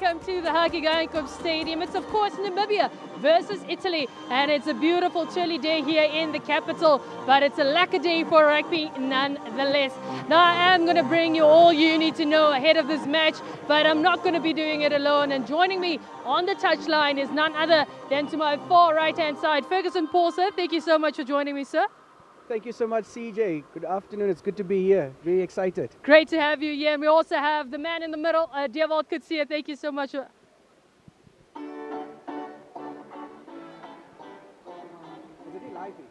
welcome to the Kickoff Stadium. It's of course Namibia versus Italy, and it's a beautiful chilly day here in the capital, but it's a lacquer day for rugby nonetheless. Now I am going to bring you all you need to know ahead of this match, but I'm not going to be doing it alone, and joining me on the touchline is none other than to my far right hand side, Ferguson Paulson. Thank you so much for joining me, sir. Thank you so much, CJ. Good afternoon. It's good to be here. Very excited. Great to have you here. And we also have the man in the middle, Dewald Kutsia. Thank you so much. Is it lively?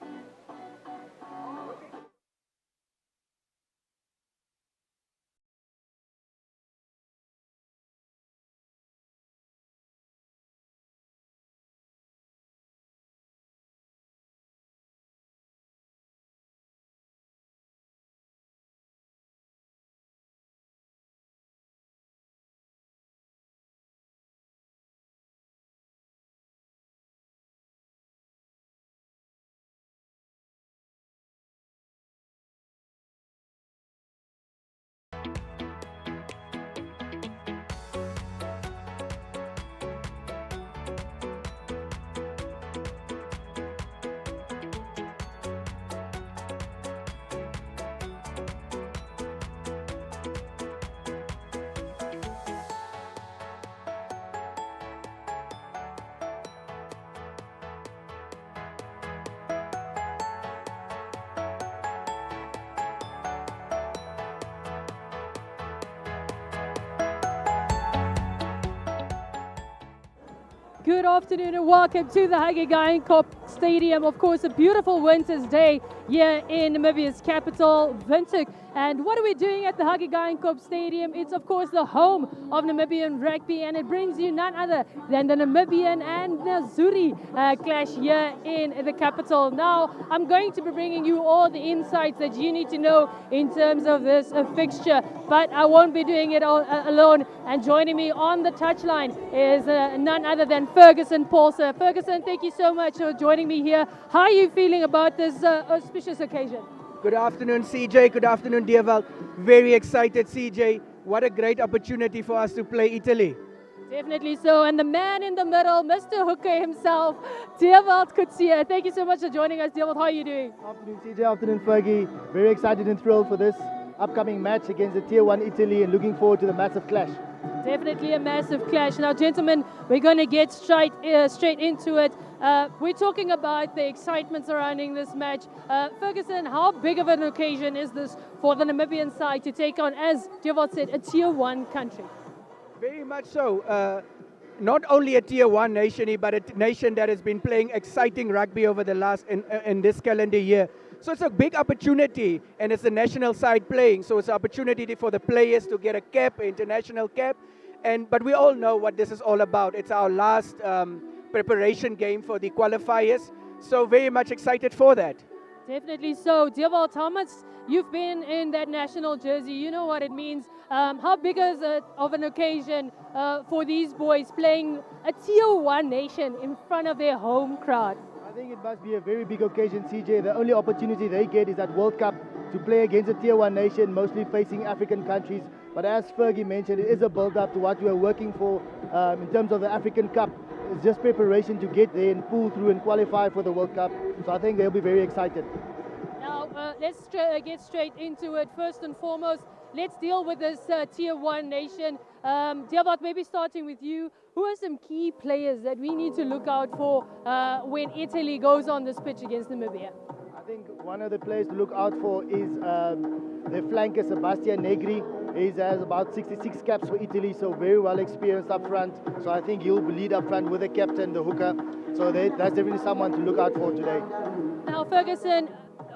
Good afternoon and welcome to the Kickoff Stadium. Of course, a beautiful winter's day here in Namibia's capital, Windhoek. And what are we doing at the Kickoff Stadium? It's of course the home of Namibian rugby, and it brings you none other than the Namibian and Zuri clash here in the capital. Now, I'm going to be bringing you all the insights that you need to know in terms of this fixture, but I won't be doing it all alone. And joining me on the touchline is none other than Ferguson Paulson. Ferguson, thank you so much for joining me here. How are you feeling about this auspicious occasion? Good afternoon, CJ. Good afternoon, Dewald. Very excited, CJ. What a great opportunity for us to play Italy. Definitely so. And the man in the middle, Mr. Hooker himself, Dewald Kutsia. Thank you so much for joining us. Dewald, how are you doing? Afternoon, CJ. Afternoon, Fergie. Very excited and thrilled for this upcoming match against the Tier 1 Italy, and looking forward to the massive clash. Definitely a massive clash. Now, gentlemen, we're going to get straight into it. We're talking about the excitement surrounding this match. Ferguson, how big of an occasion is this for the Namibian side to take on, as Dewald said, a Tier 1 country? Very much so. Not only a Tier 1 nation, but a nation that has been playing exciting rugby over the last in this calendar year. So it's a big opportunity, and it's the national side playing. So it's an opportunity for the players to get a cap, an international cap. But we all know what this is all about. It's our last preparation game for the qualifiers. So very much excited for that. Definitely so. Dewald, how much you've been in that national jersey, you know what it means. How big is it of an occasion for these boys playing a Tier 1 nation in front of their home crowd? I think it must be a very big occasion, CJ. The only opportunity they get is at World Cup to play against a Tier 1 nation, mostly facing African countries. But as Fergie mentioned, it is a build-up to what we are working for in terms of the African Cup. It's just preparation to get there and pull through and qualify for the World Cup. So I think they'll be very excited. Now, let's get straight into it. First and foremost, let's deal with this Tier 1 nation. Dewald, maybe starting with you. Who are some key players that we need to look out for when Italy goes on this pitch against Namibia? I think one of the players to look out for is the flanker, Sebastian Negri. He has about 66 caps for Italy, so very well experienced up front. So I think he'll lead up front with the captain, the hooker. So that's definitely someone to look out for today. Now, Ferguson,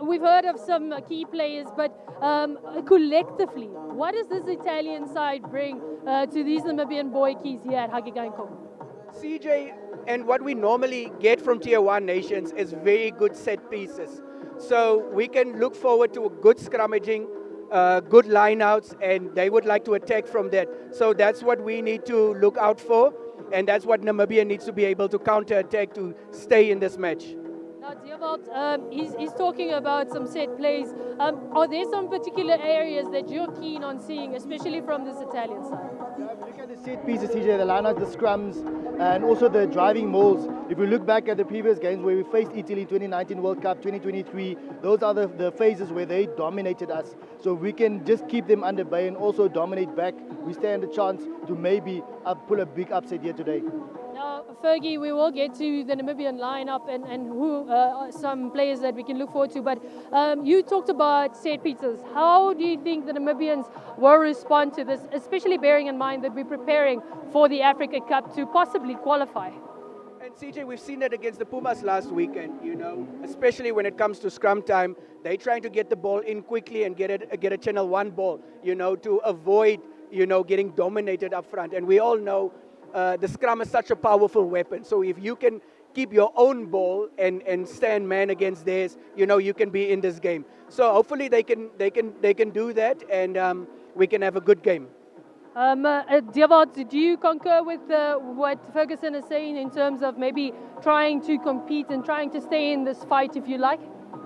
we've heard of some key players, but collectively, what does this Italian side bring to these Namibian boykies here at Kickoff? CJ, and what we normally get from Tier 1 nations is very good set pieces. So we can look forward to a good scrummaging, good lineouts, and they would like to attack from that. So that's what we need to look out for, and that's what Namibia needs to be able to counter-attack to stay in this match. Now, Dewald, he's talking about some set plays. Are there some particular areas that you're keen on seeing, especially from this Italian side? Yeah, if you look at The set pieces, CJ, the lineouts, the scrums, and also the driving mauls. If we look back at the previous games where we faced Italy 2019 World Cup, 2023, those are the phases where they dominated us. So we can just keep them under bay and also dominate back. We stand a chance to maybe pull a big upset here today. Now, Fergie, we will get to the Namibian lineup and who some players that we can look forward to. But you talked about set pieces. How do you think the Namibians will respond to this, especially bearing in mind that we're preparing for the Africa Cup to possibly qualify? And CJ, we've seen that against the Pumas last weekend, especially when it comes to scrum time. They're trying to get the ball in quickly and get a channel one ball, to avoid, getting dominated up front. And we all know the scrum is such a powerful weapon. So if you can keep your own ball and stand man against theirs, you can be in this game. So hopefully they can do that, and we can have a good game. Dewald, do you concur with what Ferguson is saying in terms of maybe trying to compete and trying to stay in this fight, if you like?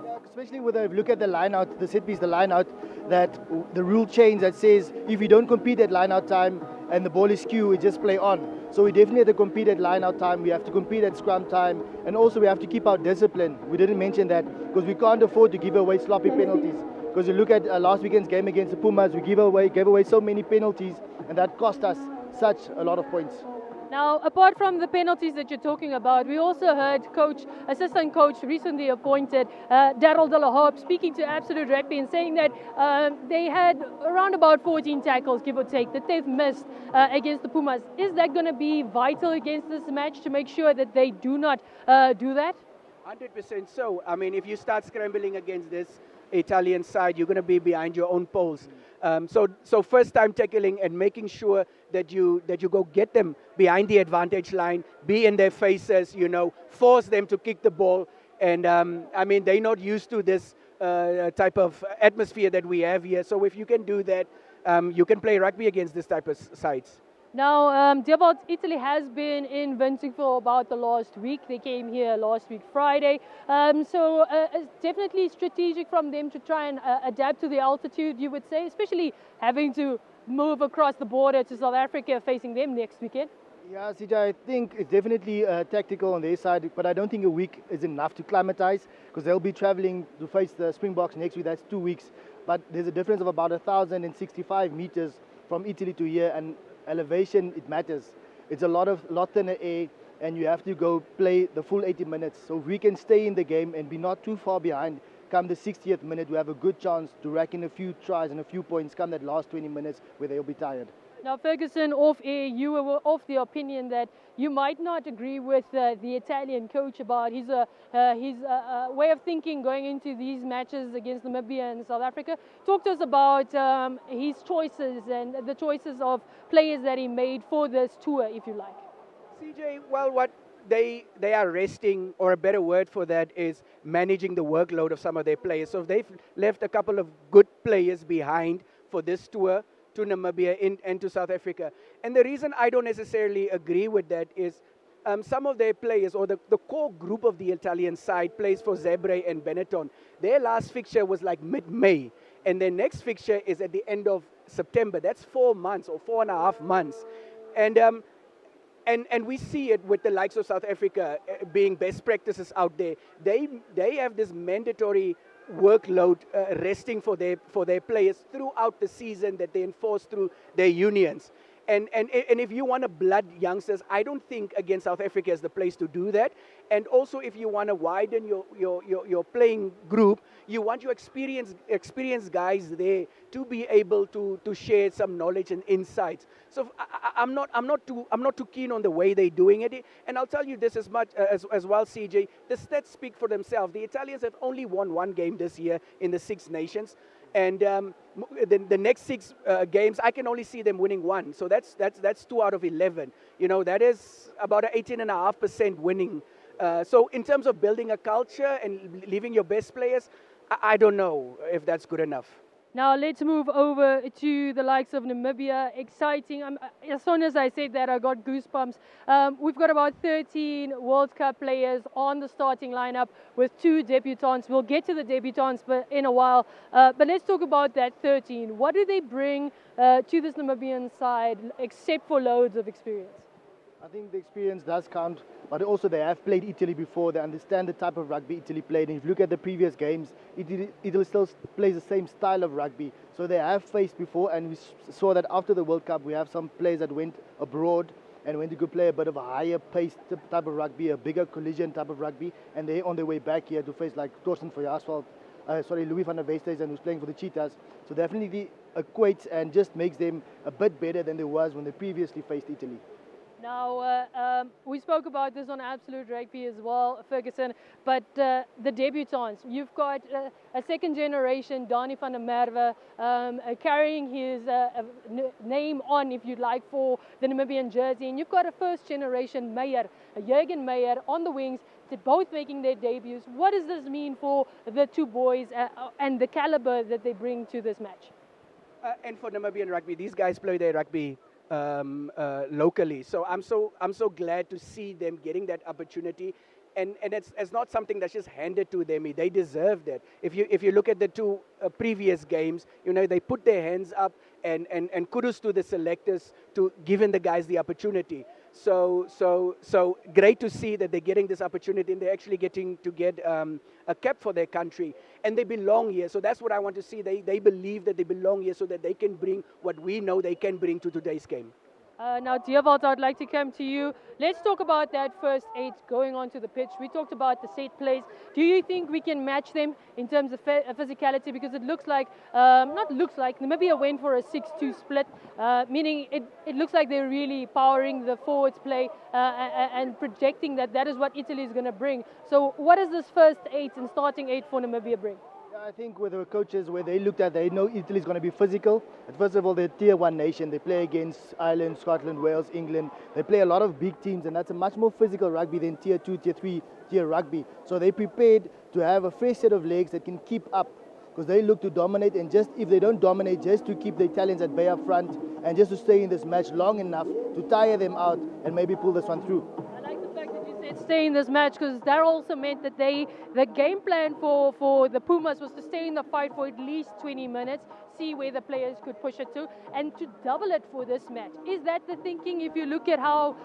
Yeah, especially with if you look at the line out, the set piece, the line out, that the rule change that says if you don't compete at line out time and the ball is skew, we just play on. So we definitely have to compete at line out time, we have to compete at scrum time, and also we have to keep our discipline. We didn't mention that because we can't afford to give away sloppy penalties. Because you look at last weekend's game against the Pumas, we gave away so many penalties, and that cost us such a lot of points. Now, apart from the penalties that you're talking about, we also heard assistant coach recently appointed, Daryl De La Hope, speaking to Absolute Rugby and saying that they had around about 14 tackles, give or take, that they've missed against the Pumas. Is that going to be vital against this match to make sure that they do not do that? 100% so. I mean, if you start scrambling against this Italian side, you're going to be behind your own poles. So first time tackling and making sure that you go get them behind the advantage line, be in their faces, force them to kick the ball. And I mean, they're not used to this type of atmosphere that we have here. So if you can do that, you can play rugby against this type of sides. Now, Dewald, Italy has been in Windhoek for about the last week. They came here last week Friday. So it's definitely strategic from them to try and adapt to the altitude, you would say, especially having to move across the border to South Africa, facing them next weekend. Yeah, CJ, I think it's definitely tactical on their side, but I don't think a week is enough to climatize because they'll be traveling to face the Springboks next week. That's 2 weeks. But there's a difference of about 1,065 meters from Italy to here, and elevation, it matters. It's a lot thinner air, and you have to go play the full 80 minutes. So if we can stay in the game and be not too far behind, come the 60th minute, we have a good chance to rack in a few tries and a few points come that last 20 minutes where they'll be tired. Now, Ferguson, off air, you were of the opinion that you might not agree with the Italian coach about his way of thinking going into these matches against Namibia and South Africa. Talk to us about his choices and the choices of players that he made for this tour, if you like. CJ, well, what they are resting, or a better word for that is managing the workload of some of their players. So they've left a couple of good players behind for this tour to Namibia and to South Africa. And the reason I don't necessarily agree with that is some of their players, or the core group of the Italian side, plays for Zebre and Benetton. Their last fixture was like mid-May, and their next fixture is at the end of September. That's 4 months or 4.5 months. And we see it with the likes of South Africa being best practices out there. They have this mandatory workload resting for their players throughout the season that they enforce through their unions. And if you want to blood youngsters, I don't think against South Africa is the place to do that. And also, if you want to widen your playing group, you want your experienced guys there to be able to share some knowledge and insights. So I'm not too keen on the way they're doing it. And I'll tell you this as well, CJ. The stats speak for themselves. The Italians have only won 1 game this year in the 6 nations. And the next 6 games, I can only see them winning 1. So that's 2 out of 11. That is about an 18.5% winning. So in terms of building a culture and leaving your best players, I don't know if that's good enough. Now let's move over to the likes of Namibia. Exciting. As soon as I said that, I got goosebumps. We've got about 13 World Cup players on the starting lineup with 2 debutants. We'll get to the debutants in a while. But let's talk about that 13. What do they bring to this Namibian side except for loads of experience? I think the experience does count, but also they have played Italy before. They understand the type of rugby Italy played. And if you look at the previous games, Italy still plays the same style of rugby. So they have faced before, and we saw that after the World Cup, we have some players that went abroad and went to go play a bit of a higher paced type of rugby, a bigger collision type of rugby, and they're on their way back here to face like Torsten Verjaarsveld, Louis van der Westhuizen, who's playing for the Cheetahs. So definitely equates and just makes them a bit better than they was when they previously faced Italy. Now, we spoke about this on Absolute Rugby as well, Ferguson, but the debutants, you've got a second generation, Dani van der Merwe, carrying his name on, if you'd like, for the Namibian jersey, and you've got a first generation Meyer, Jurgen Meyer, on the wings, both making their debuts. What does this mean for the 2 boys and the caliber that they bring to this match? And for Namibian rugby, these guys play their rugby locally. So I'm so glad to see them getting that opportunity, and it's not something that's just handed to them. They deserve that. If you look at the 2 previous games, they put their hands up, and kudos to the selectors to giving the guys the opportunity. So great to see that they're getting this opportunity and they're actually getting to get a cap for their country, and they belong here. So that's what I want to see. They believe that they belong here so that they can bring what we know they can bring to today's game. Now, Dewald, I'd like to come to you. Let's talk about that first 8 going onto the pitch. We talked about the set plays. Do you think we can match them in terms of physicality? Because it looks like, Namibia went for a 6-2 split, meaning it looks like they're really powering the forwards play and projecting that is what Italy is going to bring. So what does this first 8 and starting 8 for Namibia bring? I think with the coaches, where they looked at, they know Italy is going to be physical. And first of all, they're tier 1 nation. They play against Ireland, Scotland, Wales, England. They play a lot of big teams, and that's a much more physical rugby than tier 2, tier 3, tier rugby. So they prepared to have a fresh set of legs that can keep up, because they look to dominate, and just if they don't dominate, just to keep the Italians at bay up front and just to stay in this match long enough to tire them out and maybe pull this one through. Stay in this match, because that also meant that the game plan for the Pumas was to stay in the fight for at least 20 minutes, see where the players could push it to, and to double it for this match. Is that the thinking if you look at how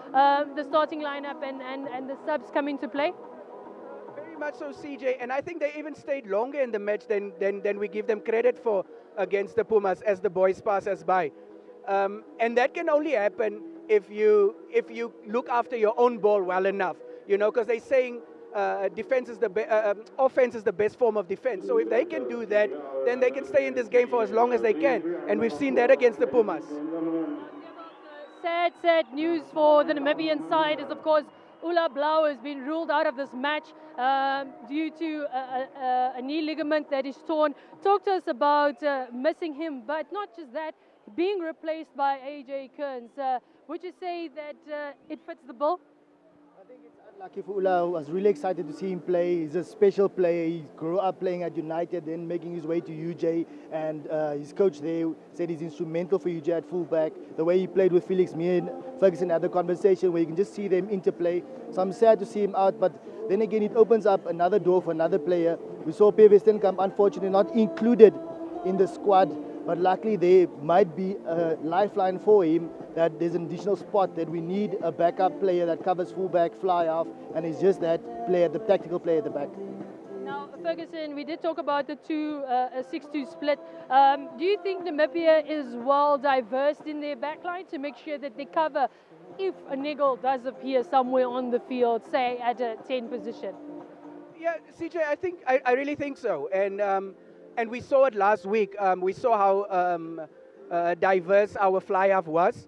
the starting lineup and the subs come into play? Very much so, CJ, and I think they even stayed longer in the match than we give them credit for against the Pumas as the boys pass us by. And that can only happen if you look after your own ball well enough. Because they're saying offense is the best form of defense. So if they can do that, then they can stay in this game for as long as they can. And we've seen that against the Pumas. Sad news for the Namibian side is, of course, Ula Blau has been ruled out of this match due to a knee ligament that is torn. Talk to us about missing him, but not just that, being replaced by AJ Kearns. Would you say that it fits the bill? I think it's unlucky for Ula. I was really excited to see him play. He's a special player. He grew up playing at United, then making his way to UJ, and his coach there said he's instrumental for UJ at fullback. The way he played with Felix, me and Ferguson had the conversation where you can just see them interplay. So I'm sad to see him out, but then again it opens up another door for another player. We saw P. Westenkamp, unfortunately not included in the squad, but luckily there might be a lifeline for him, that there's an additional spot that we need a backup player that covers fullback, fly off, and it's just that player, the tactical player at the back. Now, Ferguson, we did talk about the 6-2 split. Do you think Namibia is well diverse in their backline to make sure that they cover if a niggle does appear somewhere on the field, say at a 10 position? Yeah, CJ, I really think so. And we saw it last week. We saw how diverse our fly-off was,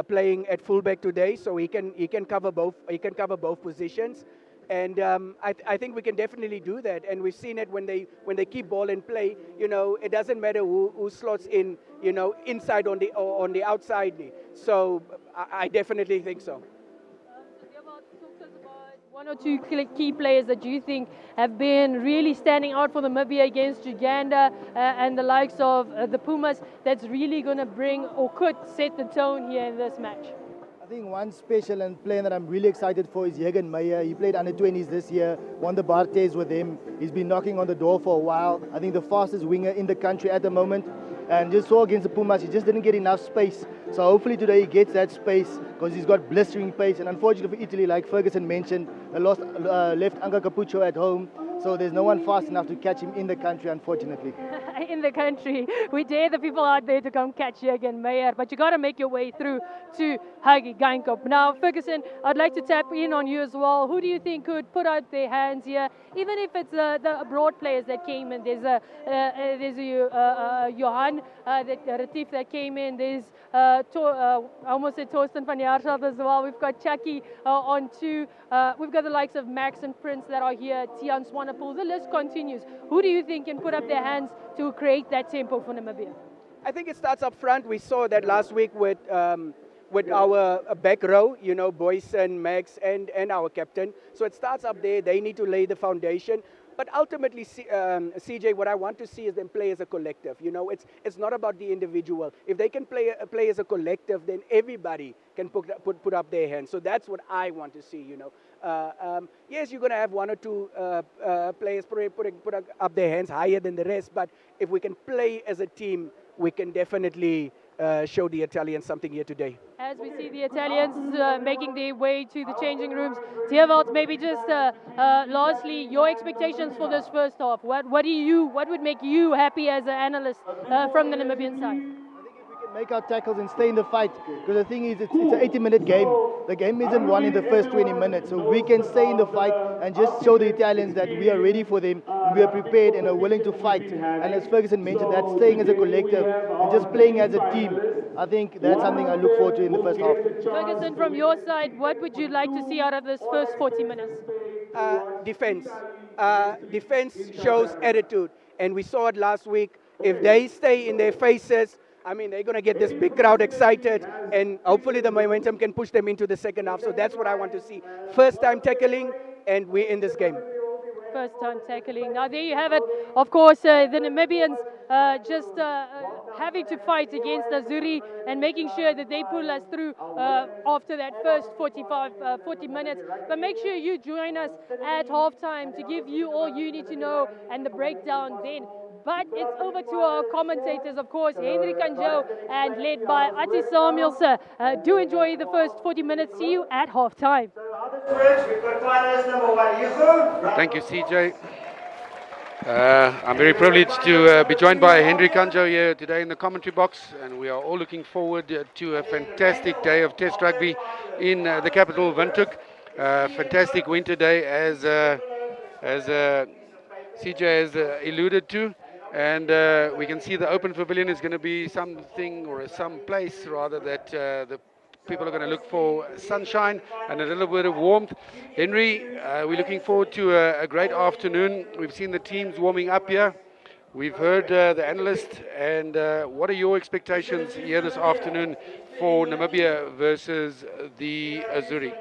playing at fullback today. So he can cover both. He can cover both positions, and I think we can definitely do that. And we've seen it when they keep ball in play. It doesn't matter who slots in. Inside on the outside. So I definitely think so. One or two key players that you think have been really standing out for Namibia against Uganda and the likes of the Pumas that's really going to bring or could set the tone here in this match? I think one special and player that I'm really excited for is Jürgen Meyer. He played under 20s this year, won the Bartes with him. He's been knocking on the door for a while. I think the fastest winger in the country at the moment. And just saw against the Pumas, he just didn't get enough space. So hopefully today he gets that space because he's got blistering pace. And unfortunately for Italy, like Ferguson mentioned, they left Anca Capuccio at home. So there's no one fast enough to catch him in the country, unfortunately. In the country, we dare the people out there to come catch Jürgen Meyer, but you got to make your way through to Huggy Geinkop. Now, Ferguson, I'd like to tap in on you as well. Who do you think could put out their hands here, even if it's the abroad players that came in? There's a Johan Retief that came in. There's I almost said Torsten van Jaarsveld as well. We've got Chucky on two. We've got the likes of Max and Prince that are here. Tian Swanepoel. The list continues. Who do you think can put up their hands to create that tempo for Namibia? I think it starts up front. We saw that last week with our back row, you know, Boyson, Max, and our captain. So it starts up there. They need to lay the foundation. But ultimately, CJ, what I want to see is them play as a collective. You know, it's not about the individual. If they can play as a collective, then everybody can put up their hands. So that's what I want to see. You know, yes, you're going to have one or two players put up their hands higher than the rest. But if we can play as a team, we can definitely show the Italians something here today. As we see the Italians making their way to the changing rooms, Theobald, maybe just lastly, your expectations for this first half. What would make you happy as an analyst from the Namibian side? Make our tackles and stay in the fight, because the thing is it's an 80-minute game. The game isn't won in the first 20 minutes, so we can stay in the fight and just show the Italians that we are ready for them, we are prepared and are willing to fight. And as Ferguson mentioned, that staying as a collective and just playing as a team, I think that's something I look forward to in the first half. Ferguson, from your side, what would you like to see out of this first 40 minutes? Defense. Defense shows attitude, and we saw it last week. If they stay in their faces, I mean, they're going to get this big crowd excited, and hopefully the momentum can push them into the second half. So that's what I want to see. First time tackling, and we're in this game. First time tackling. Now there you have it. Of course, the Namibians just having to fight against Azuri and making sure that they pull us through after that first 40 minutes. But make sure you join us at halftime to give you all you need to know and the breakdown then. But it's over to our commentators, of course, Henry Kanjo and led by Ati Samuelson. Do enjoy the first 40 minutes. See you at halftime. Thank you, CJ. I'm very privileged to be joined by Henry Kanjo here today in the commentary box, and we are all looking forward to a fantastic day of Test rugby in the capital, Windhoek. Fantastic winter day, as CJ has alluded to. And we can see the open pavilion is going to be something, or some place rather, that the people are going to look for sunshine and a little bit of warmth. Henry, we're looking forward to a great afternoon. We've seen the teams warming up here. We've heard the analyst. And what are your expectations here this afternoon for Namibia versus the Azuri?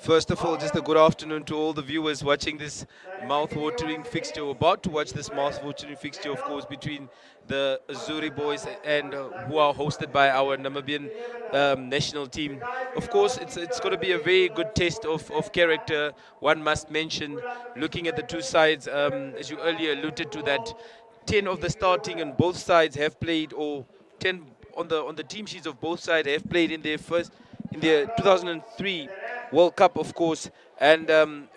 First of all, just a good afternoon to all the viewers watching this mouth-watering fixture, about to watch this mouth-watering fixture, of course, between the Azuri boys and who are hosted by our Namibian national team. Of course, it's going to be a very good test of character. One must mention, looking at the two sides, as you earlier alluded to, that 10 of the starting on both sides have played, or 10 on the team sheets of both sides have played in their 2003 World Cup, of course, and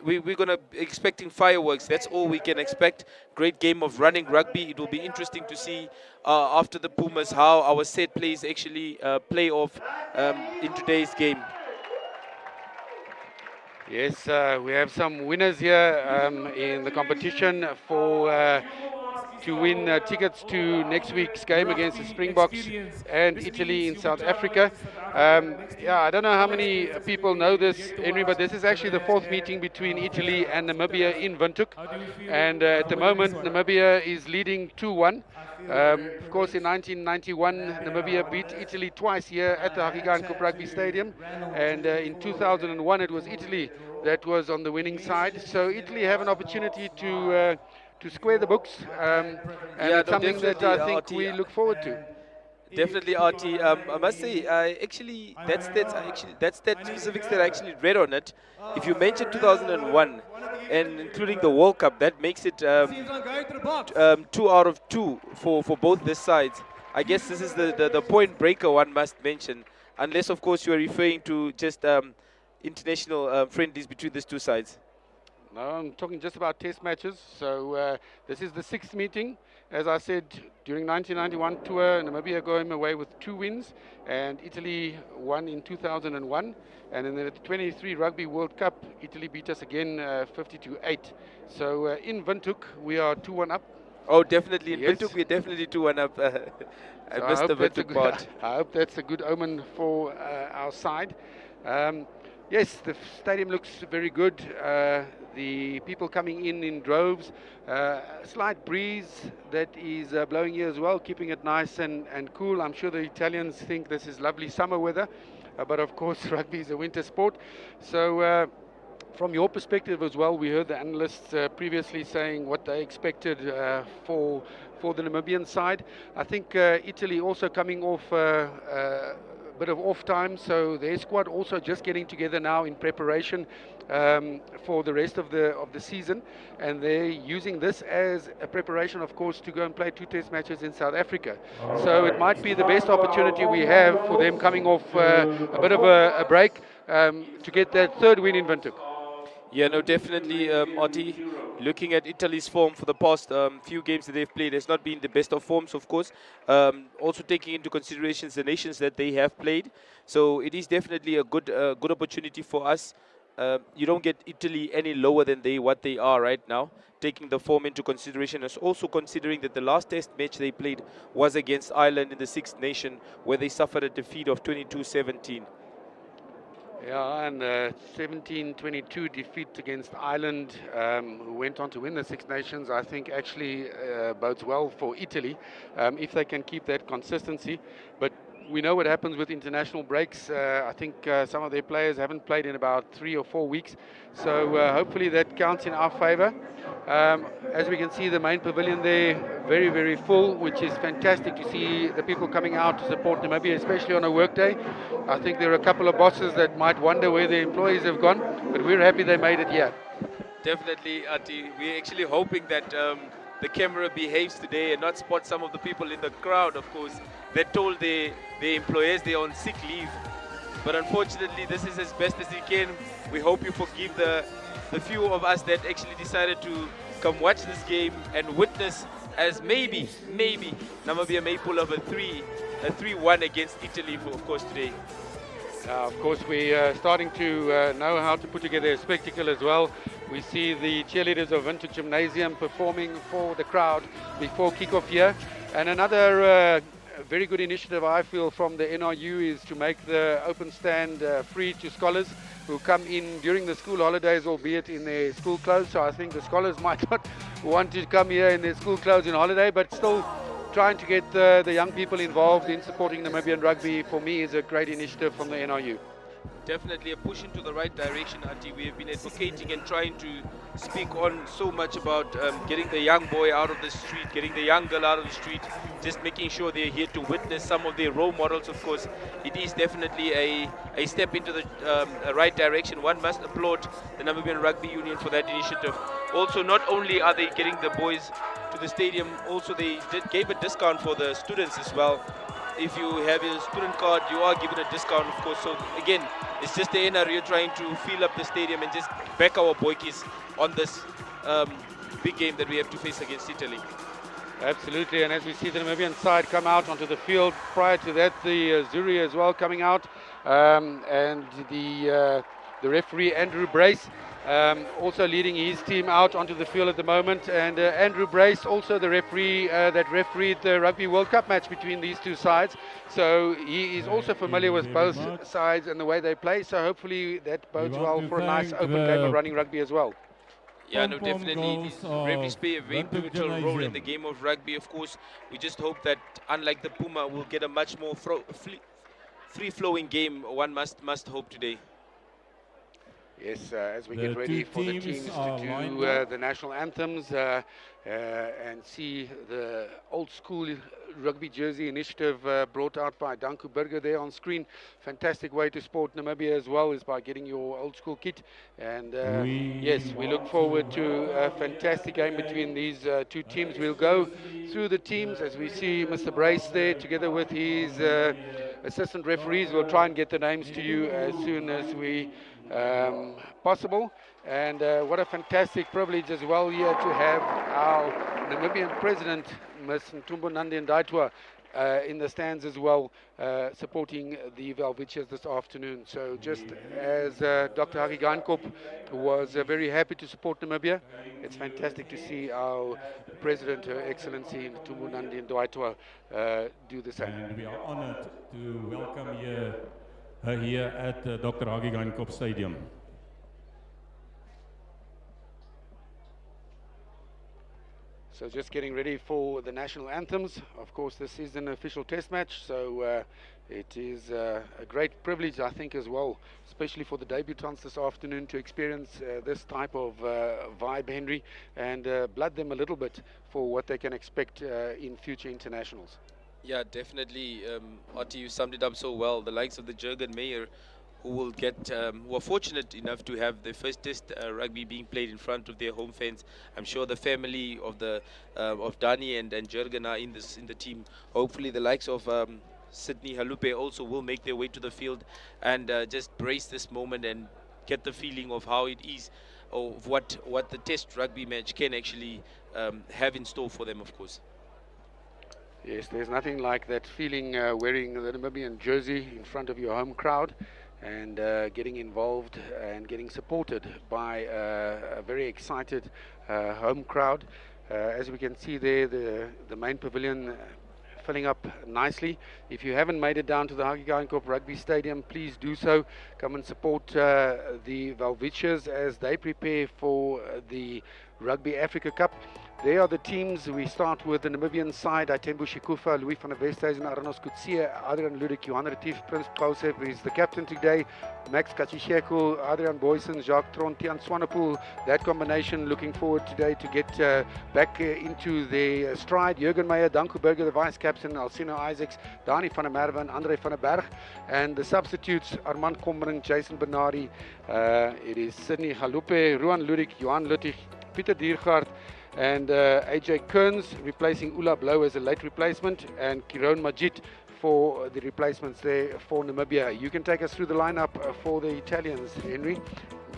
we're going to be expecting fireworks. That's all we can expect. Great game of running rugby. It will be interesting to see after the Pumas how our set plays actually play off in today's game. Yes, we have some winners here in the competition for to win tickets to next week's game against the Springboks and Italy in South Africa. Yeah, I don't know how many people know this, Henry, but this is actually the fourth meeting between Italy and Namibia in Windhoek. And at the moment, Namibia is leading 2-1. Of course, in 1991, Namibia beat Italy twice here at the Huggy Geinkop Rugby Stadium. And in 2001, it was Italy that was on the winning side. So Italy have an opportunity to square the books, and Yeah, it's no, something that definitely, I think RT. we look forward to. Definitely, RT. I must say, that's that specifics that I actually read on it. If you mentioned 2001 and including the World Cup, that makes it 2 out of 2 for both these sides. I guess this is the point breaker one must mention, unless of course you are referring to just international friendlies between these two sides. No, I'm talking just about test matches. So this is the 6th meeting. As I said, during 1991 tour, Namibia going away with 2 wins, and Italy won in 2001. And in the 23 Rugby World Cup, Italy beat us again 50-8. So in Windhoek, we are 2-1 up. Oh, definitely. In Yes. Windhoek, we're definitely 2-1 up. I So missed the hope that's a Windhoek good, part. I hope that's a good omen for our side. Yes, the stadium looks very good. The people coming in droves. A slight breeze that is blowing here as well, keeping it nice and cool. I'm sure the Italians think this is lovely summer weather, but of course rugby is a winter sport. So from your perspective as well, we heard the analysts previously saying what they expected for the Namibian side. I think Italy also coming off a bit of off time, so their squad also just getting together now in preparation for the rest of the season, and they're using this as a preparation, of course, to go and play 2 test matches in South Africa. So it might be the best opportunity we have for them coming off a bit of a break to get that 3rd win in Windhoek. Yeah, no, definitely, Oti. Looking at Italy's form for the past few games that they've played, has not been the best of forms, of course. Also taking into consideration the nations that they have played, so it is definitely a good opportunity for us. You don't get Italy any lower than what they are right now. Taking the form into consideration, as also considering that the last test match they played was against Ireland in the Six Nation, where they suffered a defeat of 22-17. Yeah, and 17-22 defeat against Ireland, who went on to win the Six Nations, I think actually bodes well for Italy if they can keep that consistency. But we know what happens with international breaks. I think some of their players haven't played in about 3 or 4 weeks. So hopefully that counts in our favor. As we can see, the main pavilion there, very, very full, which is fantastic to see the people coming out to support Namibia, especially on a work day. I think there are a couple of bosses that might wonder where their employees have gone, but we're happy they made it here. Definitely, Ati. We're actually hoping that the camera behaves today and not spot some of the people in the crowd, of course, that told their employers they're on sick leave. But unfortunately, this is as best as we can. We hope you forgive the few of us that actually decided to come watch this game and witness as maybe Namibia may pull off a 3-1 against Italy, of course, today. Of course, we are starting to know how to put together a spectacle as well. We see the cheerleaders of Windhoek Gymnasium performing for the crowd before kickoff here. And another very good initiative, I feel, from the NRU is to make the open stand free to scholars who come in during the school holidays, albeit in their school clothes. So I think the scholars might not want to come here in their school clothes in holiday, but still trying to get the young people involved in supporting Namibian rugby, for me, is a great initiative from the NRU. Definitely a push into the right direction, Auntie. We have been advocating and trying to speak on so much about getting the young boy out of the street, getting the young girl out of the street, just making sure they're here to witness some of their role models. Of course, it is definitely a step into the right direction. One must applaud the Namibian Rugby Union for that initiative. Also, not only are they getting the boys to the stadium, also they gave a discount for the students as well. If you have your student card, you are given a discount, of course. So again, it's just the NRU trying to fill up the stadium and just back our boykies on this big game that we have to face against Italy. Absolutely, and as we see the Namibian side come out onto the field, prior to that the Zuri as well coming out, and the referee Andrew Brace also leading his team out onto the field at the moment, and Andrew Brace also the referee that refereed the Rugby World Cup match between these two sides, so he is also familiar with both sides and the way they play, so hopefully that bodes well for a nice open game of running rugby as well. Yeah, no, definitely. Referees play a very pivotal role in the game of rugby, of course. We just hope that, unlike the Puma, we'll get a much more free-flowing game, one must hope today. Yes, as we get ready for the teams to do the national anthems and see the old school rugby jersey initiative brought out by Danku Burger there on screen. Fantastic way to support Namibia as well is by getting your old school kit. And yes, we look forward to a fantastic game between these two teams. We'll go through the teams as we see Mr. Brace there together with his assistant referees. We'll try and get the names to you as soon as we possible. And what a fantastic privilege as well here to have our Namibian president, Ms. Ntumbu Nandi-Ndaitwah, in the stands as well, supporting the Velvichers this afternoon. So just as Dr. Haki Geinkop was very happy to support Namibia, it's fantastic to see our President, Her Excellency Ntumbu Nandi-Ndaitwah, do the same. And we are honored to welcome her here at Dr. Haki Geinkop Stadium. So just getting ready for the national anthems. Of course, this is an official test match, so it is a great privilege, I think, as well, especially for the debutants this afternoon to experience this type of vibe, Henry, and blood them a little bit for what they can expect in future internationals. Yeah, definitely. Artie, you summed it up so well. The likes of the Jurgen Meyer, who will get, who are fortunate enough to have their first test rugby being played in front of their home fans. I'm sure the family of the of Dani and Jurgen are in the team. Hopefully, the likes of Sydney Halupe also will make their way to the field and just brace this moment and get the feeling of how it is, of what the test rugby match can actually have in store for them, of course. Yes, there's nothing like that feeling wearing the Namibian jersey in front of your home crowd and getting involved and getting supported by a very excited home crowd. As we can see there, the main pavilion filling up nicely. If you haven't made it down to the Haki Geinkop Rugby Stadium, please do so. Come and support the Velvichers as they prepare for the Rugby Africa Cup. There are the teams. We start with the Namibian side. Aitembu Shikufa, Louis van der Westhuizen, Arnos Kutsia, Adrian Ludik, Johan Retief, Prince Kausev is the captain today. Max Kachisheko, Adrian Boysen, Jacques Tron, Tian Swanepoel. That combination looking forward today to get back into their stride. Jurgen Meyer, Danku Burger, the vice captain, Alcino Isaacs, Dani van der Merwe, and Andre van der Berg. And the substitutes, Armand Kommering, Jason Bernardi. It is Sydney Halupe, Ruan Ludik, Johan Luttig, Pieter Diergaard, and AJ Kearns replacing Ula Blow as a late replacement, and Kiron Majid for the replacements there for Namibia. You can take us through the lineup for the Italians, Henry.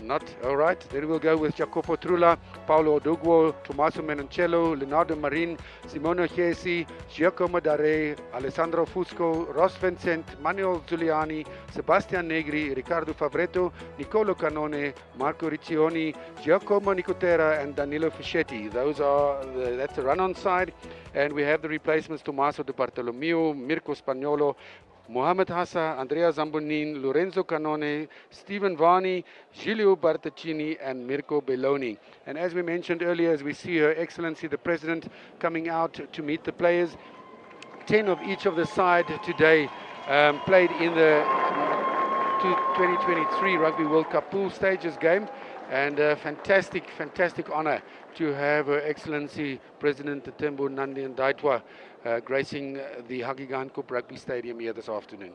Not? All right. Then we'll go with Jacopo Trula, Paolo Odugwo, Tommaso Menoncello, Leonardo Marin, Simone Chiesi, Giacomo Dare, Alessandro Fusco, Ross Vincent, Manuel Giuliani, Sebastian Negri, Riccardo Favretto, Nicolo Canone, Marco Riccioni, Giacomo Nicotera, and Danilo Fischetti. That's the run-on side. And we have the replacements: Tommaso De Bartolomeo, Mirko Spagnolo, Mohamed Hassa, Andrea Zambonin, Lorenzo Canone, Stephen Vani, Giulio Bartaccini, and Mirko Belloni. And as we mentioned earlier, as we see Her Excellency the President coming out to meet the players, 10 of each of the side today played in the 2023 Rugby World Cup pool stages game. And fantastic honor to have Her Excellency President Ntumbu Nandi-Ndaitwah gracing the Haki Geinkop Rugby Stadium here this afternoon.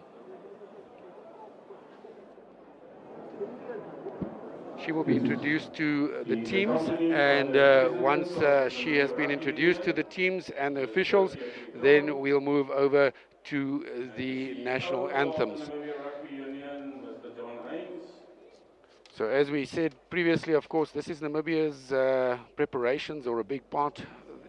She will be introduced to the teams, and once she has been introduced to the teams and the officials, then we'll move over to the national anthems. So as we said previously, of course, this is Namibia's preparations, or a big part,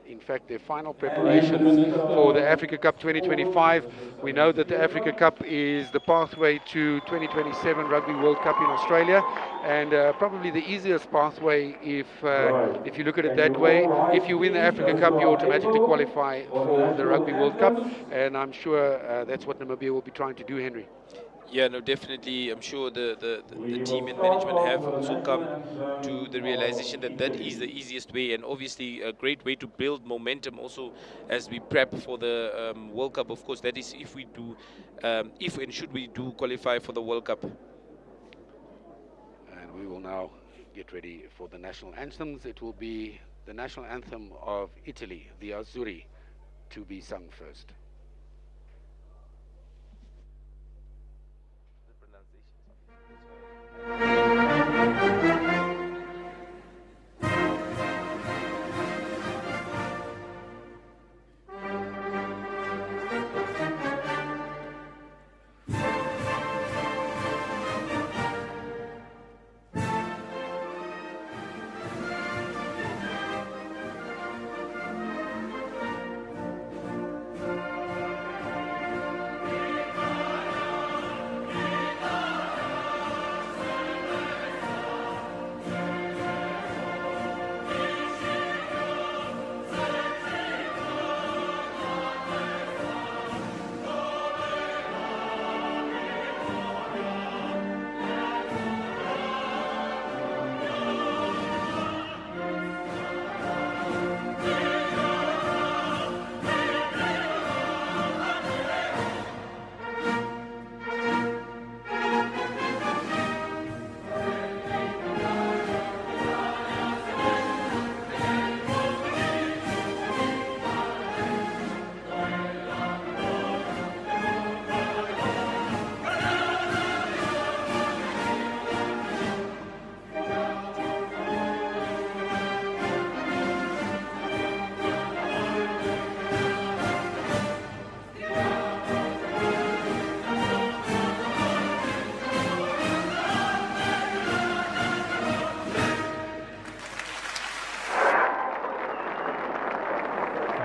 in fact, their final preparations for the Africa Cup 2025. We know that the Africa Cup is the pathway to 2027 Rugby World Cup in Australia, and probably the easiest pathway if you look at it that way. If you win the Africa Cup, you automatically qualify for the Rugby World Cup, and I'm sure that's what Namibia will be trying to do, Henry. Yeah, no, definitely. I'm sure the team and management have also come to the realization that that is the easiest way, and obviously a great way to build momentum also as we prep for the World Cup. Of course, that is if we do, if and should we do qualify for the World Cup. And we will now get ready for the national anthems. It will be the national anthem of Italy, the Azzurri, to be sung first.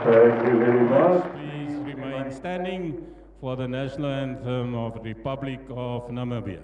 Thank you very much. Please remain standing for the national anthem of the Republic of Namibia.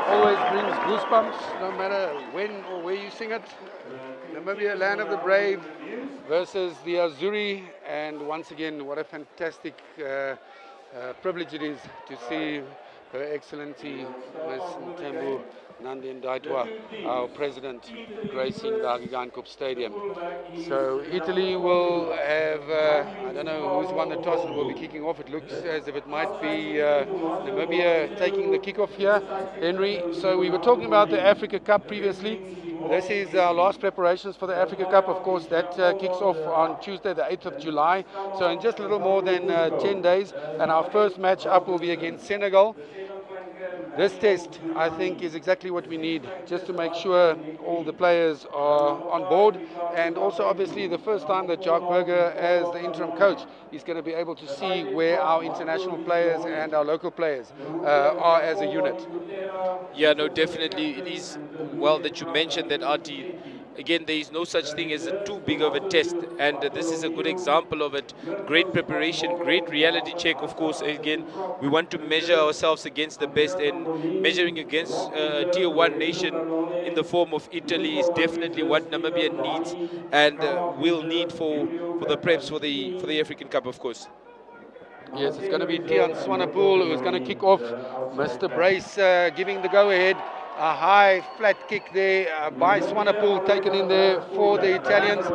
Always brings goosebumps, no matter when or where you sing it. Namibia, land of the brave, versus the Azzurri, and once again, what a fantastic privilege it is to see Her Excellency Ms. Ntembu Nandi Ndaitwa, our president, gracing the Hagegeinkop Stadium. So Italy will have, I don't know who's won the toss and will be kicking off. It looks as if it might be Namibia taking the kickoff here, Henry. So we were talking about the Africa Cup previously. This is our last preparations for the Africa Cup. Of course, that kicks off on Tuesday, the 8th of July. So in just a little more than 10 days. And our first match up will be against Senegal. This test, I think, is exactly what we need, just to make sure all the players are on board. And also, obviously, the first time that Jacques Burger, as the interim coach, is going to be able to see where our international players and our local players are as a unit. Yeah, no, definitely. It is well that you mentioned that, Artie. again, there is no such thing as too big of a test, and this is a good example of it. Great preparation, great reality check. Of course, again, we want to measure ourselves against the best, and measuring against a tier 1 nation in the form of Italy is definitely what Namibia needs and will need for the preps for the African Cup, of course. Yes, it's going to be Tian Swanepoel who's going to kick off. Mr. Brace giving the go-ahead. A high flat kick there by Swanepoel, taken in there for the Italians.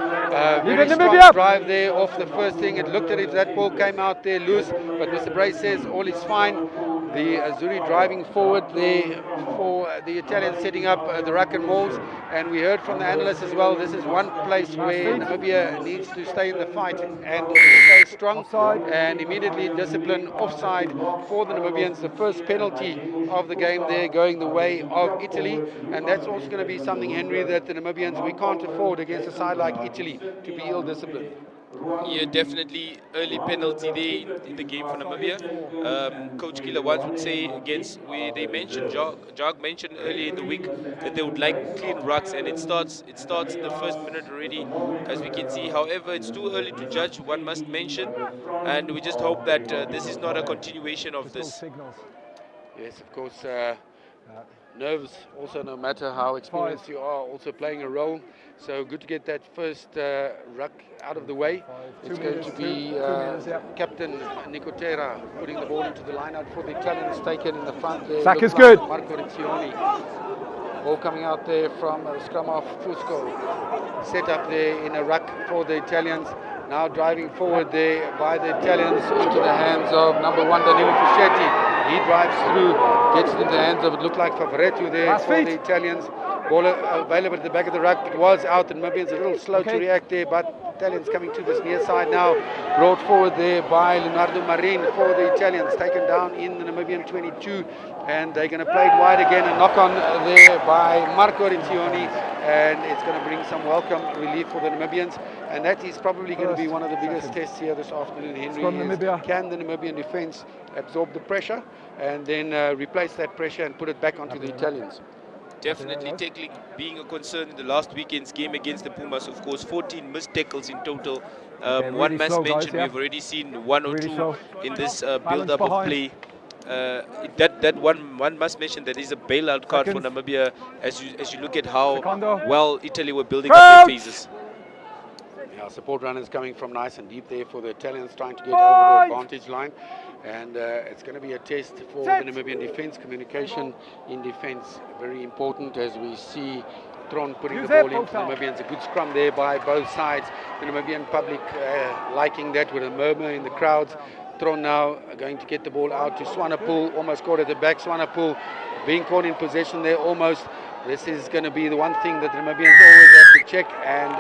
Very strong drive there off the first thing. It looked as if that ball came out there loose, but Mr. Brace says all is fine. The Zuri driving forward there for the Italians, setting up the ruck and mauls. And we heard from the analysts as well, this is one place where Namibia needs to stay in the fight and stay strong. And immediately discipline offside for the Namibians. The first penalty of the game there going the way of Italy. And that's also going to be something, Henry, that the Namibians, we can't afford against a side like Italy to be ill-disciplined. Yeah, definitely early penalty there in the game for Namibia. Coach Killer once would say against where they mentioned Jog mentioned earlier in the week that they would like clean rucks, and it starts in the first minute already, as we can see. However, it's too early to judge. One must mention, and we just hope that this is not a continuation of this. Yes, of course. Nerves also, no matter how experienced you are, also playing a role. So good to get that first ruck out of the way. It's going to be Captain Nicotera putting the ball into the line out for the Italians, taken in the front there. Sack is good. Marco Riccioni. Ball coming out there from scrum off Fusco. Set up there in a ruck for the Italians. Now driving forward there by the Italians into the hands of number 1, Danilo Fischetti. He drives through, gets it in the hands of, it looked like Favoretto there for the Italians. Ball available at the back of the ruck. It was out. The Namibians a little slow to react there, but Italians coming to this near side now. Brought forward there by Leonardo Marin for the Italians. Taken down in the Namibian 22. And they're going to play it wide again. A knock on there by Marco Riccioni. And it's going to bring some welcome relief for the Namibians. And that is probably going to be one of the biggest tests here this afternoon, Henry. Can the Namibian defense absorb the pressure and then replace that pressure and put it back onto the Italians? Definitely tackling being a concern in the last weekend's game against the Pumas. Of course, 14 missed tackles in total. One must mention we've already seen 1 or 2 in this build-up of play. That one must mention that is a bailout card for Namibia as you look at how well Italy were building up their phases. Yeah, support runners coming from nice and deep there for the Italians, trying to get over the advantage line. And it's going to be a test for the Namibian defense. Communication in defense, very important, as we see Tron putting the ball into the Namibians. A good scrum there by both sides. The Namibian public liking that with a murmur in the crowds. Tron now going to get the ball out to Swanepoel, almost caught at the back. Swanepoel being caught in possession there almost. This is going to be the one thing that the Namibians always have to check. And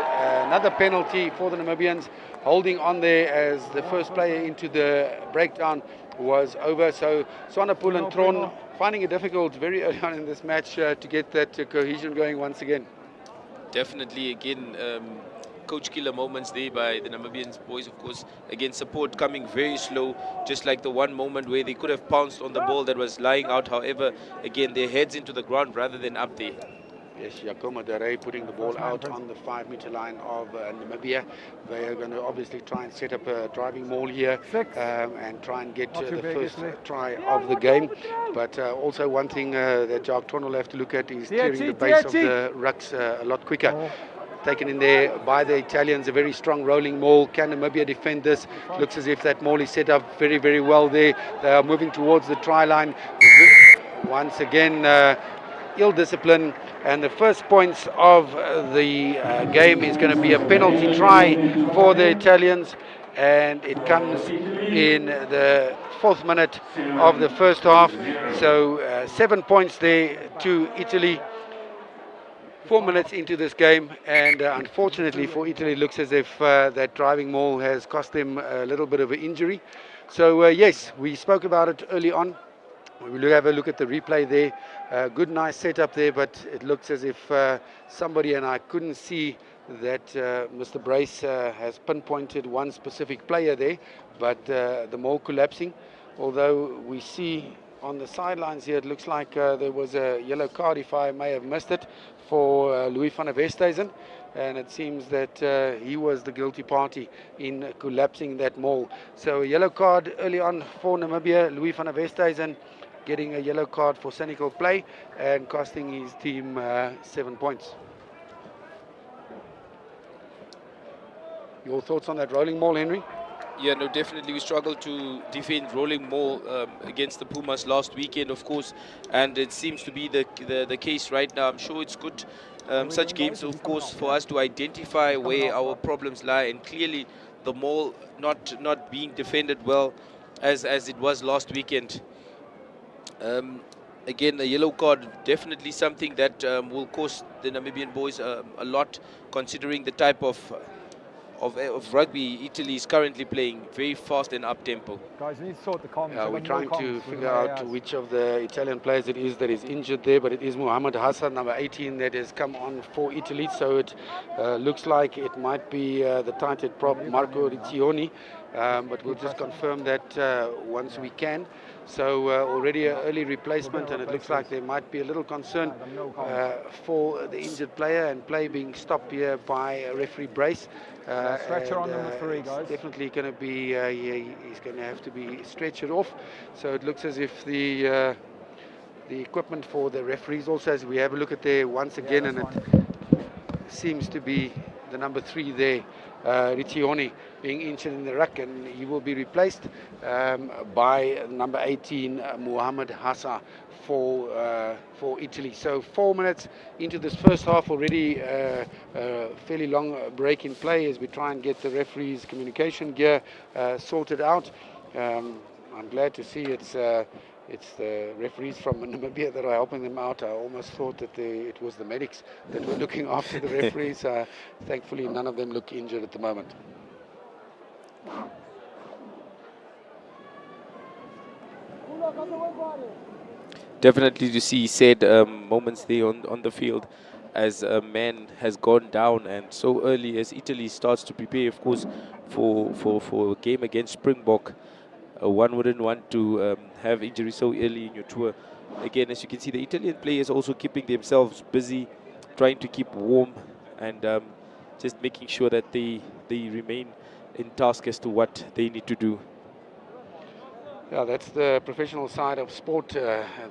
another penalty for the Namibians, holding on there as the first player into the breakdown was over. So Swanepoel and Tron finding it difficult very early on in this match to get that cohesion going once again. Definitely, again, coach killer moments there by the Namibian boys, of course. Again, support coming very slow, just like the one moment where they could have pounced on the ball that was lying out. However, again, their heads into the ground rather than up there. Yes, Giacomo Dare putting the ball out on the 5-meter line of Namibia. They are going to obviously try and set up a driving maul here and try and get the first try of the game. But also one thing that Jacques Tron will have to look at is clearing the base of the rucks a lot quicker. Taken in there by the Italians, a very strong rolling maul. Can Namibia defend this? Looks as if that maul is set up very, very well there. They are moving towards the try line. Once again, ill discipline, and the first points of the game is going to be a penalty try for the Italians, and it comes in the 4th minute of the first half. So 7 points there to Italy. 4 minutes into this game, and unfortunately for Italy, it looks as if that driving maul has cost them a little bit of an injury. So yes, we spoke about it early on. We'll have a look at the replay there. Good, nice setup there, but it looks as if somebody, and I couldn't see that Mr. Brace has pinpointed one specific player there, but the maul collapsing. Although we see on the sidelines here, it looks like there was a yellow card, if I may have missed it, for Louis van der Westhuizen. And it seems that he was the guilty party in collapsing that maul. So a yellow card early on for Namibia. Louis van der Westhuizen getting a yellow card for cynical play and costing his team 7 points. Your thoughts on that rolling maul, Henry? Yeah, no, definitely we struggled to defend rolling maul against the Pumas last weekend, of course, and it seems to be the case right now. I'm sure it's good, such games, of course, for us to identify where our problems lie, and clearly the maul not being defended well as it was last weekend. Again, a yellow card, definitely something that will cost the Namibian boys a lot, considering the type of rugby Italy is currently playing, very fast and up-tempo. Guys, we need to sort the comms. We're trying to figure out which of the Italian players it is that is injured there, but it is Mohamed Hassan, number 18, that has come on for Italy. So it looks like it might be the tight-head prop Marco Riccioni, but we'll just confirm that once we can. So already an early replacement, and it looks like there might be a little concern for the injured player, and play being stopped here by referee Brace. Stretcher on number 3, guys. Definitely going to be, he's going to have to be stretchered off. So it looks as if the equipment for the referees also, as we have a look at there once again, and it seems to be the number 3 there, Riccioni, being injured in the ruck, and he will be replaced by number 18, Mohamed Hassan for Italy. So 4 minutes into this first half already, fairly long break in play as we try and get the referees' communication gear sorted out. I'm glad to see it's the referees from Namibia that are helping them out. I almost thought that it was the medics that were looking after the referees. Thankfully, none of them look injured at the moment. Definitely to see sad moments there on the field as a man has gone down, and so early as Italy starts to prepare, of course, for a game against Springbok. One wouldn't want to have injury so early in your tour. Again, as you can see, the Italian players also keeping themselves busy, trying to keep warm, and just making sure that they remain in task as to what they need to do. Yeah, that's the professional side of sport.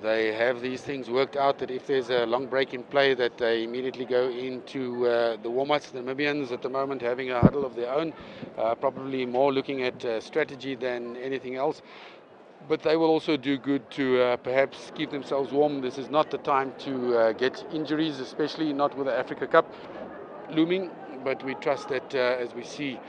They have these things worked out that if there's a long break in play, that they immediately go into the warm-ups. The Namibians at the moment having a huddle of their own, probably more looking at strategy than anything else. But they will also do good to perhaps keep themselves warm. This is not the time to get injuries, especially not with the Africa Cup looming. But we trust that as we see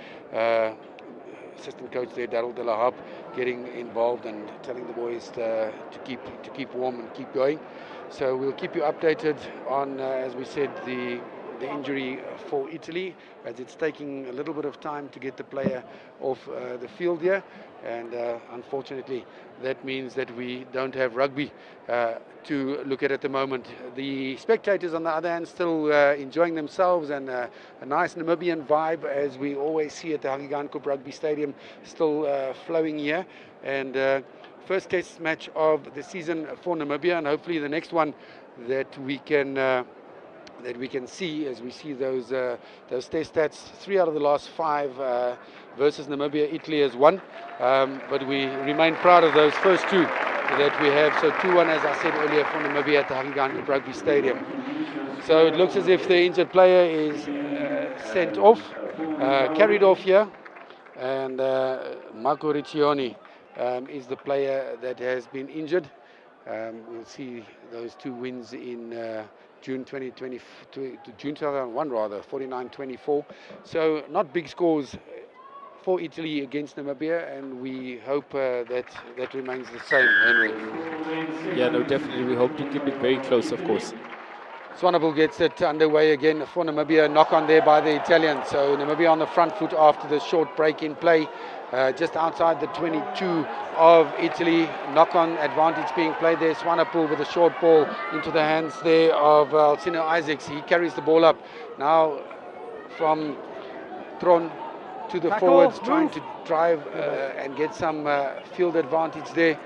assistant coach there, Daryl De La Harp, getting involved and telling the boys to keep warm and keep going. So we'll keep you updated on, as we said, the injury for Italy, as it's taking a little bit of time to get the player off the field here, and unfortunately that means that we don't have rugby to look at the moment. The spectators on the other hand still enjoying themselves, and a nice Namibian vibe, as we always see at the Hagigainkop Rugby Stadium, still flowing here, and first test match of the season for Namibia, and hopefully the next one that we can see, as we see those test stats. 3 out of the last 5 versus Namibia. Italy has won, but we remain proud of those first 2 that we have. So 2-1, as I said earlier, for Namibia at the Hagigainkop Rugby Stadium. So it looks as if the injured player is sent off, carried off here, and Marco Riccioni is the player that has been injured. We'll see those 2 wins in June 2020 to June 2001 rather, 49-24. So not big scores for Italy against Namibia, and we hope that remains the same, Henry. Yeah, no, definitely we hope to keep it very close, of course. Swanepoel gets it underway again for Namibia. Knock on there by the Italians. So Namibia on the front foot after the short break in play. Just outside the 22 of Italy. Knock-on advantage being played there. Swanepoel with a short ball into the hands there of Alcino Isaacs. He carries the ball up. Now from Tron to the forwards, trying to drive and get some field advantage there.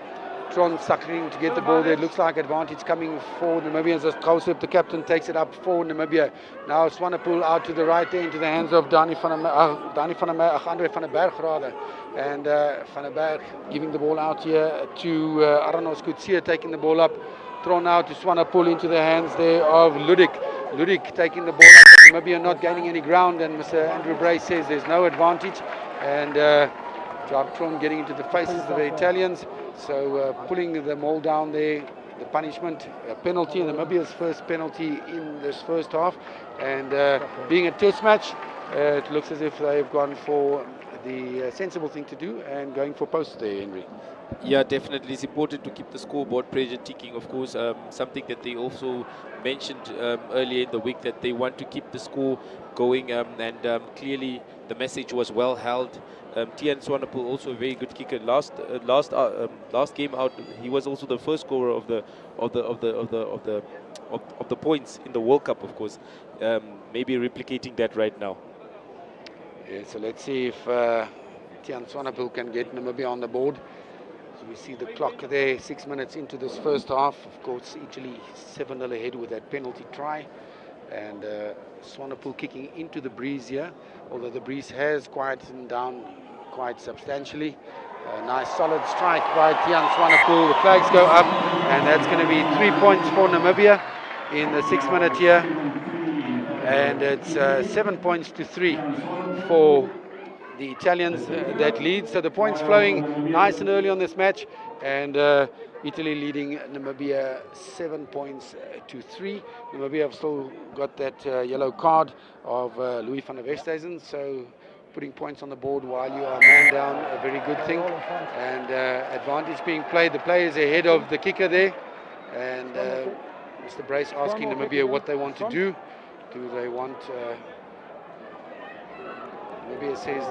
Tron suckling to get the ball there. It looks like advantage coming for Namibians as Kosip, the captain, takes it up for Namibia. Now Swanepoel out to the right there into the hands of Andre van der Berg rather. And Van der Berg giving the ball out here to Aranos Kutsia, taking the ball up. Thrown out to Swanepoel into the hands there of Ludik. Ludik taking the ball up, Namibia not gaining any ground, and Mr. Andrew Bray says there's no advantage. And Jacques Tron getting into the faces of the Italians, so pulling them all down there. The punishment, a penalty, Namibia's first penalty in this first half. And being a test match, it looks as if they've gone for the sensible thing to do and going for posts there, Henry. Yeah, definitely. It's important to keep the scoreboard pressure ticking, of course. Something that they also mentioned earlier in the week, that they want to keep the score going, and clearly the message was well held. Tian Swanepoel also a very good kicker. Last game out, he was also the first scorer of the points in the World Cup, of course. Maybe replicating that right now. Yeah, so let's see if Tian Swanepoel can get Namibia on the board. So we see the clock there, 6 minutes into this first half. Of course, Italy 7-0 ahead with that penalty try. And Swanepoel kicking into the breeze here, although the breeze has quietened down quite substantially. A nice solid strike by Tian Swanepoel. The flags go up, and that's going to be 3 points for Namibia in the 6 minute here. And it's 7 points to 3 for the Italians that lead. So the points flowing nice and early on this match, and Italy leading Namibia 7 points to 3. Namibia have still got that yellow card of Louis van der Westhuizen, so putting points on the board while you are man down, a very good thing. And advantage being played. The players ahead of the kicker there, and Mr. Brace asking Namibia what they want to do. Do they want? Namibia says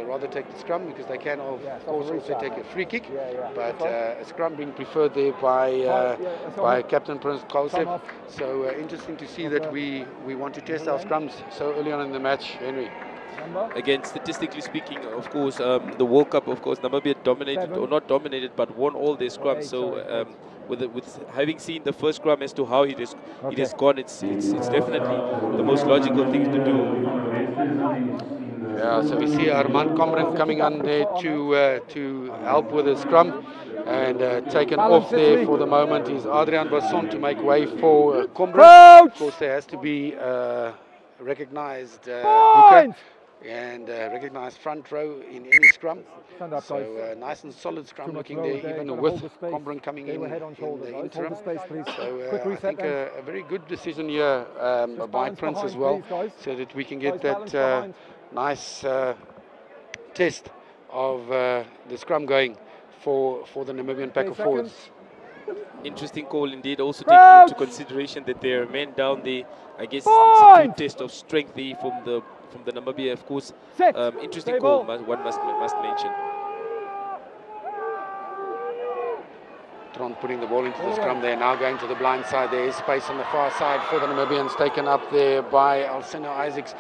rather take the scrum, because they can of course also take a free kick, but a scrum being preferred there by Captain Prince Kosip. So interesting to see that we want to test our scrums so early on in the match, Henry. Again, statistically speaking, of course, the World Cup, of course, Namibia dominated, or not dominated, but won all their scrums. So with having seen the first scrum as to how it has gone, it's definitely the most logical thing to do. Yeah, so we see Armand Comren coming on there to help with the scrum, and taken off there for the moment is Adrian Basson to make way for Comren. Of course, there has to be recognized hooker and recognized front row in any scrum. So nice and solid scrum looking there, even with Comren coming in the interim. So I think a very good decision here by Prince as well, so that we can get that nice test of the scrum going for the Namibian pack of forwards. Interesting call indeed, also taking into consideration that there are men down there. I guess it's a good test of strength there from the Namibia, of course. Interesting call, one must mention. Tron putting the ball into the scrum there, now going to the blind side. There is space on the far side for the Namibians, taken up there by Alcino Isaacs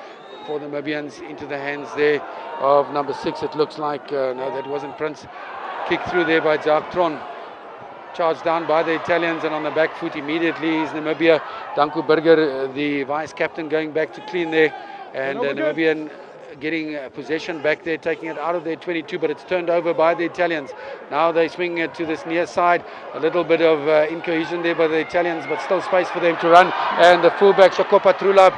for the Namibians, into the hands there of number 6. It looks like, no, that wasn't Prince. Kick through there by Jacques Tron. Charged down by the Italians, and on the back foot immediately is Namibia. Danko Burger, the vice captain, going back to clean there, and Namibian getting possession back there, taking it out of their 22, but it's turned over by the Italians. Now they swing it to this near side. A little bit of incohesion there by the Italians, but still space for them to run. And the fullback Shako Patrula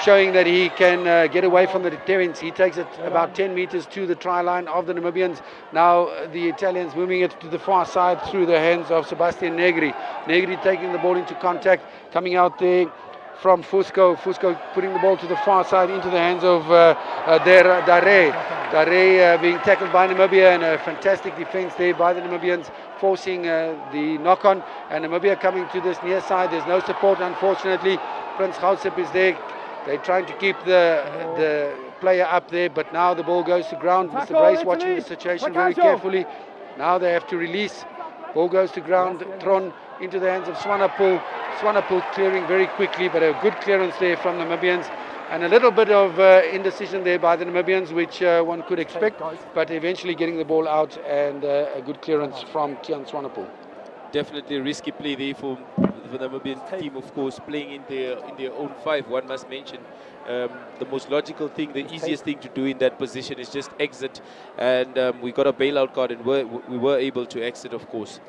showing that he can get away from the deterrents. He takes it about 10 meters to the try line of the Namibians. Now the Italians moving it to the far side through the hands of Sebastian Negri. Negri taking the ball into contact, coming out there from Fusco. Fusco putting the ball to the far side into the hands of Dare. Dare being tackled by Namibia, and a fantastic defense there by the Namibians, forcing the knock-on. And Namibia coming to this near side. There's no support, unfortunately. Prince Gausip is there. They're trying to keep the player up there, but now the ball goes to ground. Mr. Brace watching the situation very carefully. Now they have to release. Ball goes to ground. Tron into the hands of Swanepoel. Swanepoel clearing very quickly, but a good clearance there from the Namibians. And a little bit of indecision there by the Namibians, which one could expect, but eventually getting the ball out and a good clearance from Tian Swanepoel. Definitely a risky play there for the Namibian team, of course, playing in their own 5. One must mention the most logical thing, the easiest thing to do in that position is just exit, and we got a bailout card, and we were able to exit, of course.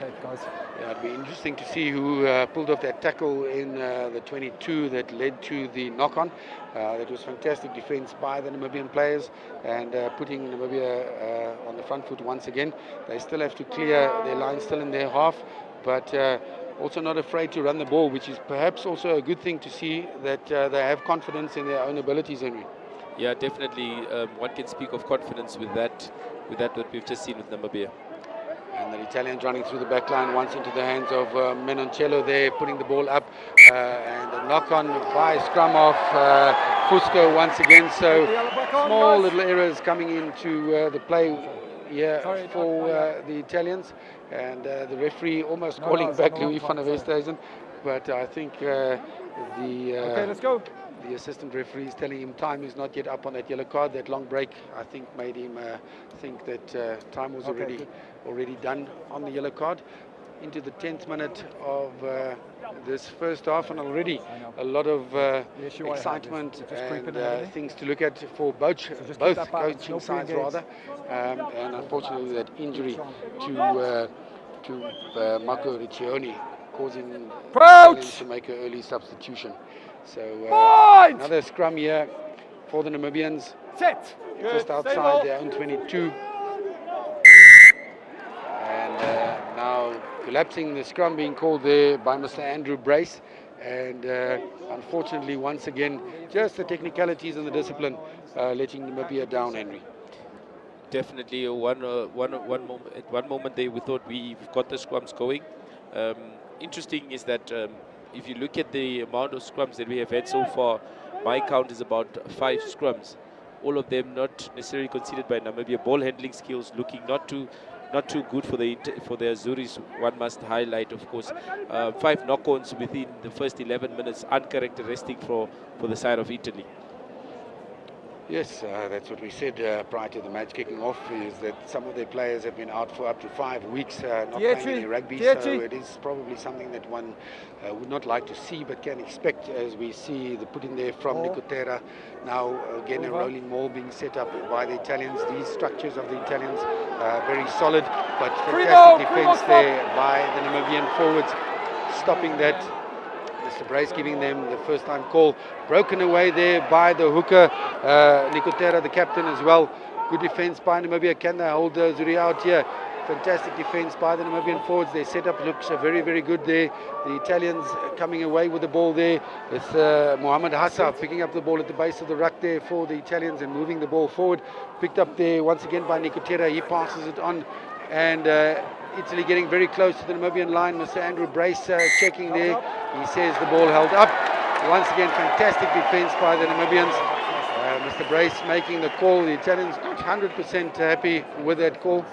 Yeah, it'd be interesting to see who pulled off that tackle in the 22 that led to the knock-on. That was fantastic defense by the Namibian players, and putting Namibia on the front foot once again. They still have to clear their line, still in their half, but also not afraid to run the ball, which is perhaps also a good thing to see, that they have confidence in their own abilities, Henry. Yeah, definitely. One can speak of confidence with that what we've just seen with Namibia. And the Italians running through the back line once into the hands of Menoncello there, putting the ball up, and a knock-on by scrum off Fusco once again. So small little errors coming into the play here for the Italians, and the referee almost calling back Louis van der Westhuizen, but I think the assistant referee is telling him time is not yet up on that yellow card. That long break, I think, made him think that time was already done on the yellow card. Into the 10th minute of this first half, and already a lot of excitement and things to look at for both coaching sides rather, and unfortunately that injury to Marco Riccioni causing Italians to make an early substitution. So another scrum here for the Namibians, just outside their own 22. And now collapsing the scrum being called there by Mr. Andrew Brace. And unfortunately, once again, just the technicalities and the discipline letting Namibia down, Henry. Definitely at one moment there we thought we've got the scrums going. Interesting is that if you look at the amount of scrums that we have had so far, my count is about 5 scrums. All of them not necessarily considered by Namibia. Ball handling skills looking not too good for the Azuris. One must highlight, of course, 5 knock-ons within the first 11 minutes, uncharacteristic for the side of Italy. Yes, that's what we said prior to the match kicking off, is that some of their players have been out for up to 5 weeks, not playing any rugby, so it is probably something that one would not like to see, but can expect, as we see the put in there from Nicotera. Now again a rolling maul being set up by the Italians. These structures of the Italians very solid, but fantastic defense there by the Namibian forwards, stopping that. Mr. Brace giving them the first time call. Broken away there by the hooker, Nicotera, the captain as well. Good defense by Namibia. Can they hold Zuri out here? Fantastic defense by the Namibian forwards. Their setup looks very, very good there. The Italians coming away with the ball there. It's Mohamed Hassa picking up the ball at the base of the ruck there for the Italians and moving the ball forward. Picked up there once again by Nicotera. He passes it on, and Italy getting very close to the Namibian line. Mr. Andrew Brace checking there. He says the ball held up. Once again, fantastic defense by the Namibians. Mr. Brace making the call. The Italians not 100% happy with that call.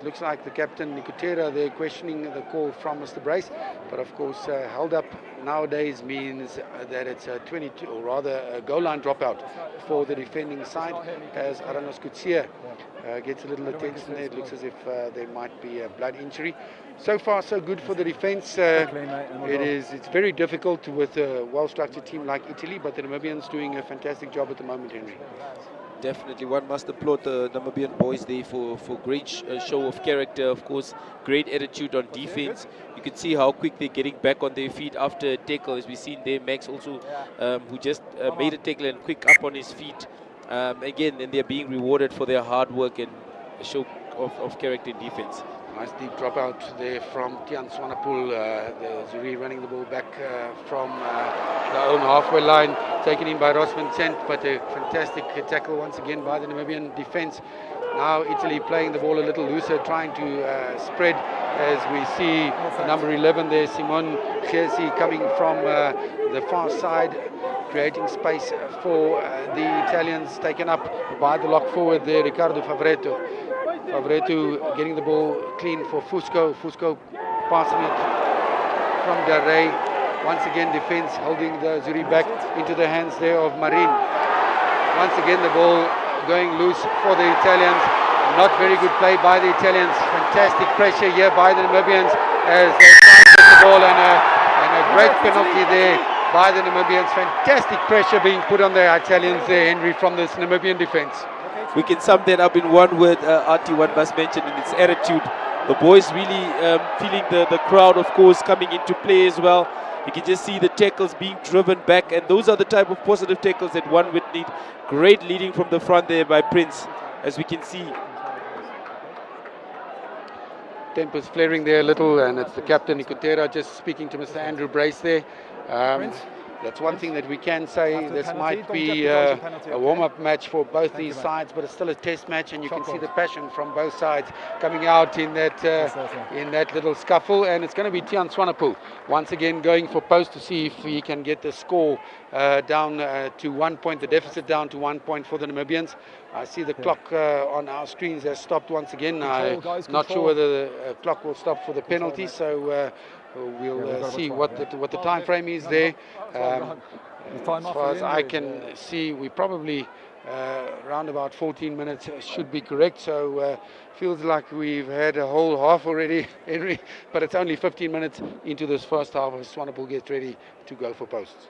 Looks like the captain Nicotera there questioning the call from Mr. Brace, but of course held up nowadays means that it's a 22, or rather a goal line dropout for the defending side, as Aranos Kutsia gets a little attention there. It looks as if there might be a blood injury. So far so good for the defense. It's very difficult with a well-structured team like Italy, but the Namibians doing a fantastic job at the moment, Henry. Definitely, one must applaud the Namibian boys there for great show of character, of course, great attitude on defense. You can see how quick they're getting back on their feet after a tackle, as we've seen there. Max also, who just made a tackle and quick up on his feet. Again, and they're being rewarded for their hard work and a show of character in defense. Nice deep dropout there from Tian Swanepoel. The Zuri running the ball back from the own halfway line, taken in by Rosman Cent, but a fantastic tackle once again by the Namibian defense. Now Italy playing the ball a little looser, trying to spread, as we see number 11 there, Simon Chesi, coming from the far side, creating space for the Italians, taken up by the lock forward there, Ricardo Favretto. Favretto getting the ball clean for Fusco. Fusco passing it from Darey Once again, defense holding the Zuri back into the hands there of Marin. Once again, the ball going loose for the Italians. Not very good play by the Italians. Fantastic pressure here by the Namibians as they try to get the ball, and a great penalty there by the Namibians. Fantastic pressure being put on the Italians there, Henry, from this Namibian defense. We can sum that up in one word, Artie. One must mention in its attitude. The boys really feeling the crowd, of course, coming into play as well. You can just see the tackles being driven back, and those are the type of positive tackles that one would need. Great leading from the front there by Prince, as we can see. Tempers flaring there a little, and it's the captain Ikutera just speaking to Mr. Andrew Brace there. That's one thing that we can say. This might be a warm-up match for both these sides, but it's still a test match, and you can see the passion from both sides coming out in that little scuffle. And it's going to be Tian Swanepoel once again going for post to see if he can get the score down to 1 point, the deficit down to 1 point for the Namibians. I see the clock on our screens has stopped once again. I'm not sure whether the clock will stop for the penalty, so we'll see what the time frame is there. As far as I can see, we probably around about 14 minutes should be correct. So feels like we've had a whole half already, Henry, but it's only 15 minutes into this first half as Swanepoel gets ready to go for posts.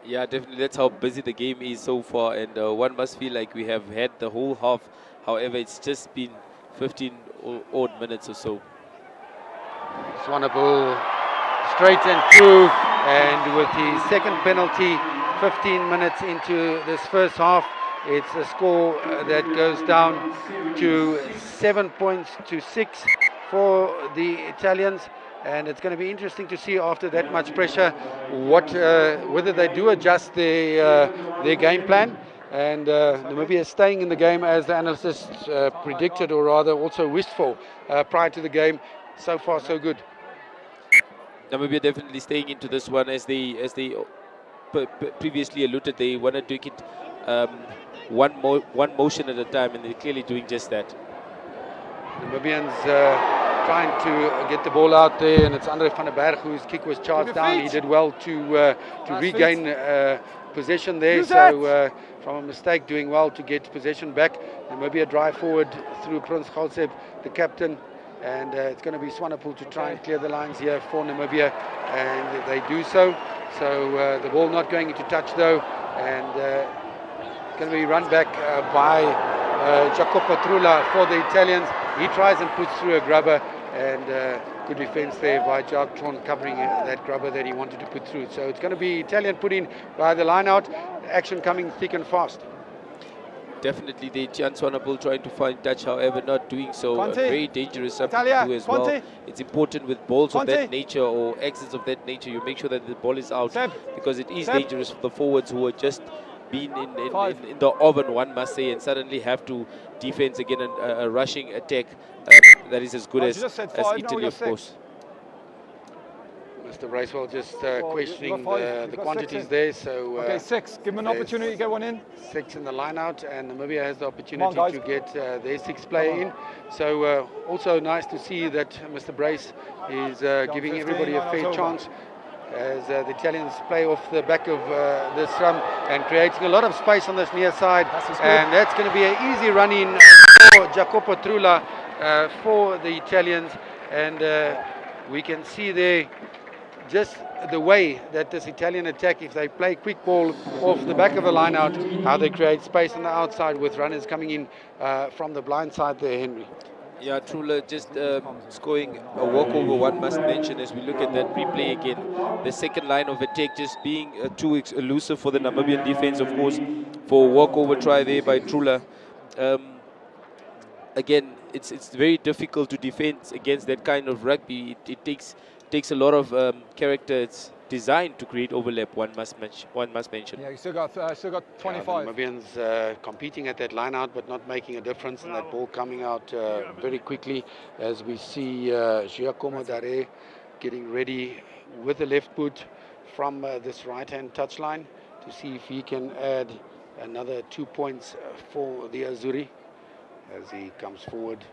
Yeah, definitely. That's how busy the game is so far, and one must feel like we have had the whole half. However, it's just been 15 odd minutes or so. Swanepoel straight and through, and with his second penalty, 15 minutes into this first half, it's a score that goes down to 7 points to 6 for the Italians. And it's going to be interesting to see after that much pressure whether they do adjust their game plan. And Namibia is staying in the game as the analysts predicted, or rather also wished for prior to the game. So far, so good. Namibia definitely staying into this one, as they previously alluded. They want to take it one motion at a time, and they're clearly doing just that. Namibians trying to get the ball out there, and it's Andre van der Berg whose kick was charged down. He did well to regain possession there. So from a mistake, doing well to get possession back. Namibia drive forward through Prince Galseb, the captain, and it's going to be Swanepoel to try and clear the lines here for Namibia, and they do so. So the ball not going into touch though, and it's going to be run back by Jacopo Trula for the Italians. He tries and puts through a grubber, and good defense there by Jacques Tron covering that grubber that he wanted to put through. So it's going to be Italian put in by the line out, action coming thick and fast. Definitely the Tian Swanepoel trying to find touch, however not doing so. Very dangerous something to do as well. It's important with balls of that nature or exits of that nature, you make sure that the ball is out, because it is dangerous for the forwards who are just been in the oven, one must say, and suddenly have to defense again a rushing attack that is as good as Italy, of course. Mr. Bracewell just questioning the quantities there. So okay, 6. Give him an opportunity to get one in. 6 in the line out, and Namibia has the opportunity to get their 6th player in. So also nice to see that Mr. Brace is giving everybody a fair chance, as the Italians play off the back of the scrum and creating a lot of space on this near side. And that's going to be an easy run in for Jacopo Trula for the Italians. And we can see there just the way that this Italian attack, if they play quick ball off the back of the line out, how they create space on the outside with runners coming in from the blind side there, Henry. Yeah, Trula just scoring a walkover, one must mention, as we look at that replay again. The second line of attack just being too elusive for the Namibian defense, of course, for a walkover try there by Trula. Again, it's very difficult to defend against that kind of rugby. It takes a lot of character. It's designed to create overlap, one must mention. Yeah, you still got 25. The Namibians competing at that line out, but not making a difference, and that ball coming out very quickly, as we see Giacomo Dare getting ready with the left boot from this right-hand touchline to see if he can add another 2 points for the Azuri as he comes forward.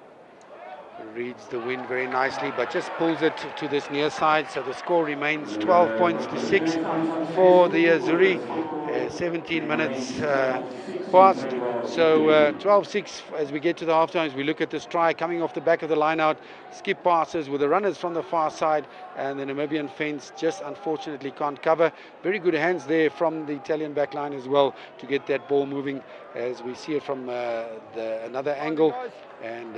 reads the wind very nicely, but just pulls it to this near side. So the score remains 12 points to 6 for the Zuri. 17 minutes passed. So 12-6 as we get to the halftime. As we look at this try coming off the back of the line out, skip passes with the runners from the far side, and the Namibian fence just unfortunately can't cover. Very good hands there from the Italian back line as well to get that ball moving, as we see it from another angle. And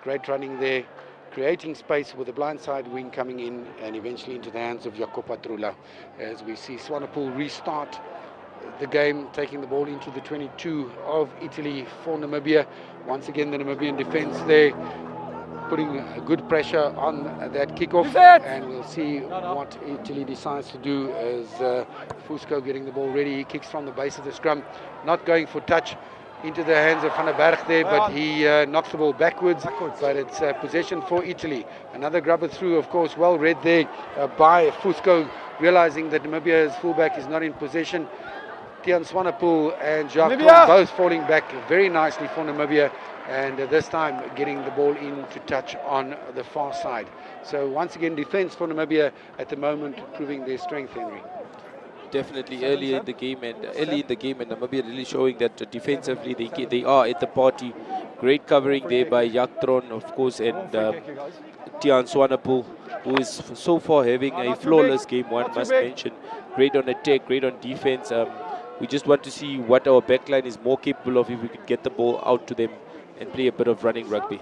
great running there, creating space with the blindside wing coming in and eventually into the hands of Jaco Patrula. As we see Swanepoel restart the game, taking the ball into the 22 of Italy for Namibia. Once again, the Namibian defense there putting good pressure on that kickoff, and we'll see what Italy decides to do as Fusco getting the ball ready. He kicks from the base of the scrum, not going for touch into the hands of Van der Berg there, but he knocks the ball backwards, but it's possession for Italy. Another grubber through, of course, well read there by Fusco, realizing that Namibia's fullback is not in possession. Tiaan Swanepoel and Jacques both falling back very nicely for Namibia, and this time getting the ball in to touch on the far side. So once again, defense for Namibia at the moment proving their strength, Henry. Definitely early in the game, and Namibia really showing that defensively they are at the party. Great covering there by Yaktron, of course, and Tiaan Swanepoel, who is so far having a flawless game, one must mention. Great on attack, great on defense. We just want to see what our backline is more capable of if we could get the ball out to them and play a bit of running rugby.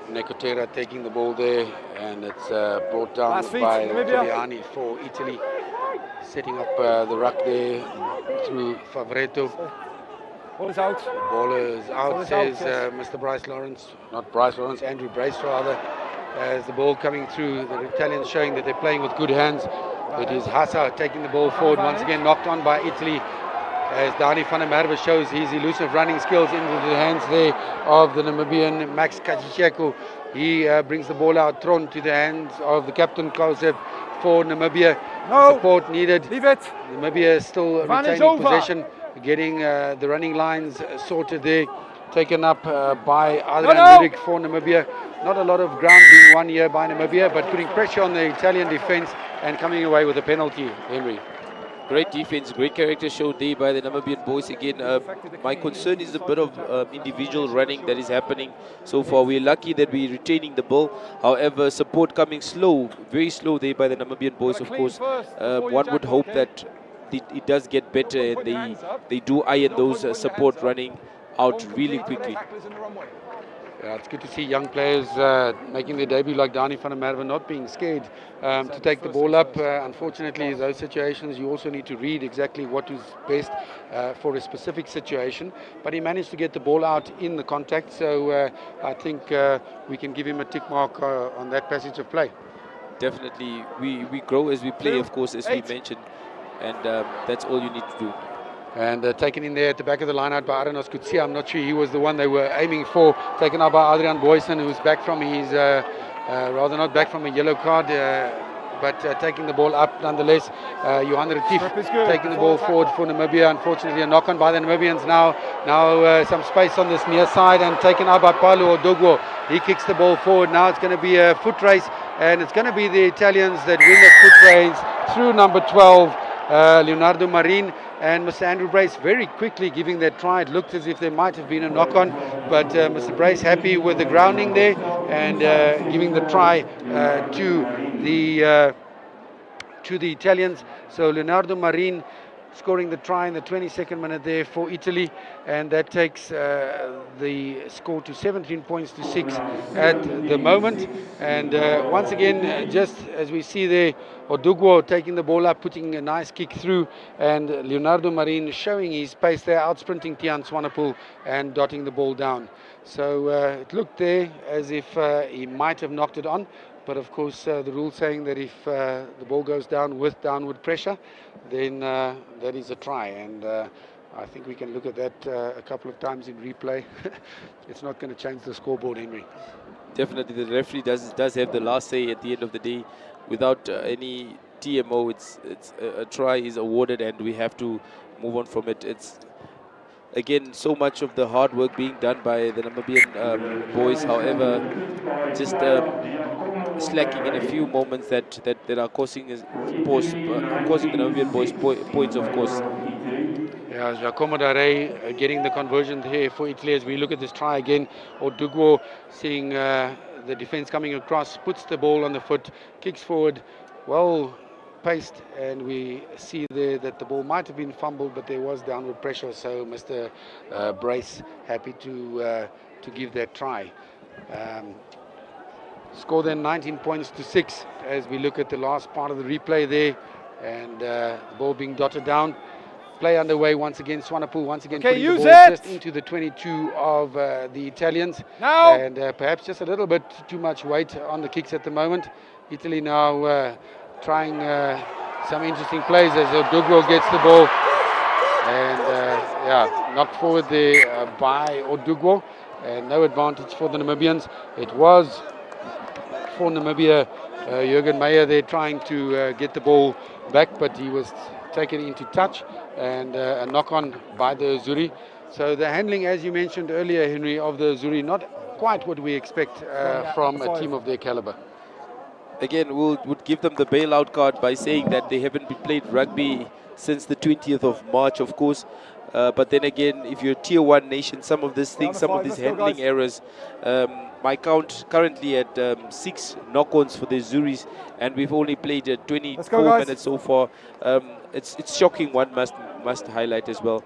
Nekotera taking the ball there, and it's brought down by Giuliani for Italy. Setting up the ruck there through Favretto. Ball is out. Ball is out, says Mr. Bryce Lawrence. Not Bryce Lawrence, Andrew Brace rather. As the ball coming through, the Italians showing that they're playing with good hands. It is Hassa taking the ball forward, once again knocked on by Italy, as Dani van der Merwe shows his elusive running skills into the hands there of the Namibian Max Kajicheko. He brings the ball out, thrown to the hands of the captain Kosev for Namibia. Support needed. Leave it. Namibia is still retaining possession, getting the running lines sorted there. Taken up by Adrian Lurik for Namibia. Not a lot of ground being won here by Namibia, but putting pressure on the Italian defense and coming away with a penalty, Henry. Great defense, great character showed there by the Namibian boys again. My concern is a bit of individual running that is happening so far. We're lucky that we're retaining the ball. However, support coming slow, very slow there by the Namibian boys, of course. One would hope that it does get better and they do iron those support running out really quickly. Yeah, it's good to see young players making their debut like Dani van der Merwe, not being scared to take the ball up. Unfortunately, those situations you also need to read exactly what is best for a specific situation. But he managed to get the ball out in the contact, so I think we can give him a tick mark on that passage of play. Definitely, we grow as we play, of course, as we mentioned, and that's all you need to do. And taken in there at the back of the line out by Aranos Kutsia. I'm not sure he was the one they were aiming for. Taken out by Adrian Boysen, who's back from his, rather not back from a yellow card, but taking the ball up nonetheless. Johan Retief taking the ball forward for Namibia. Unfortunately, a knock on by the Namibians now. Now some space on this near side and taken out by Paulo Odogwo. He kicks the ball forward. Now it's going to be a foot race, and it's going to be the Italians that win the foot race through number 12, Leonardo Marin. And Mr. Andrew Brace very quickly giving that try. It looked as if there might have been a knock-on, but Mr. Brace happy with the grounding there and giving the try to the Italians. So Leonardo Marin scoring the try in the 22nd minute there for Italy, and that takes the score to 17 points to 6 at the moment. And once again, just as we see there, Odugwo taking the ball up, putting a nice kick through, and Leonardo Marin showing his pace there, out-sprinting Tiaan Swanepoel and dotting the ball down. So it looked there as if he might have knocked it on. But of course, the rule saying that if the ball goes down with downward pressure, then that is a try. And I think we can look at that a couple of times in replay. It's not going to change the scoreboard, Henry. Definitely, the referee does have the last say at the end of the day. Without any TMO, it's a try is awarded, and we have to move on from it. again, so much of the hard work being done by the Namibian boys. However, just slacking in a few moments that are causing causing the Namibian boys points, of course. Yeah, Giacomo Dare getting the conversion here for Italy as we look at this try again. Odugwo seeing the defense coming across, puts the ball on the foot, kicks forward, well paced, and we see there that the ball might have been fumbled, but there was downward pressure, so Mr. Brace happy to give that try. Score then 19 points to 6 as we look at the last part of the replay there, and the ball being dotted down. Play underway once again. Swanepoel once again putting the ball just into the 22 of the Italians. Now. And perhaps just a little bit too much weight on the kicks at the moment. Italy now trying some interesting plays as Odugwo gets the ball. And yeah, knocked forward there by Odugwo. And no advantage for the Namibians. It was for Namibia, Jürgen Meyer there trying to get the ball back, but he was taken into touch and a knock on by the Zuri. So the handling, as you mentioned earlier, Henry, of the Zuri, not quite what we expect from a team of their caliber. Again, would give them the bailout card by saying that they haven't been played rugby since the 20th of March, of course. But then again, if you're a tier 1 nation, some of these things, some of these handling errors, my count currently at 6 knock-ons for the Zuris, and we've only played 24 minutes so far. It's shocking. One must highlight as well.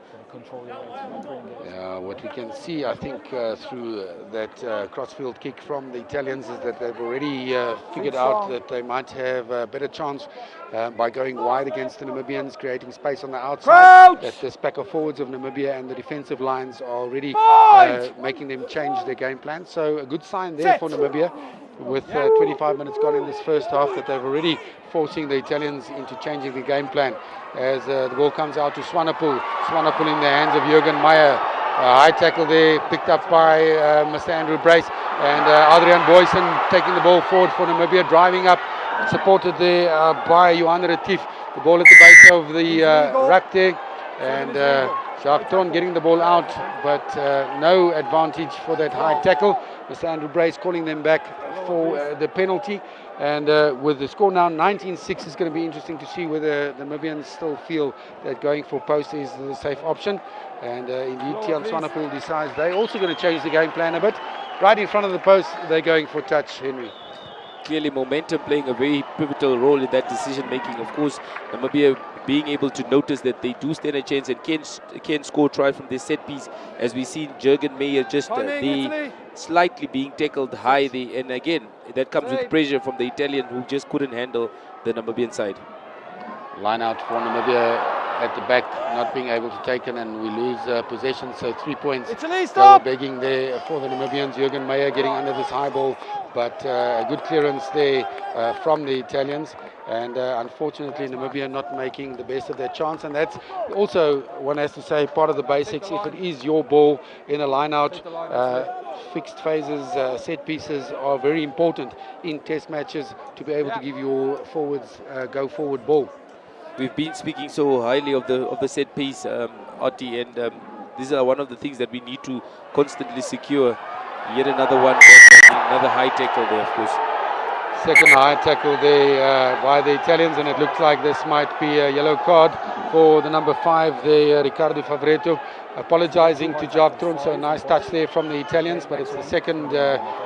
What we can see, I think, through that crossfield kick from the Italians is that they've already figured out that they might have a better chance by going wide against the Namibians, creating space on the outside. That this pack of forwards of Namibia and the defensive lines are already making them change their game plan. So a good sign there for Namibia, with 25 minutes gone in this first half, that they've already forcing the Italians into changing the game plan. As the ball comes out to Swanepoel. Swanepoel in the hands of Jürgen Meyer. High tackle there, picked up by Mr. Andrew Brace, and Adrian Boysen taking the ball forward for Namibia, driving up, supported there by Johan Retief. The ball at the base of the rack there, and Jacques Tron getting the ball out, but no advantage for that high tackle. Mr. Andrew Brace calling them back for the penalty. And with the score now 19-6, it's going to be interesting to see whether the Namibians still feel that going for post is the safe option. And indeed, Tian Swanepoel decides they're also going to change the game plan a bit. Right in front of the post, they're going for touch, Henry. Clearly momentum playing a very pivotal role in that decision making. Of course, Namibia being able to notice that they do stand a chance and can score try from this set piece, as we see Jürgen Meyer just slightly being tackled high there, and again that comes with pressure from the Italian, who just couldn't handle the Namibian side. Line out for Namibia at the back, not being able to take it, and we lose possession, so 3 points. Italy, stop! They were begging there for the Namibians. Jürgen Meyer getting under this high ball, but a good clearance there from the Italians, and unfortunately Namibia not making the best of their chance. And that's also, one has to say, part of the basics. If it is your ball in a line out, fixed phases, set pieces are very important in test matches to be able to give your forwards go forward ball. We've been speaking so highly of the set piece, Oti, and these are one of the things that we need to constantly secure. Yet another one, another high tackle there, of course. Second high tackle there by the Italians, and it looks like this might be a yellow card for the number 5 there, Riccardo Favretto, apologizing to Jacques Tron. So a nice touch there from the Italians, but it's the second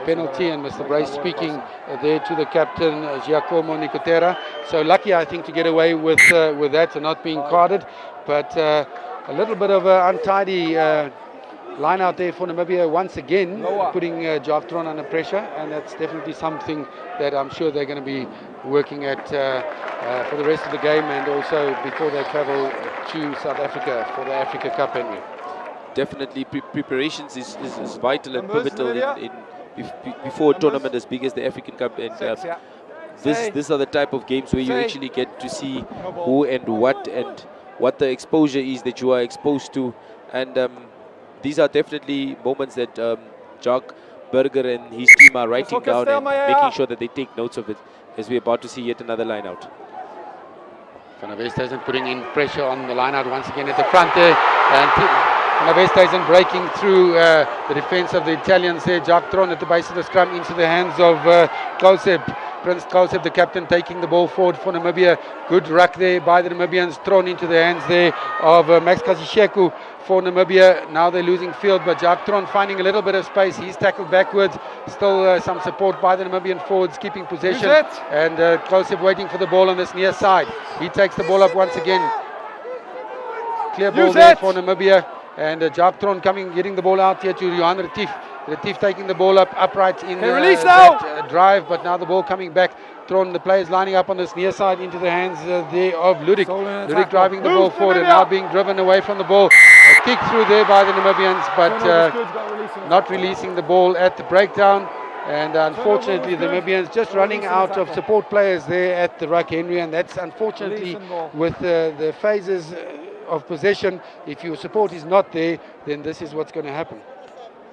penalty, and Mr. Brace speaking there to the captain, Giacomo Nicotera. So lucky, I think, to get away with that and not being carded, but a little bit of an untidy line out there for Namibia once again, putting Jacques Tron under pressure, and that's definitely something that I'm sure they're going to be working at for the rest of the game, and also before they travel to South Africa for the Africa Cup, Henry. Definitely preparations is vital and pivotal before a tournament as big as the African Cup, and these are the type of games where you actually get to see who and what the exposure is that you are exposed to, and these are definitely moments that Jacques Burger and his team are writing down and making sure that they take notes of it, as we're about to see yet another line out. Van der Westhuizen putting in pressure on the line out once again at the front there, and Navesteisen breaking through the defense of the Italians there. Jacques Tron at the base of the scrum into the hands of Kauseb. Prince Kauseb, the captain, taking the ball forward for Namibia. Good ruck there by the Namibians. Thrown into the hands there of Max Kasisheku for Namibia. Now they're losing field, but Jacques Tron finding a little bit of space. He's tackled backwards. Still some support by the Namibian forwards, keeping possession. And Kauseb waiting for the ball on this near side. He takes the ball up once again. Clear ball there for Namibia. And Jacques Tron coming, getting the ball out here to Johan Retief. Retief taking the ball up upright in that drive, but now the ball coming back. Tron, the players lining up on this near side into the hands there of Ludik. Ludik driving the ball forward and now being driven away from the ball. A kick through there by the Namibians, but not releasing the ball at the breakdown. And unfortunately, the Namibians just running out of support players there at the ruck, Henry, and that's unfortunately with the phases of possession. If your support is not there, then this is what's going to happen.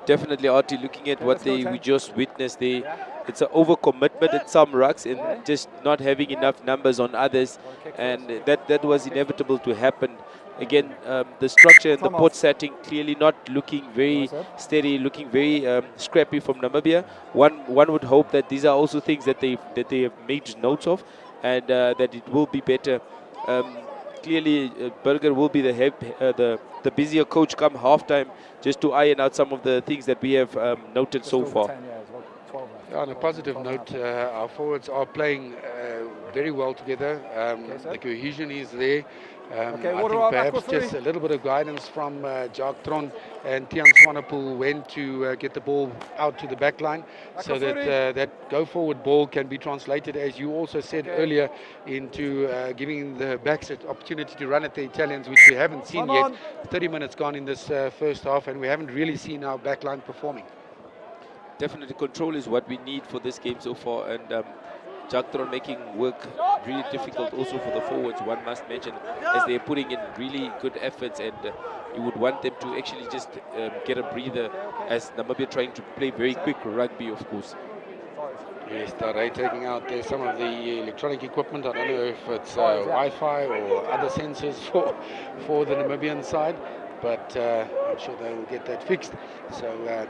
Definitely, Artie, looking at what we just witnessed there, it's an overcommitment at some rucks and just not having enough numbers on others, and that was inevitable to happen. Again, the structure and the port setting clearly not looking very steady, looking very scrappy from Namibia. One would hope that these are also things that they have made notes of, and that it will be better. Clearly, Burger will be the busier coach come halftime, just to iron out some of the things that we have noted so far. On a positive note, our forwards are playing very well together. The cohesion is there. I think perhaps just a little bit of guidance from Jacques Tron and Tian Swanepoel when to get the ball out to the back line, so that that go-forward ball can be translated, as you also said earlier, into giving the backs an opportunity to run at the Italians, which we haven't seen yet. 30 minutes gone in this first half, and we haven't really seen our back line performing. Definitely, control is what we need for this game so far, and Jacques Tron making work really difficult also for the forwards, one must mention, as they're putting in really good efforts, and you would want them to actually just get a breather, as Namibia trying to play very quick rugby, of course. Yes, they're taking out there some of the electronic equipment. I don't know if it's Wi-Fi or other sensors for the Namibian side, but I'm sure they will get that fixed. So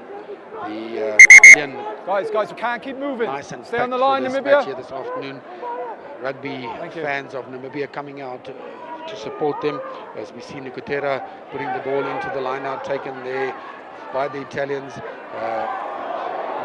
guys, we can't keep moving. Nice and stay on the line, Namibia. Here this afternoon, rugby fans of Namibia coming out to support them, as we see Nicotera putting the ball into the line out, taken there by the Italians.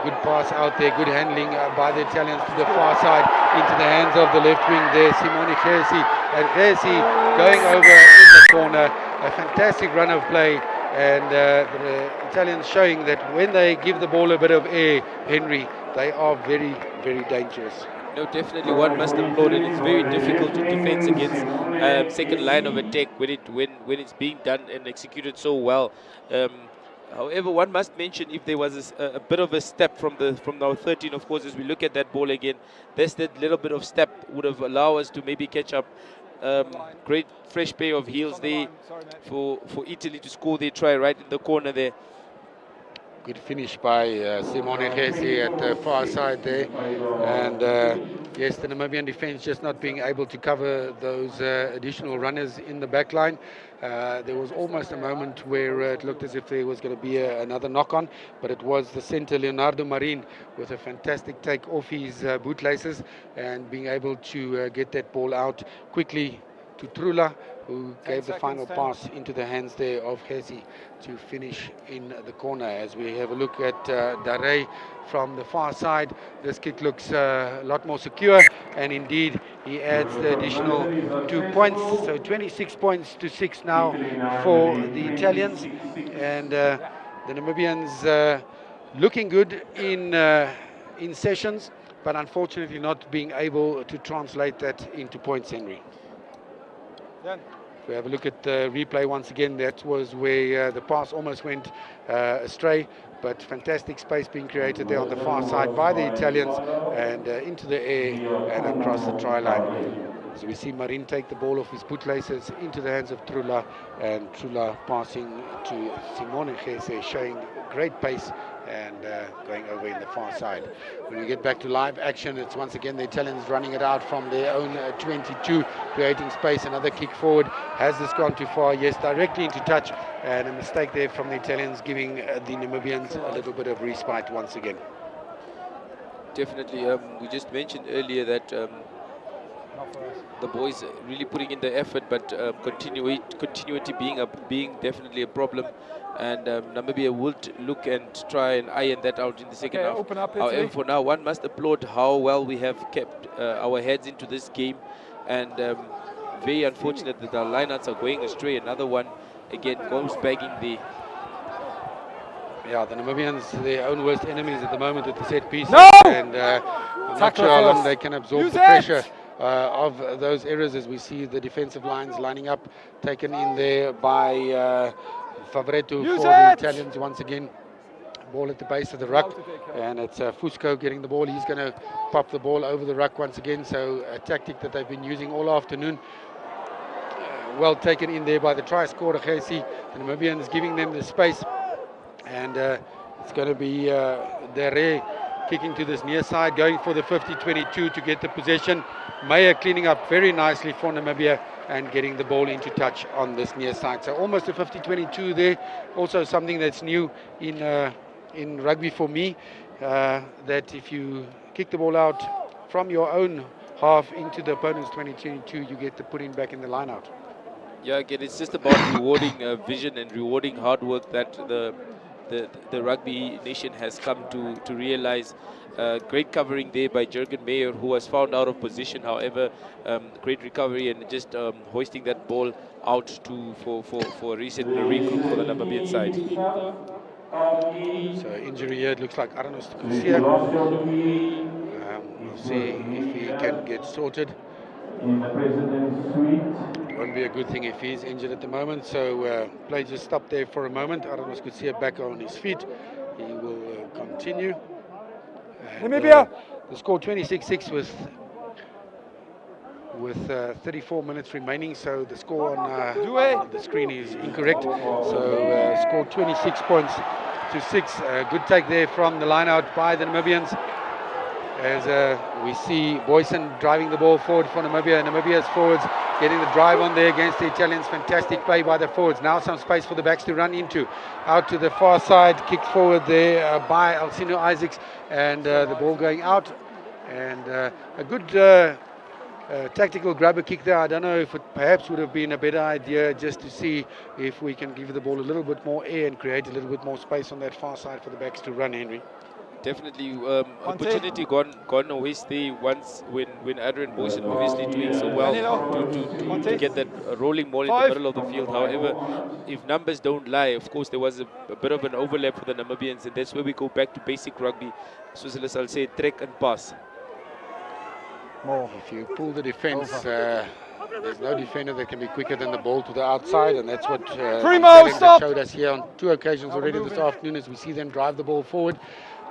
Good pass out there, good handling by the Italians to the far side into the hands of the left wing there, Simone Gersi. And Gersi going over in the corner, a fantastic run of play. And the Italians showing that when they give the ball a bit of air, Henry, they are very, very dangerous. No, definitely one must applaud it. It's very difficult to defend against second line of attack when it's being done and executed so well. However, one must mention, if there was a bit of a step from our 13, of course, as we look at that ball again, that little bit of step would have allowed us to maybe catch up. Great fresh pair of heels there for Italy to score their try right in the corner there. Good finish by Simone Gersi at the far side there. And yes, the Namibian defense just not being able to cover those additional runners in the back line. There was almost a moment where it looked as if there was going to be another knock-on, but it was the centre, Leonardo Marin, with a fantastic take off his bootlaces and being able to get that ball out quickly to Trula, who gave the final pass into the hands there of Gersi to finish in the corner. As we have a look at Dare from the far side, this kick looks a lot more secure, and indeed he adds the additional 2 points, so 26 points to 6 now for the Italians. And the Namibians looking good in sessions, but unfortunately not being able to translate that into points, Henry. If we have a look at the replay once again, that was where the pass almost went astray, but fantastic space being created there on the far side by the Italians, and into the air and across the try line. So we see Marin take the ball off his bootlaces into the hands of Trula, and Trula passing to Simone Gese, showing great pace and going over in the far side. When we get back to live action, it's once again the Italians running it out from their own 22, creating space. Another kick forward. Has this gone too far? Yes, directly into touch, and a mistake there from the Italians, giving the Namibians a little bit of respite once again. Definitely, we just mentioned earlier that the boys really putting in the effort, but continuity being definitely a problem, and Namibia would look and try and iron that out in the second half. Open up, However, for now, one must applaud how well we have kept our heads into this game, and very unfortunate that our lineouts are going astray. Another one again goes bagging the. Yeah, the Namibians, their own worst enemies at the moment at the set piece. No! And I'm not sure how long they can absorb the pressure of those errors, as we see the defensive lines lining up, taken in there by Favretto for the Italians once again. Ball at the base of the ruck, and it's Fusco getting the ball. He's going to pop the ball over the ruck once again, so a tactic that they've been using all afternoon. Well taken in there by the try scorer, Gesi. The Namibians giving them the space. And it's going to be Dere kicking to this near side, going for the 50-22 to get the possession. Meyer cleaning up very nicely for Namibia and getting the ball into touch on this near side. So almost a 50-22 there. Also something that's new in rugby for me, that if you kick the ball out from your own half into the opponent's 20-22, you get to put it back in the line out. Yeah, again, it's just about rewarding vision and rewarding hard work that the rugby nation has come to realize. Great covering there by Jürgen Meyer, who was found out of position. However, great recovery and just hoisting that ball out for a recent regroup for the Namibian side. So injury here, it looks like Arnos Kusia. We'll see if he can get sorted. It won't be a good thing if he's injured at the moment. So play just stopped there for a moment. Arnos Kusia back on his feet. He will continue. Namibia. The score 26-6 with 34 minutes remaining, so the score on the screen is incorrect. So score 26 points to 6. Good take there from the line out by the Namibians, as we see Boyson driving the ball forward for Namibia. Namibia's forwards getting the drive on there against the Italians. Fantastic play by the forwards. Now some space for the backs to run into. Out to the far side, kicked forward there by Alcino Isaacs, and the ball going out. And a good tactical grabber kick there. I don't know if it perhaps would have been a better idea just to see if we can give the ball a little bit more air and create a little bit more space on that far side for the backs to run, Henry. Definitely opportunity gone a waste there once when Adrian Boyson obviously doing so well to get that rolling ball in the middle of the field. However, if numbers don't lie, of course there was a bit of an overlap for the Namibians, and that's where we go back to basic rugby. Soos I'll say track and pass. If you pull the defense, there's no defender that can be quicker than the ball to the outside, and that's what showed us here on 2 occasions already this afternoon, as we see them drive the ball forward.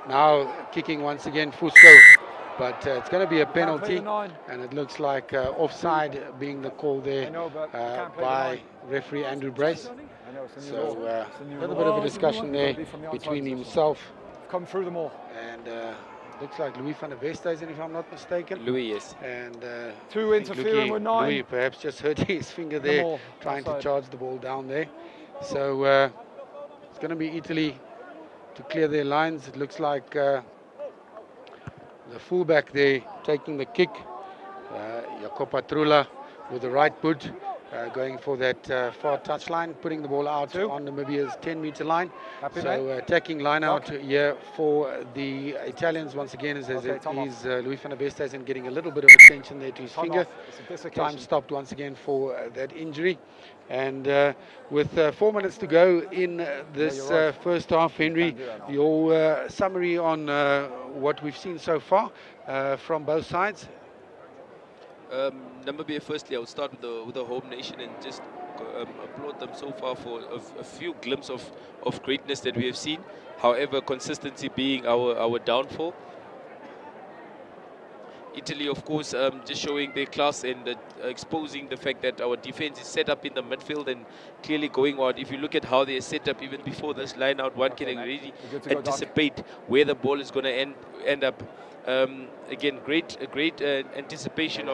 Now kicking once again Fusco, but it's going to be a penalty, and it looks like offside being the call there by referee Andrew Brace. So a little bit of a discussion there between himself and looks like Louis van der Westhuizen, if I'm not mistaken. Louis, yes. And two interfering with 9. Louis perhaps just hurt his finger there, trying to charge the ball down there. So it's going to be Italy to clear their lines. It looks like the fullback there taking the kick, Jacopo Trula with the right boot, going for that far touchline, putting the ball out on Namibia's 10-meter line. So attacking line out here for the Italians once again is Louis van der Westhuizen getting a little bit of attention there to his finger. Time stopped once again for that injury. And with 4 minutes to go in this first half, Henry, your summary on what we've seen so far from both sides? Namibia, firstly, I would start with the home nation and just applaud them so far for a few glimpses of greatness that we have seen. However, consistency being our downfall. Italy, of course, just showing their class and exposing the fact that our defense is set up in the midfield and clearly going out. If you look at how they are set up even before this line out, one can already anticipate where the ball is going to end up. Again, great anticipation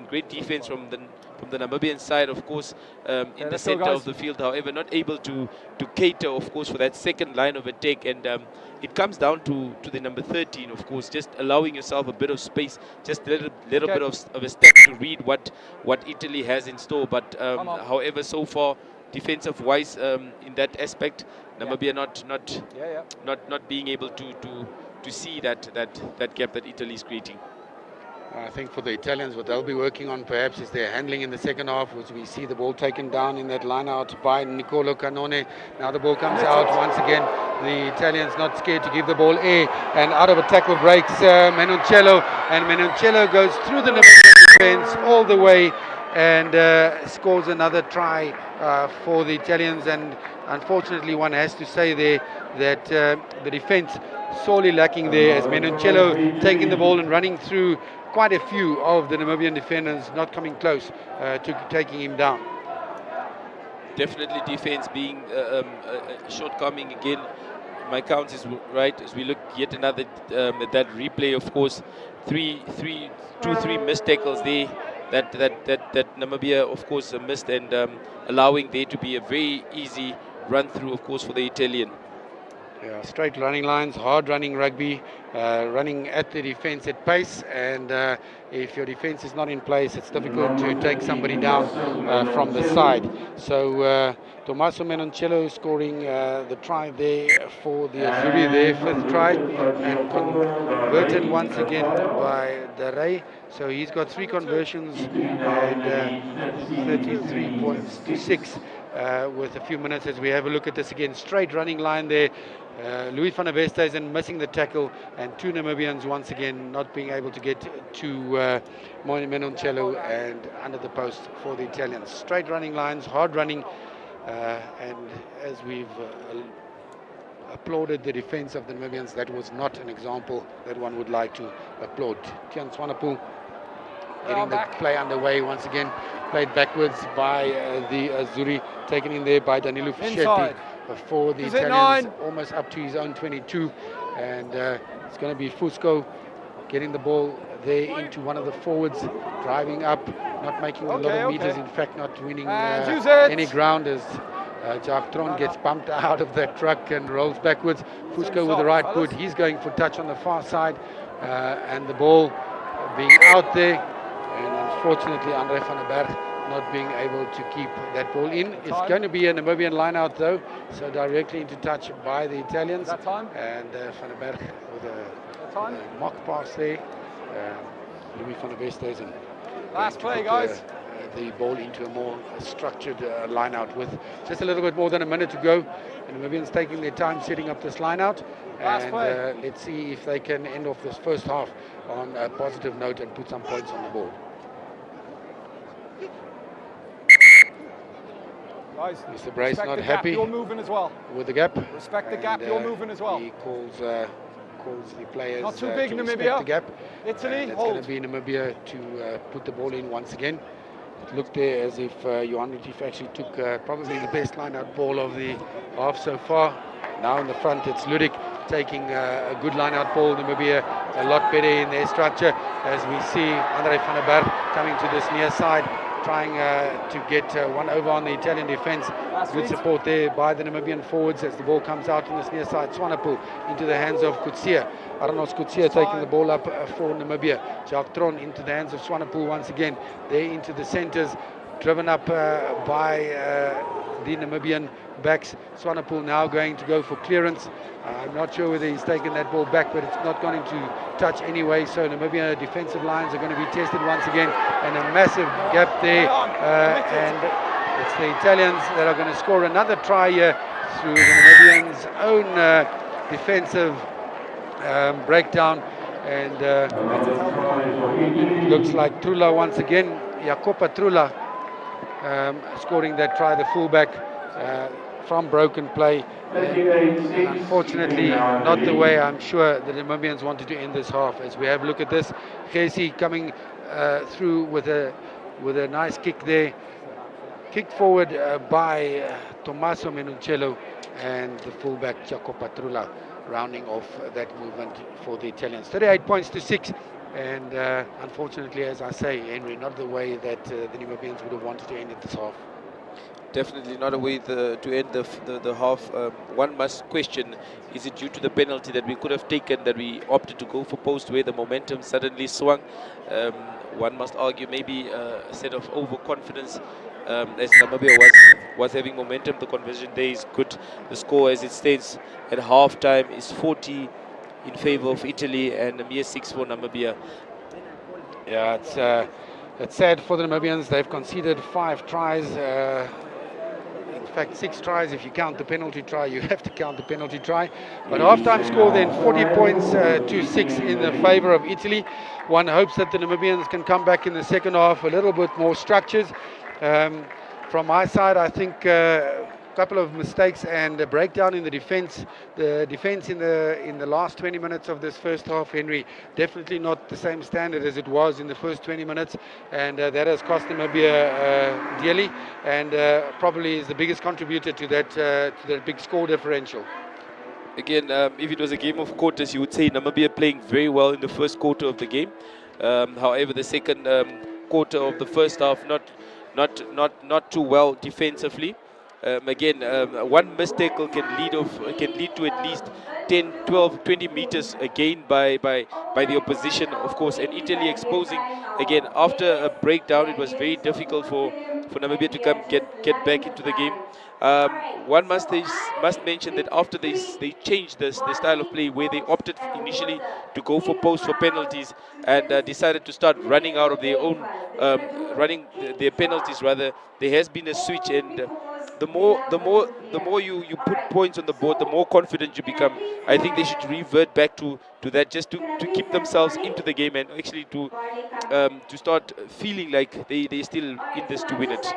great defense from the Namibian side, of course, in the center of the field. However, not able to cater, of course, for that second line of attack, and it comes down to the number 13, of course, just allowing yourself a bit of space, just a little bit of a step to read what Italy has in store. But however, so far, defensive-wise, in that aspect, Namibia not being able to see that gap that Italy is creating. I think for the Italians, what they'll be working on perhaps is their handling in the second half, which we see the ball taken down in that line out by Nicolo Cannone. Now the ball comes out once again. The Italians not scared to give the ball air, and out of a tackle breaks Menoncello, and Menoncello goes through the Namibian defense all the way and scores another try for the Italians. And unfortunately, one has to say there that the defense sorely lacking there, as Menoncello taking the ball and running through quite a few of the Namibian defenders, not coming close to taking him down. Definitely defense being a shortcoming again. My count is right as we look yet another at that replay. Of course, two, three missed tackles there that Namibia, of course, missed, and allowing there to be a very easy run through, of course, for the Italian. Yeah, straight running lines, hard running rugby, running at the defense at pace, and if your defense is not in place, it's difficult to take somebody down from the side. So Tommaso Menoncello scoring the try there for the Azzurri, their 5th try, and converted once again by Darey. So he's got 3 conversions and 33 points to 6 with a few minutes as we have a look at this again. Straight running line there. Louis van der Westhuizen missing the tackle, and 2 Namibians once again not being able to get to Menoncello and under the post for the Italians. Straight running lines, hard running, and as we've applauded the defense of the Namibians, that was not an example that one would like to applaud. Tian Swanepoel getting the play underway once again, played backwards by the Azzurri, taken in there by Danilo Fischetti for the Italians, almost up to his own 22, and it's going to be Fusco getting the ball there into one of the forwards, driving up, not making a lot of meters, in fact not winning any ground as Jacques Tron gets bumped out of that truck and rolls backwards. Fusco with the right foot, he's going for touch on the far side, and the ball being out there, and unfortunately Andre van der Berg not being able to keep that ball in. It's going to be a Namibian line out though, so directly into touch by the Italians, and van der Berg with a mock pass there. Louis van der Westhuizen. Last play, guys. The ball into a more structured line out with just a little bit more than a minute to go. And Namibians taking their time setting up this line out. And let's see if they can end off this first half on a positive note and put some points on the board. Guys, Mr. Brace not happy you're moving as well. with the gap. Respect the gap, you're moving as well. He calls the players not too big, to Namibia. respect the gap. Italy, it's going to be Namibia to put the ball in once again. It looked there as if Johan Retief actually took probably the best line-out ball of the half so far. Now in the front, it's Ludik taking a good line-out ball. Namibia a lot better in their structure, as we see Andre van der Berg coming to this near side, trying to get one over on the Italian defense. Good support there by the Namibian forwards as the ball comes out on this near side. Swanepoel into the hands of Kutsia. Arnos Kutsia taking the ball up for Namibia. Jacques Tron into the hands of Swanepoel once again. There into the centres, driven up by the Namibian backs. Swanepoel now going to go for clearance. I'm not sure whether he's taken that ball back, but it's not going to touch anyway. So Namibia defensive lines are going to be tested once again, and a massive gap there. And it's the Italians that are going to score another try here through the Namibians' own defensive breakdown. And looks like Trula once again, Jacopa Trula scoring that try, the fullback. from broken play. And unfortunately, not the way I'm sure the Namibians wanted to end this half. As we have a look at this, Casey coming through with a nice kick there. Kicked forward by Tommaso Menoncello and the fullback Jacopo Patrula rounding off that movement for the Italians. 38 points to 6. And unfortunately, as I say, Henry, not the way that the Namibians would have wanted to end it this half. Definitely not a way to end the half. One must question, is it due to the penalty that we could have taken that we opted to go for post where the momentum suddenly swung? One must argue maybe a set of overconfidence as Namibia was having momentum. The conversion there is good. The score as it stands at half time is 40 in favor of Italy and a mere 6 for Namibia. Yeah, it's sad for the Namibians. They've conceded 5 tries. In fact, 6 tries if you count the penalty try. You have to count the penalty try. But half-time score then 40 points to 6 in the favor of Italy. One hopes that the Namibians can come back in the second half a little bit more structured. From my side, I think a couple of mistakes and a breakdown in the defense. The defense in the last 20 minutes of this first half, Henry, definitely not the same standard as it was in the first 20 minutes, and that has cost Namibia dearly, and probably is the biggest contributor to that big score differential. Again, if it was a game of quarters, you would say Namibia playing very well in the first quarter of the game. However, the second quarter of the first half, not too well defensively. Again, one mistake can lead to at least 10, 12, 20 meters gained by the opposition, of course. And Italy exposing again after a breakdown, it was very difficult for Namibia to get back into the game. One must mention that after they changed the style of play, where they opted initially to go for post for penalties and decided to start running out of their own running their penalties rather, there has been a switch, and the more you put points on the board, the more confident you become. I think they should revert back to that, just to keep themselves into the game and actually to start feeling like they're still in this to win it.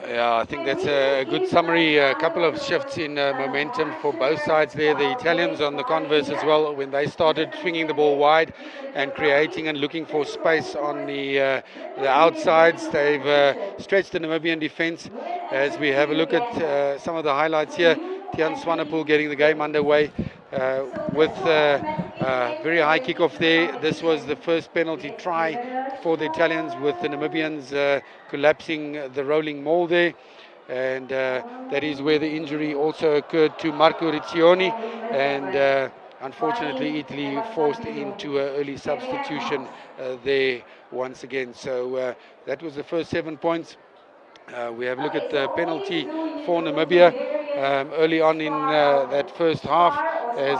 Yeah, I think that's a good summary. A couple of shifts in momentum for both sides there. The Italians on the converse as well, when they started swinging the ball wide and creating and looking for space on the outsides, they've stretched the Namibian defense. As we have a look at some of the highlights here, Tian Swanepoel getting the game underway with very high kickoff there. This was the first penalty try for the Italians, with the Namibians collapsing the rolling maul there. And that is where the injury also occurred to Marco Riccioni, and unfortunately Italy forced into an early substitution there once again. So that was the first 7 points. We have a look at the penalty for Namibia early on in that first half, as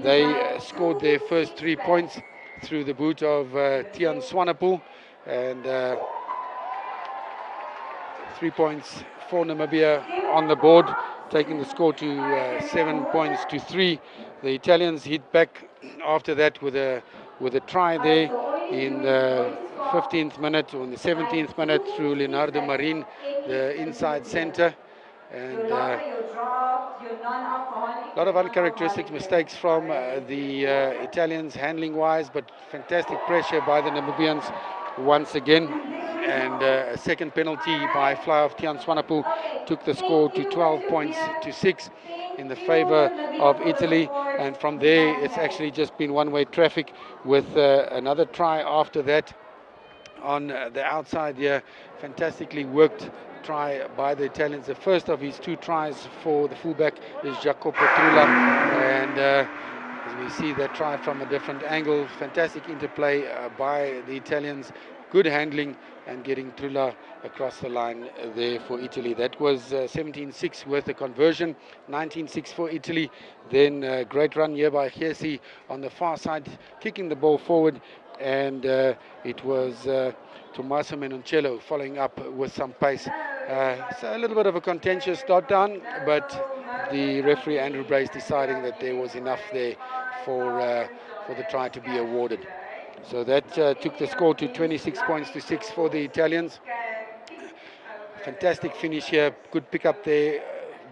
they scored their first 3 points through the boot of Tian Swanepoel, and 3 points for Namibia on the board, taking the score to 7 points to 3. The Italians hit back after that with a try there in the 15th minute, or in the 17th minute, through Leonardo Marin, the inside centre, and a lot of uncharacteristic mistakes from the Italians handling wise, but fantastic pressure by the Namibians once again. And a second penalty by fly of Tian Swanepoel took the score to 12 points to 6 in the favour of Italy. And from there, it's actually just been one-way traffic, with another try after that on the outside here. Fantastically worked try by the Italians. The first of his 2 tries for the fullback is Jacopo Patrula, and as we see that try from a different angle, fantastic interplay by the Italians. Good handling and getting Trula across the line there for Italy. That was 17-6 with the conversion, 19-6 for Italy. Then great run here by Chiesi on the far side, kicking the ball forward, and it was Tommaso Menoncello following up with some pace. So a little bit of a contentious dot down, but the referee Andrew Brace deciding that there was enough there for the try to be awarded. So that took the score to 26 points to 6 for the Italians. Fantastic finish here, good pick up there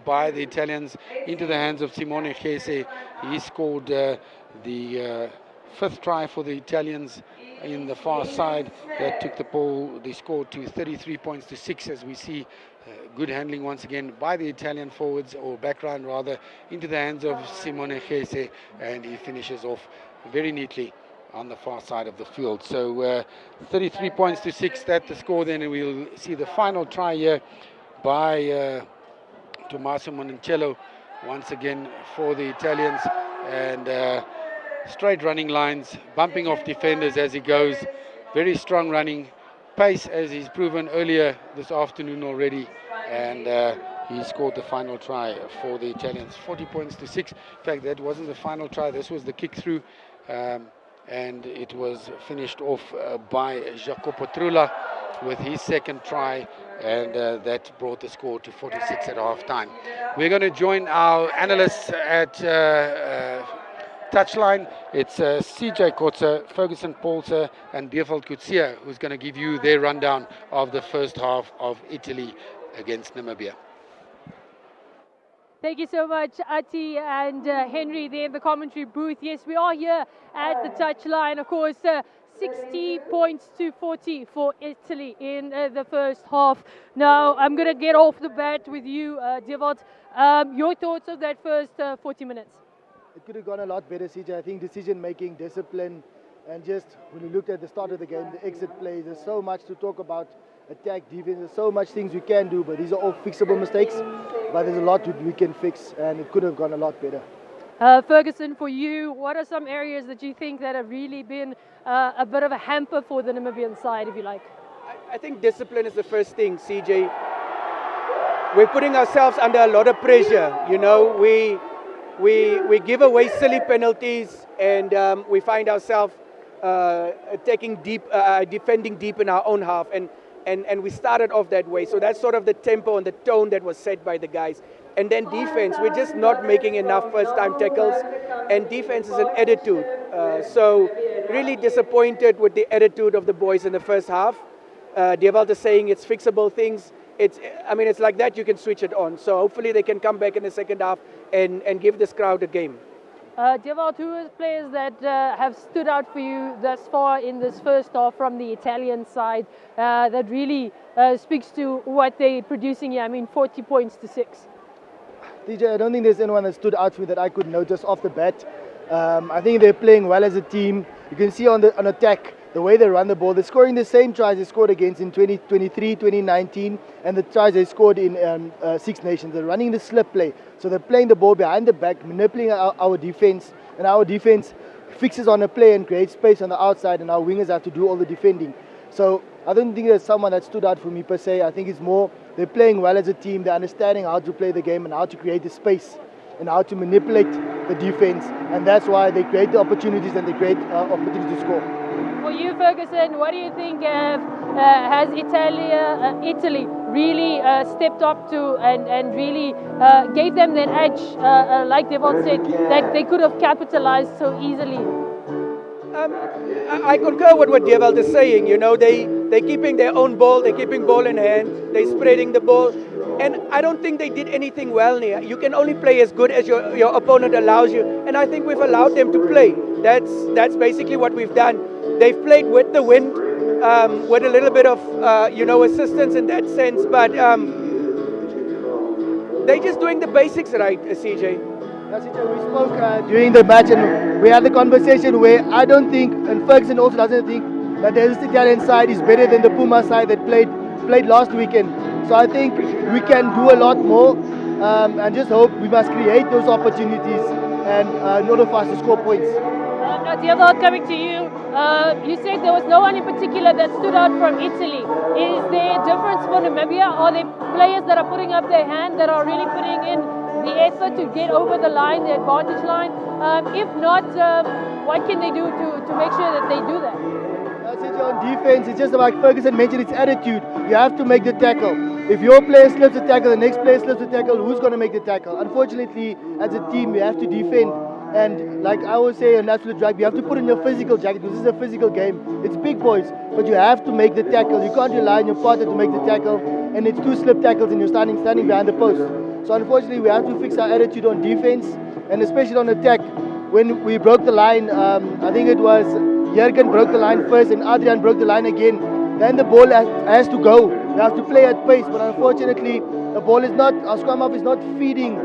by the Italians into the hands of Simone Chiese. He scored the fifth try for the Italians in the far side. That took the score to 33 points to 6, as we see good handling once again by the Italian forwards, or backline rather, into the hands of Simone Chiese, and he finishes off very neatly on the far side of the field. So 33 points to 6, that's the score then, and we'll see the final try here by Tommaso Monticello once again for the Italians, and straight running lines, bumping off defenders as he goes, very strong running, pace as he's proven earlier this afternoon already, and he scored the final try for the Italians, 40 points to 6. In fact, that wasn't the final try, this was the kick through, and it was finished off by Jacopo Trula with his second try, and that brought the score to 46 at half time. We're going to join our analysts at touchline. It's CJ Kotze, Ferguson Paulse, and Dewald Coetzee who's going to give you their rundown of the first half of Italy against Namibia. Thank you so much, Ati and Henry there in the commentary booth. Yes, we are here at the touchline. Of course, 60 points to 40 for Italy in the first half. Now, I'm going to get off the bat with you, Dewald. Your thoughts of that first 40 minutes? It could have gone a lot better, CJ. I think decision-making, discipline, and just when you looked at the start of the game, the exit plays, there's so much to talk about. Attack, defense, there's so much things we can do, but these are all fixable mistakes. But there's a lot we can fix, and it could have gone a lot better. Ferguson, for you, what are some areas that you think that have really been a bit of a hamper for the Namibian side, if you like? I think discipline is the first thing, CJ. We're putting ourselves under a lot of pressure. You know, we give away silly penalties, and we find ourselves taking deep, defending deep in our own half, and we started off that way. So that's sort of the tempo and the tone that was set by the guys. And then defense, we're just not making enough first-time tackles, and defense is an attitude. So really disappointed with the attitude of the boys in the first half. Dewald is saying it's fixable things. It's like that, you can switch it on. So hopefully they can come back in the second half and give this crowd a game. Dewald, who are players that have stood out for you thus far in this first half from the Italian side that really speaks to what they're producing here? I mean, 40 points to 6. DJ, I don't think there's anyone that stood out for me that I could notice off the bat. I think they're playing well as a team. You can see on attack, the way they run the ball. They're scoring the same tries they scored against in 2023, 2019, and the tries they scored in Six Nations. They're running the slip play. So they're playing the ball behind the back, manipulating our defense, and our defense fixes on a play and creates space on the outside, and our wingers have to do all the defending. So I don't think there's someone that stood out for me per se. I think it's more they're playing well as a team. They're understanding how to play the game and how to create the space and how to manipulate the defense, and that's why they create the opportunities and they create opportunities to score. For you, Ferguson, what do you think has Italy really stepped up to and really gave them that edge, like Dewald said, that they could have capitalized so easily? I concur with what Dewald is saying. You know, they're keeping their own ball, they're keeping ball in hand, they're spreading the ball. And I don't think they did anything well here. You can only play as good as your opponent allows you. And I think we've allowed them to play. That's basically what we've done. They've played with the wind, with a little bit of, assistance in that sense. But they're just doing the basics right, CJ. Yes, we spoke during the match, and we had the conversation where I don't think, and Ferguson also doesn't think, that the Italian side is better than the Puma side that played last weekend. So I think we can do a lot more, and just hope we must create those opportunities and in order for us to score points. Now, Dewald, coming to you, you said there was no one in particular that stood out from Italy. Is there a difference for Namibia? Are there players that are putting up their hand, that are really putting in the effort to get over the line, the advantage line? If not, what can they do to make sure that they do that? On defense, it's just like Ferguson mentioned, it's attitude. You have to make the tackle. If your player slips a tackle, the next player slips a tackle, who's going to make the tackle? Unfortunately, as a team, we have to defend And like I always say on Absolute Rugby, you have to put in your physical jacket because this is a physical game. It's big boys, but you have to make the tackle. You can't rely on your partner to make the tackle, and it's 2 slip tackles and you're standing behind the post. So unfortunately, we have to fix our attitude on defense, and especially on attack. When we broke the line, I think it was Jurgen broke the line first and Adrian broke the line again. Then the ball has to go. We have to play at pace, but unfortunately, the ball is not, our scrum half is not feeding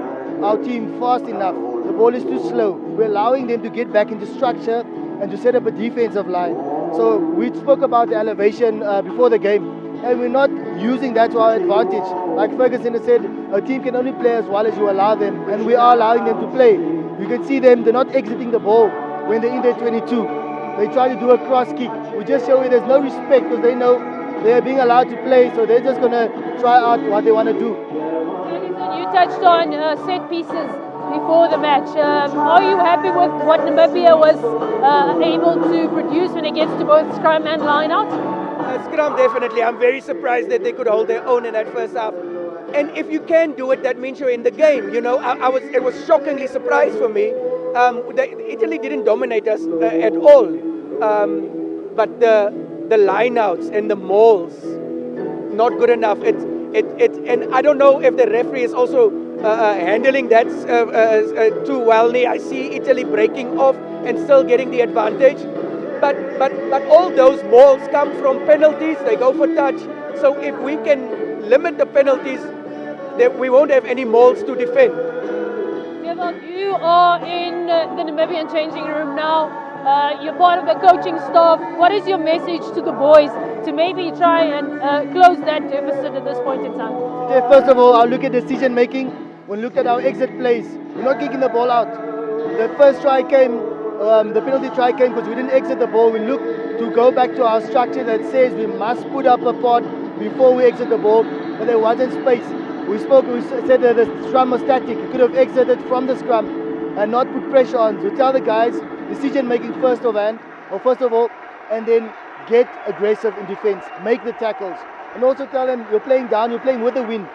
our team fast enough. The ball is too slow. We're allowing them to get back into structure and to set up a defensive line. So we spoke about the elevation before the game, and we're not using that to our advantage. Like Ferguson has said, a team can only play as well as you allow them, and we are allowing them to play. You can see them, they're not exiting the ball when they're in their 22. They try to do a cross kick. We just show you there's no respect because they know they are being allowed to play, so they're just going to try out what they want to do. You touched on set pieces before the match. Are you happy with what Namibia was able to produce when it gets to both scrum and line out? Scrum, definitely. I'm very surprised that they could hold their own in that first half. And if you can do it, that means you're in the game. You know, it was shockingly surprised for me. Italy didn't dominate us at all. But the line-outs and the mauls, not good enough. And I don't know if the referee is also handling that too well. I see Italy breaking off and still getting the advantage. But all those mauls come from penalties. They go for touch. So if we can limit the penalties, we won't have any mauls to defend. You are in the Namibian changing room now. You're part of the coaching staff. What is your message to the boys to maybe try and close that deficit at this point in time? Yeah, first of all, I'll look at decision making. When we look at our exit plays, we're not kicking the ball out. The first try came, the penalty try came because we didn't exit the ball. We look to go back to our structure that says we must put up a pod before we exit the ball, but there wasn't space. We said that the scrum was static. You could have exited from the scrum and not put pressure on. So tell the guys, decision making first of all, and then get aggressive in defense, make the tackles. And also tell them you're playing down, you're playing with the wind.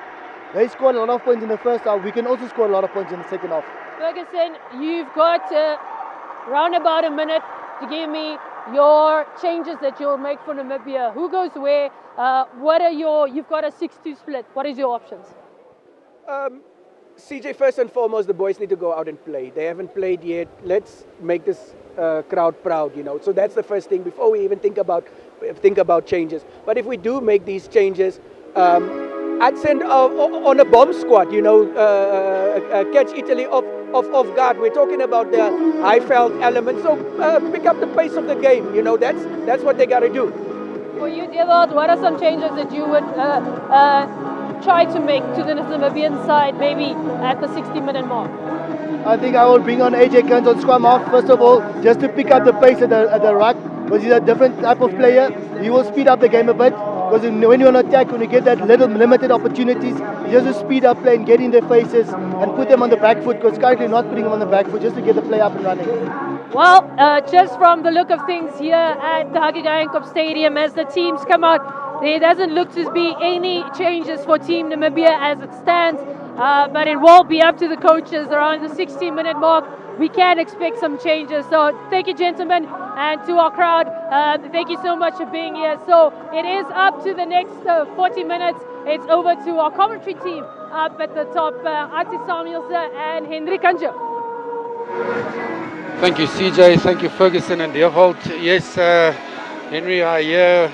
They scored a lot of points in the first half. We can also score a lot of points in the second half. Ferguson, you've got round about a minute to give me your changes that you'll make for Namibia. Who goes where? You've got a 6-2 split. What is your options? CJ, first and foremost, the boys need to go out and play. They haven't played yet. Let's make this crowd proud, you know. So that's the first thing before we even think about changes. But if we do make these changes, I'd send on a bomb squad, you know, catch Italy off guard. We're talking about the high-felt element. So pick up the pace of the game. You know, that's what they got to do. For you, Dewald, what are some changes that you would try to make to the Namibian side, maybe at the 60-minute mark? I think I will bring on AJ Kearns on scrum half, first of all, just to pick up the pace at the ruck, because he's a different type of player. He will speed up the game a bit, because when you're on attack, when you get that little limited opportunities, you just to speed up play and get in their faces and put them on the back foot, because currently not putting them on the back foot, just to get the play up and running. Well, just from the look of things here at the Kickoff Stadium, as the teams come out, there doesn't look to be any changes for Team Namibia as it stands, but it will be up to the coaches around the 60-minute mark. We can expect some changes. So thank you, gentlemen, and to our crowd, thank you so much for being here. So it is up to the next 40 minutes. It's over to our commentary team up at the top, Ati Samuelsen and Henry Kanja. Thank you, CJ. Thank you, Ferguson and Dewald. Yes, Henry, I hear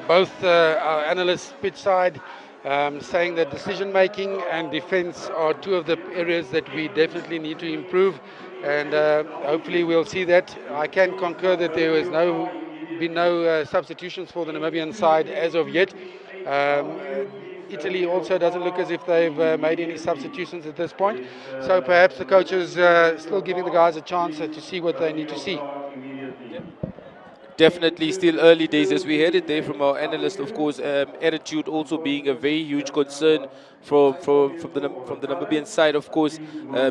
both our analysts pitch side saying that decision making and defense are two of the areas that we definitely need to improve, and hopefully we'll see that. I can concur that there has been no substitutions for the Namibian side as of yet. Italy also doesn't look as if they've made any substitutions at this point, so perhaps the coaches still giving the guys a chance to see what they need to see. Definitely still early days as we headed there from our analyst, of course. Attitude also being a very huge concern from the Namibian side, of course.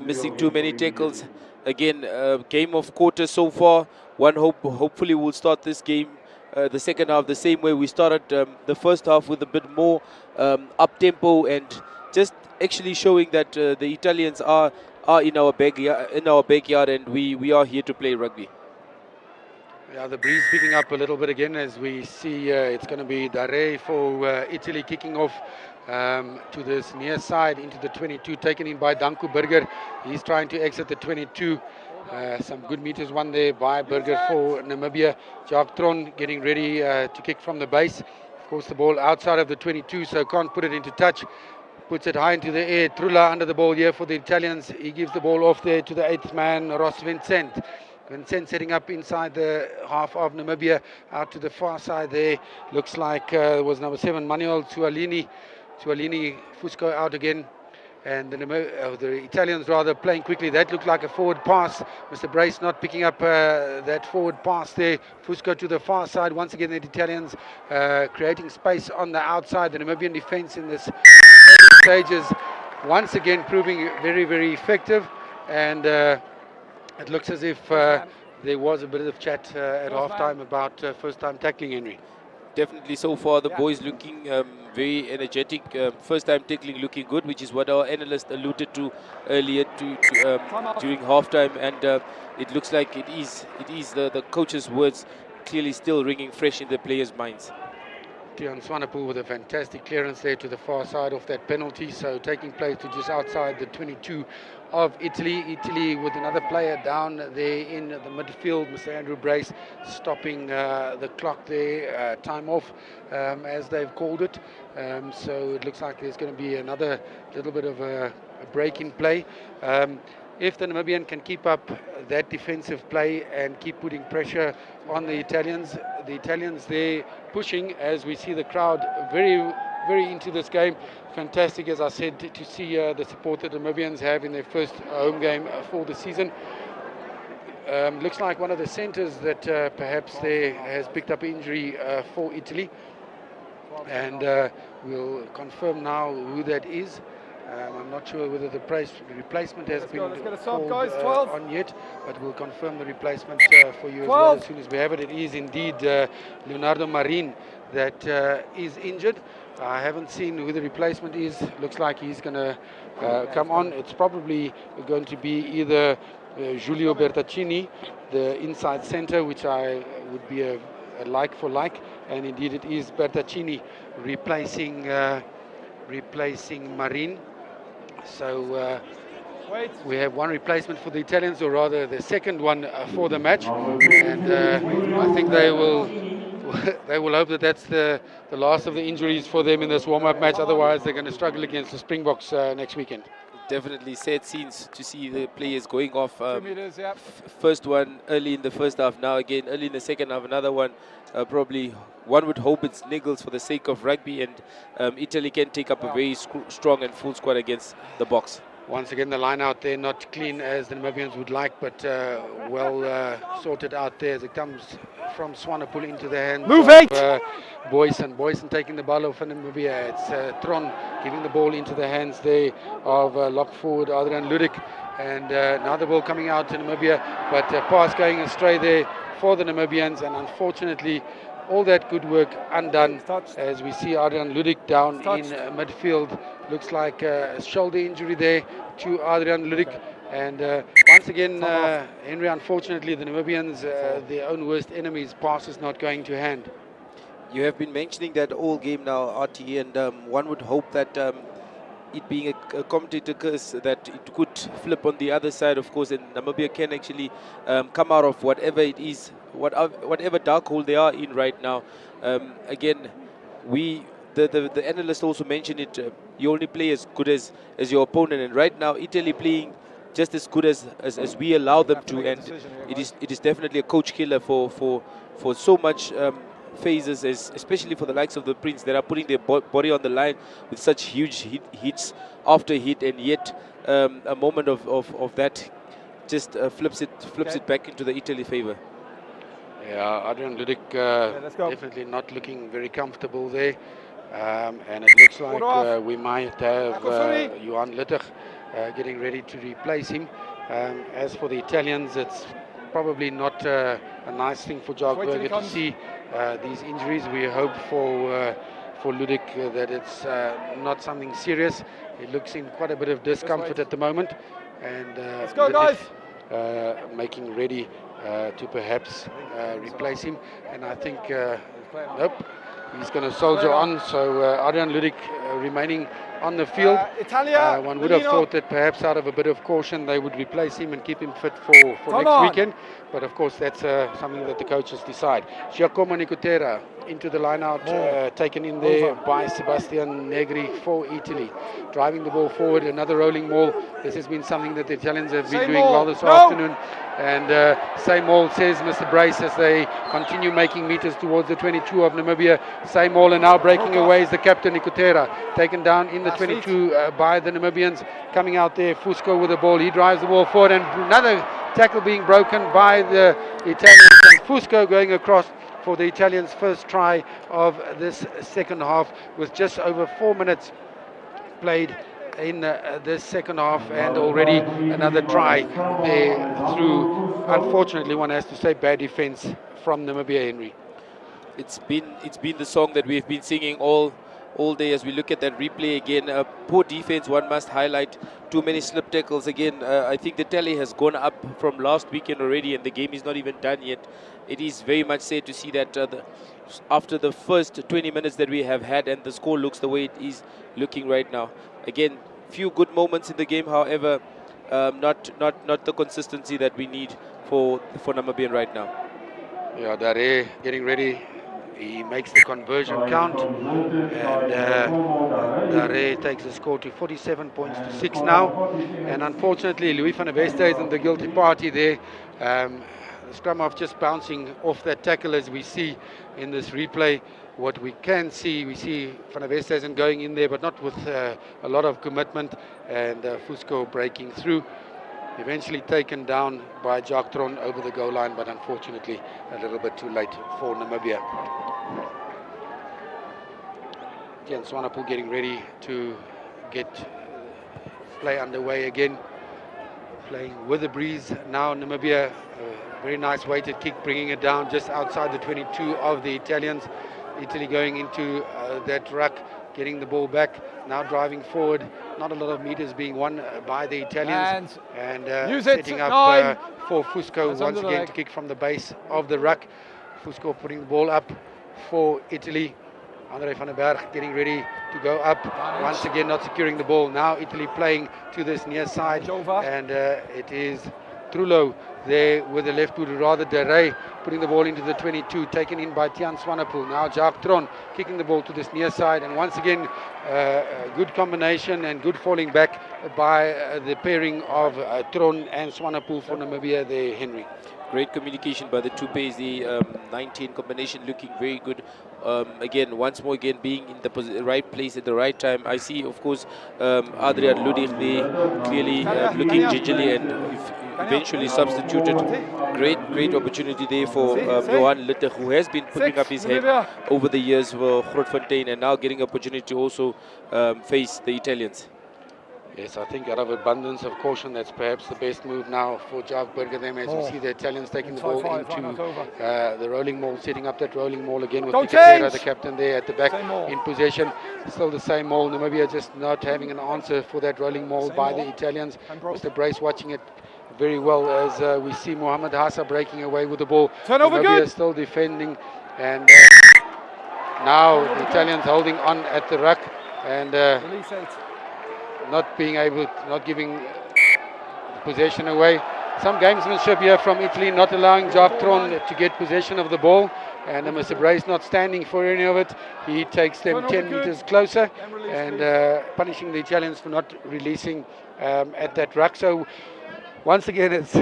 Missing too many tackles. Again, game of quarters so far. Hopefully we'll start this game, the second half, the same way we started the first half, with a bit more up-tempo and just actually showing that the Italians are are in our backyard, and we are here to play rugby. Yeah, the breeze picking up a little bit again as we see it's going to be Dare for Italy kicking off to this near side into the 22, taken in by Danko Burger. He's trying to exit the 22. Some good meters won there by Burger for Namibia. Jacques Tron getting ready to kick from the base. Of course, the ball outside of the 22, so can't put it into touch. Puts it high into the air. Trula under the ball here for the Italians. He gives the ball off there to the 8th man, Ross Vincent. Vincent setting up inside the half of Namibia, out to the far side there. Looks like it was number 7, Manuel Tualini. Tualini, Fusco out again. And the Italians rather playing quickly. That looked like a forward pass. Mr. Brace not picking up that forward pass there. Fusco to the far side. Once again, the Italians creating space on the outside. The Namibian defense in this stages once again proving very, very effective. And it looks as if there was a bit of chat at halftime about first-time tackling, Henry. Definitely so far the boys looking very energetic. First time tackling looking good, which is what our analyst alluded to earlier during halftime, and it looks like it is the coach's words clearly still ringing fresh in the players' minds. Tian Swanepoel with a fantastic clearance there to the far side of that penalty, so taking place to just outside the 22 of Italy. Italy with another player down there in the midfield, Mr. Andrew Brace stopping the clock there, time off as they've called it. So it looks like there's going to be another little bit of a break in play. If the Namibian can keep up that defensive play and keep putting pressure on the Italians there pushing, as we see the crowd very, very into this game. Fantastic, as I said, to see the support that the Namibians have in their first home game for the season. Looks like one of the centres that perhaps there has picked up injury for Italy, and we'll confirm now who that is. I'm not sure whether the replacement has been called on yet, but we'll confirm the replacement for you as well as soon as we have it. It is indeed Leonardo Marin that is injured. I haven't seen who the replacement is. Looks like he's going to come on. It's probably going to be either Giulio Bertaccini, the inside centre, which would be a like for like, and indeed it is Bertaccini replacing Marin. So we have one replacement for the Italians, or rather the second one for the match, and I think they will hope that that's the last of the injuries for them in this warm-up match. Otherwise, they're going to struggle against the Springboks next weekend. Definitely sad scenes to see the players going off. First one early in the first half, now again early in the second half, another one. Probably one would hope it's niggles for the sake of rugby, and Italy can take up a very strong and full squad against the Boks. Once again, the line out there not clean as the Namibians would like, but well sorted out there as it comes from Swanepoel into the hands of Boyson. Boyson taking the ball off Namibia. It's Tron giving the ball into the hands there of lock forward Adrian Ludik, and now the ball coming out to Namibia, but pass going astray there for the Namibians, and unfortunately all that good work undone as we see Adrian Ludik down in midfield. Looks like a shoulder injury there to Adrian Ludik. And once again, Henry, unfortunately, the Namibians, their own worst enemies, pass is not going to hand. You have been mentioning that all game now, RT, and one would hope that it being a commentator curse, that it could flip on the other side, of course, and Namibia can actually come out of whatever it is, whatever dark hole they are in right now. Again, the analyst also mentioned it, you only play as good as your opponent, and right now Italy playing just as good as we allow them to, and it is definitely a coach killer for so much phases, especially for the likes of the Prince that are putting their body on the line with such huge hits after hit, and yet a moment of that just flips it back into the Italy favor. Yeah, Adrian Ludik definitely not looking very comfortable there, and it looks like we might have Johan Littich getting ready to replace him. As for the Italians, it's probably not a nice thing for Jacques Burger to see these injuries. We hope for Ludik that it's not something serious. He looks in quite a bit of discomfort at the moment. and Let's go, guys. making ready to perhaps replace him. And I think, nope, he's going to soldier on. So Adrian Ludik remaining on the field. Italia, One would have thought that perhaps out of a bit of caution they would replace him and keep him fit for next weekend. But of course that's something that the coaches decide. Giacomo Nicotera into the line out, taken in there by Sebastian Negri for Italy. Driving the ball forward, another rolling maul. This has been something that the Italians have been doing well this afternoon. And same maul, says Mr. Brace, as they continue making meters towards the 22 of Namibia. Same maul, and now breaking away is the captain Nicotera, taken down in the 22 by the Namibians. Coming out there, Fusco with the ball. He drives the ball forward, and another tackle being broken by the Italians. And Fusco going across for the Italians' first try of this second half, with just over 4 minutes played in this second half, and already another try there through, unfortunately one has to say, bad defense from Namibia. Henry, it's been the song that we've been singing all day as we look at that replay again. Poor defense, one must highlight. Too many slip tackles again. I think the tally has gone up from last weekend already, and the game is not even done yet. It is very much sad to see that after the first 20 minutes that we have had, and the score looks the way it is looking right now. Again, few good moments in the game, however, not the consistency that we need for Namibian right now. Yeah, Dare getting ready. He makes the conversion count, and Dare takes the score to 47 points to 6 now. And unfortunately, Louis van der Westhuizen isn't the guilty party there. The scrum half just bouncing off that tackle, as we see in this replay. What we can see, we see Van der Westhuizen going in there, but not with a lot of commitment, and Fusco breaking through. Eventually taken down by Jacques Tron over the goal line, but unfortunately a little bit too late for Namibia. Tian Swanepoel getting ready to get play underway again. Playing with the breeze now, Namibia. Very nice weighted kick, bringing it down just outside the 22 of the Italians. Italy going into that ruck, getting the ball back, now driving forward. Not a lot of meters being won by the Italians, and setting up for Fusco once again to kick from the base of the ruck. Fusco putting the ball up for Italy. Andre van den Berg getting ready to go up, once again not securing the ball. Now Italy playing to this near side, and it is Trullo there with the left boot, rather Dere putting the ball into the 22, taken in by Tian Swanepoel. Now Jacques Tron kicking the ball to this near side, and once again good combination and good falling back by the pairing of Tron and Swanepoel for Namibia there, Henry. Great communication by the two pairs. The 19 combination looking very good. Again, once more again being in the right place at the right time. I see, of course, Adrian Ludig there clearly looking gingerly and eventually substituted. Great opportunity there for Johan Litter, who has been putting up his head over the years for Grootfontein, and now getting opportunity to also face the Italians. Yes, I think out of abundance of caution, that's perhaps the best move now for Jav Bergadem, as we see the Italians taking the ball into the rolling maul, setting up that rolling maul again with Nicotera, the captain there at the back in possession. Still the same maul. Namibia just not having an answer for that rolling maul by the Italians. Mr. Brace watching it very well as we see Mohamed Hassa breaking away with the ball. Namibia still defending, and now the Italians holding on at the ruck, and not giving possession away. Some gamesmanship here from Italy, not allowing Jacques Tron to get possession of the ball, and Mr. Brace not standing for any of it. He takes them 10 meters closer, and punishing the Italians for not releasing at that ruck. So once again, it's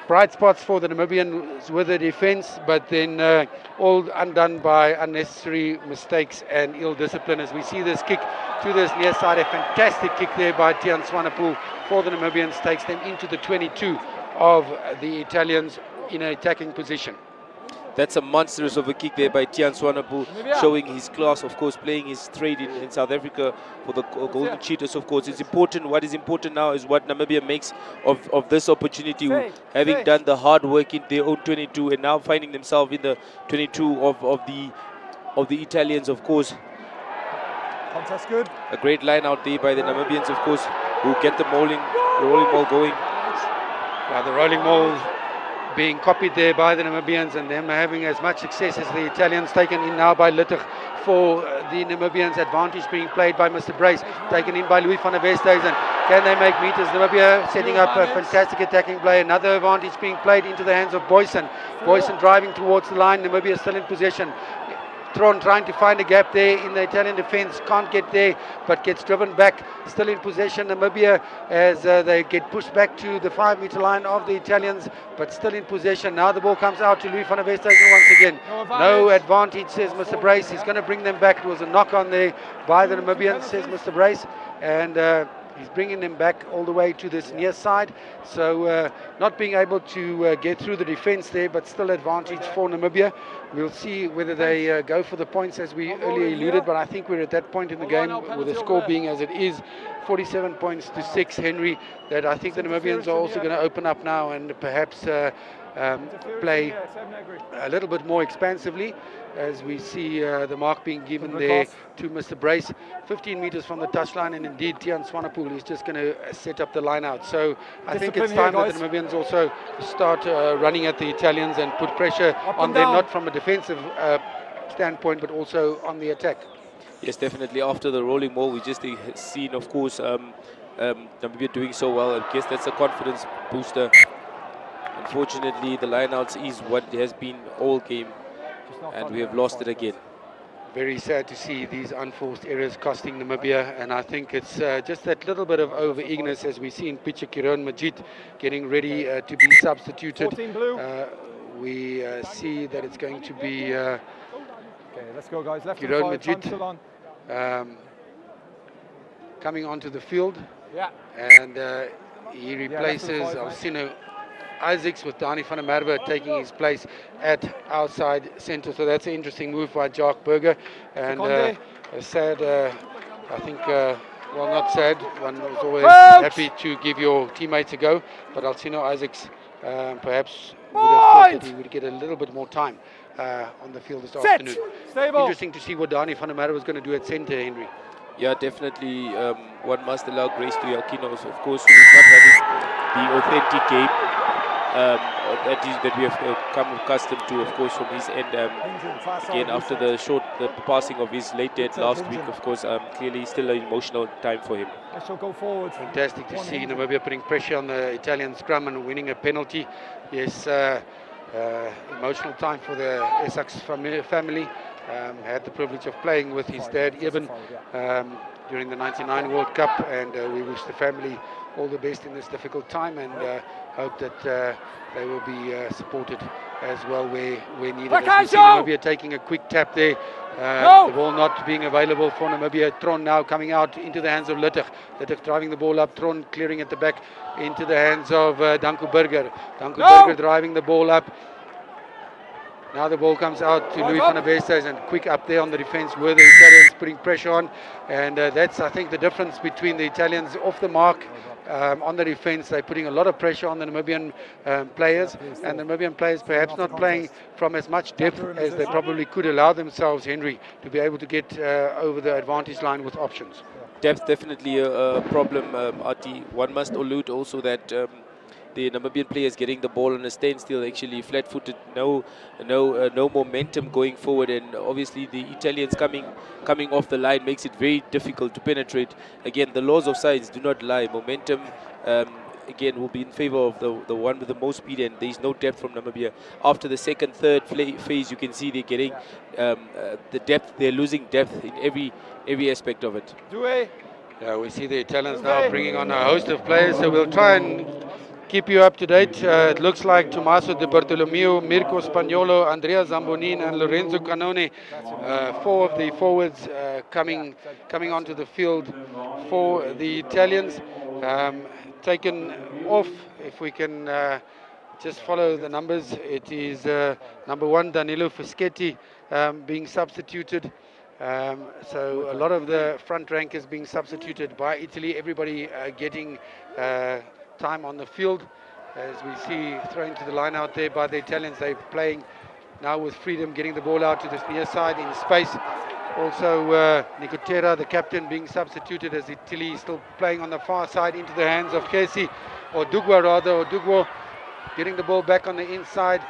bright spots for the Namibians with the defense, but then all undone by unnecessary mistakes and ill discipline, as we see this kick to this near side. A fantastic kick there by Tian Swanepoel for the Namibians, takes them into the 22 of the Italians in an attacking position. That's a monstrous of a kick there by Tian Swanepoel, showing his class, of course, playing his trade in South Africa for the Golden Cheetahs, of course. It's important. What is important now is what Namibia makes of this opportunity, having done the hard work in their own 22 and now finding themselves in the 22 of the Italians, of course. Contest good. A great line out there by the Namibians, of course. who get the rolling maul going. The rolling maul being copied there by the Namibians, and them having as much success as the Italians. Taken in now by Littich for the Namibians. Advantage being played by Mr. Brace, taken in by Louis van der Westhuizen. Can they make meters? Namibia setting up a fantastic attacking play. Another advantage being played into the hands of Boyson. Boyson driving towards the line. Namibia still in possession. Tron trying to find a gap there in the Italian defense, can't get there, but gets driven back, still in possession. Namibia as they get pushed back to the 5-meter line of the Italians, but still in possession. Now the ball comes out to Louis van der Westhuizen once again. No advantage, says Mr. Brace. He's going to bring them back. It was a knock on there by the Namibians, says Mr. Brace, and he's bringing them back all the way to this near side. So not being able to get through the defense there, but still advantage for Namibia. We'll see whether they go for the points, as we earlier alluded, but I think we're at that point in the game with the score being as it is, 47 points to 6, Henry, that I think the Namibians are also going to open up now and perhaps play a little bit more expansively, as we see the mark being given there to Mr. Brace, 15 meters from the touchline, and indeed Tian Swanepoel is just going to set up the line out. So I think it's time that the Namibians also start running at the Italians and put pressure on them, not from a defensive standpoint, but also on the attack. Yes, definitely. After the rolling maul, we just seen, of course, Namibia doing so well. I guess that's a confidence booster. Unfortunately, the lineouts is what has been all game, and we have lost it again. Very sad to see these unforced errors costing Namibia, and I think it's just that little bit of over-eagerness, as we see in picture Kiron Majid getting ready to be substituted. We see that it's going to be okay, let's go, guys. Left Kiron Majid coming onto the field, and he replaces Alcino Isaacs, with Dani van der Merwe taking his place at outside centre. So that's an interesting move by Jacques Burger, and a sad, I think, well, not sad, one was always happy to give your teammates a go, but Alcino Isaacs perhaps would have thought that he would get a little bit more time on the field this afternoon. Interesting to see what Dani van der Merwe was going to do at centre, Henry. Yeah, definitely. One must allow grace to Alcinos, of course, who is not having the authentic game that we have come accustomed to, of course, from his end. Again, after the passing of his late dad last week, of course, clearly still an emotional time for him. Fantastic to see Namibia putting pressure on the Italian scrum and winning a penalty. Yes, emotional time for the Essex family. Had the privilege of playing with his dad, Eben, during the '99 World Cup, and we wish the family all the best in this difficult time, and hope that they will be supported as well where needed. As we see Namibia taking a quick tap there, the ball not being available for Namibia. Tron now coming out into the hands of Littich. Littich driving the ball up, Tron clearing at the back into the hands of Danko Burger. Danko Burger driving the ball up. Now the ball comes out to Louis van der Westhuizen, and quick up there on the defense where the Italians putting pressure on, and that's, I think, the difference between the Italians off the mark on the defense. They're putting a lot of pressure on the Namibian players, and the Namibian players perhaps not playing from as much depth as they probably could allow themselves, Henry, to be able to get over the advantage line with options. Depth definitely a problem, Ati. One must allude also that the Namibian players getting the ball on a standstill, actually flat-footed, no momentum going forward, and obviously the Italians coming off the line makes it very difficult to penetrate. Again, the laws of science do not lie. Momentum again will be in favor of the one with the most speed, and there is no depth from Namibia. After the second, third phase, you can see they're getting the depth. They're losing depth in every aspect of it. Yeah, we see the Italians now bringing on a host of players, so we'll try and keep you up to date. It looks like Tommaso De Bartolomeo, Mirko Spagnolo, Andrea Zambonin, and Lorenzo Canone, 4 of the forwards coming onto the field for the Italians. Taken off, if we can just follow the numbers, it is number 1, Danilo Fischetti, being substituted. So a lot of the front rank is being substituted by Italy. Everybody getting time on the field, as we see thrown to the line out there by the Italians. They're playing now with freedom, getting the ball out to this near side in space. Also, Nicotera, the captain, being substituted as Italy still playing on the far side into the hands of Kesi, or Dugwa rather, or Dugwo getting the ball back on the inside.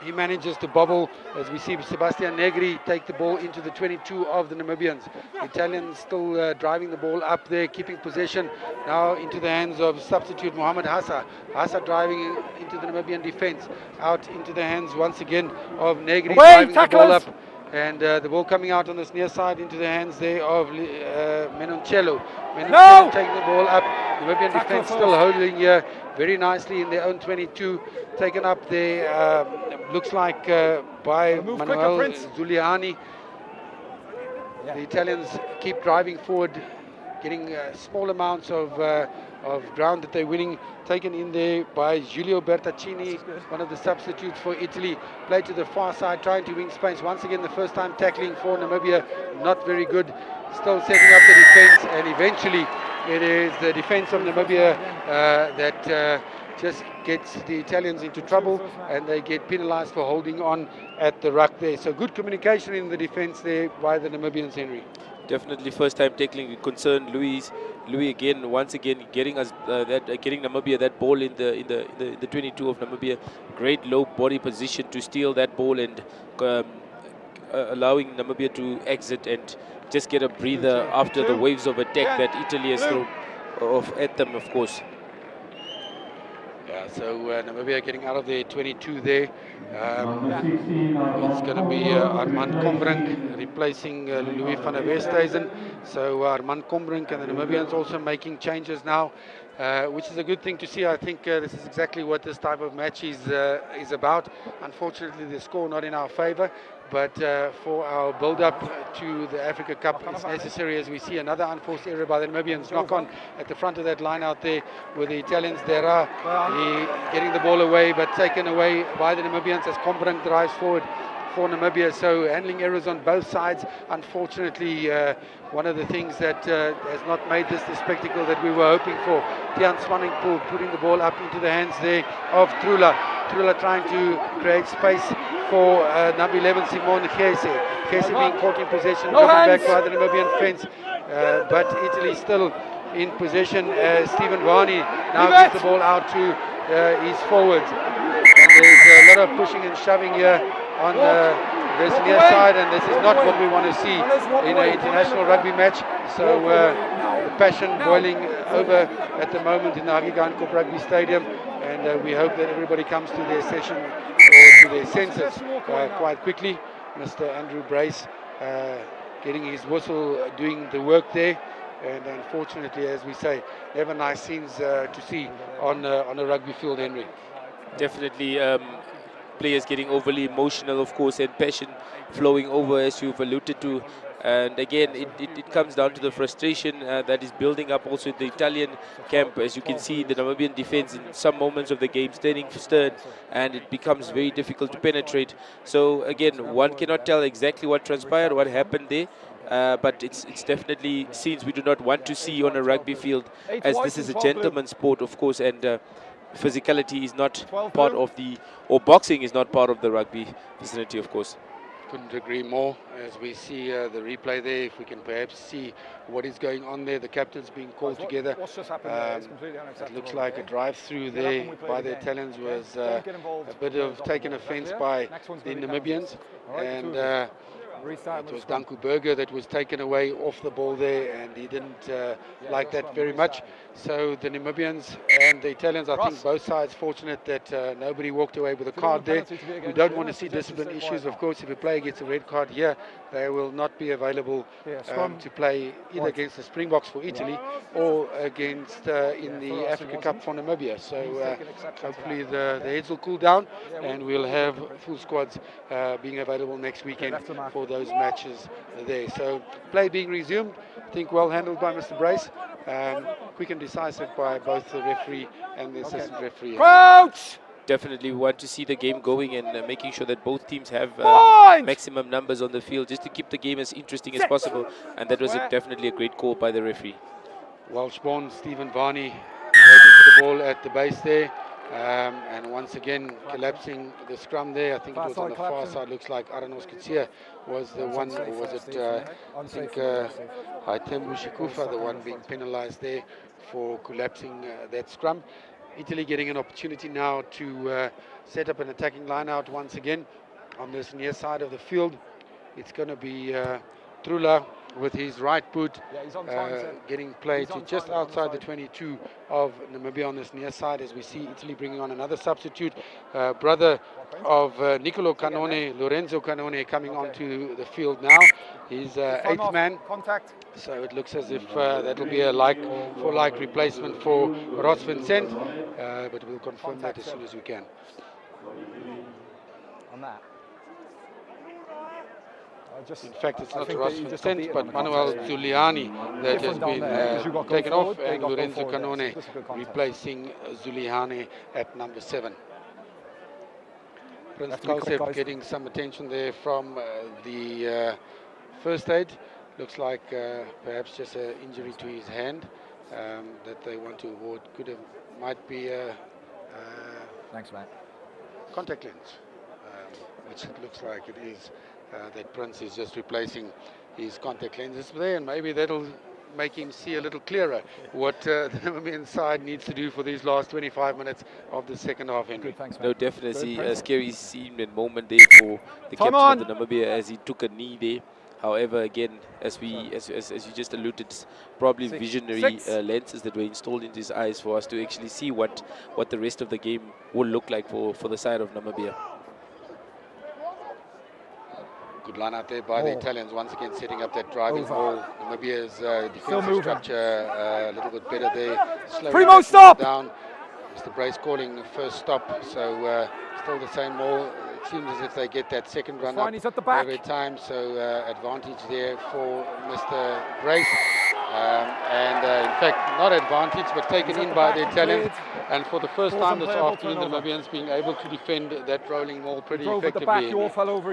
He manages to bobble as we see Sebastian Negri take the ball into the 22 of the Namibians. The Italians still driving the ball up there, keeping possession now into the hands of substitute Mohamed Hassa. Hassa driving into the Namibian defense, out into the hands once again of Negri, driving the ball up. And the ball coming out on this near side into the hands there of Menoncello. Menoncello taking the ball up. Namibian defense still holding here very nicely in their own 22. Taken up there, looks like by Manuel Zuliani. The Italians keep driving forward, getting small amounts of ground that they're winning, taken in there by Giulio Bertaccini, one of the substitutes for Italy. Played to the far side, trying to win space. Once again, the first time tackling for Namibia, not very good. Still setting up the defense, and eventually it is the defense of Namibia that just gets the Italians into trouble, and they get penalized for holding on at the ruck there. So good communication in the defense there by the Namibians, Henry. Definitely first time tackling concern. Louis again, once again, getting us getting Namibia that ball in the 22 of Namibia. Great low body position to steal that ball and allowing Namibia to exit and just get a breather after the waves of attack that Italy has thrown at them, of course. Yeah, so Namibia getting out of their 22 there. It's going to be Armand Kombrink replacing Louis van der Westhuizen. So Armand Kombrink and the Namibians also making changes now, which is a good thing to see. I think this is exactly what this type of match is about. Unfortunately, the score not in our favor, but for our build-up to the Africa Cup, it's necessary, as we see another unforced error by the Namibians. Knock on at the front of that line out there with the Italians. Getting the ball away, but taken away by the Namibians as Kombrink drives forward for Namibia. So handling errors on both sides. Unfortunately, one of the things that has not made this the spectacle that we were hoping for. Tian Swanningpool putting the ball up into the hands there of Trula. Trula trying to create space for number 11 Simon Gese. Gese being caught in possession, dropping back by the Namibian fence, but Italy still in possession. Stephen Varney now gives the ball out to his forwards, and there's a lot of pushing and shoving here on this near side, and this is not what we want to see in an international rugby match. So the passion boiling over at the moment in the Huggy Geingob Rugby Stadium, and we hope that everybody comes to their session or to their senses quite quickly. Mr. Andrew Brace getting his whistle, doing the work there, and unfortunately, as we say, never nice scenes to see on a rugby field, Henry. Definitely players getting overly emotional, of course, and passion flowing over, as you've alluded to. And again, it comes down to the frustration that is building up also in the Italian camp. As you can see, the Namibian defense in some moments of the game standing stern, and it becomes very difficult to penetrate. So again, one cannot tell exactly what transpired, what happened there. But it's definitely scenes we do not want to see on a rugby field, as this is a gentleman's sport, of course, and physicality is not part of or boxing is not part of the rugby vicinity, of course. Couldn't agree more. As we see the replay there, if we can perhaps see what is going on there, the captains being called together. It looks like a drive-through there by the Italians was a bit of taken offence by the Namibians, and it was Danku Berger that was taken away off the ball there, and he didn't like that very much. So the Namibians and the Italians, I think both sides fortunate that nobody walked away with a card there. We don't want to see discipline issues. Of course, if a player gets a red card here, they will not be available to play either against the Springboks for Italy or against in the Africa Cup for Namibia. So hopefully the heads will cool down, and we'll have full squads being available next weekend for those matches there. So play being resumed, I think well handled by Mr. Brace, quick and decisive by both the referee and the assistant referee. Crouch! Definitely we want to see the game going and making sure that both teams have maximum numbers on the field, just to keep the game as interesting as possible, and that was definitely a great call by the referee. Welsh-born Stephen Varney waiting for the ball at the base there. And once again, collapsing the scrum there. I think it was on the far side. Looks like Aranos Kutsia was the one, or was it, I think, Aitembu Shikufa, the one being penalized there for collapsing that scrum. Italy getting an opportunity now to set up an attacking line out once again on this near side of the field. It's going to be Trula with his right boot getting played to just outside the 22 of Namibia on this near side, as we see Italy bringing on another substitute, brother of Nicolo Canone, Lorenzo Canone, coming onto the field now. He's eighth man, so it looks as if that will be a like-for-like replacement for Ross Vincent, but we'll confirm that as soon as we can. On that. In fact, it's not Ross Vincent, but Manuel Giuliani that has been taken off, and Lorenzo Canone replacing Giuliani at number 7. Prince Kosef getting some attention there from the first aid. Looks like perhaps just an injury to his hand that they want to avoid. Might be a thanks, mate. Contact lens, which it looks like it is. That Prince is just replacing his contact lenses there, and maybe that'll make him see a little clearer what the Namibian side needs to do for these last 25 minutes of the second half. Henry. No, definitely a scary scene and moment there for the captain of the Namibia as he took a knee there. However, again, as you just alluded, it's probably visionary lenses that were installed into his eyes for us to actually see what the rest of the game will look like for the side of Namibia. Good line out there by the Italians, once again setting up that driving ball. Namibia's defensive structure a little bit better there. Primo, stop! Down. Mr. Brace calling the first stop, so still the same ball. It seems as if they get that second run up he's at the back. every time, so advantage there for Mr. Brace. And in fact, not advantage, but taken in by the Italians. And for the first time this afternoon, the Namibians being able to defend that rolling ball pretty effectively.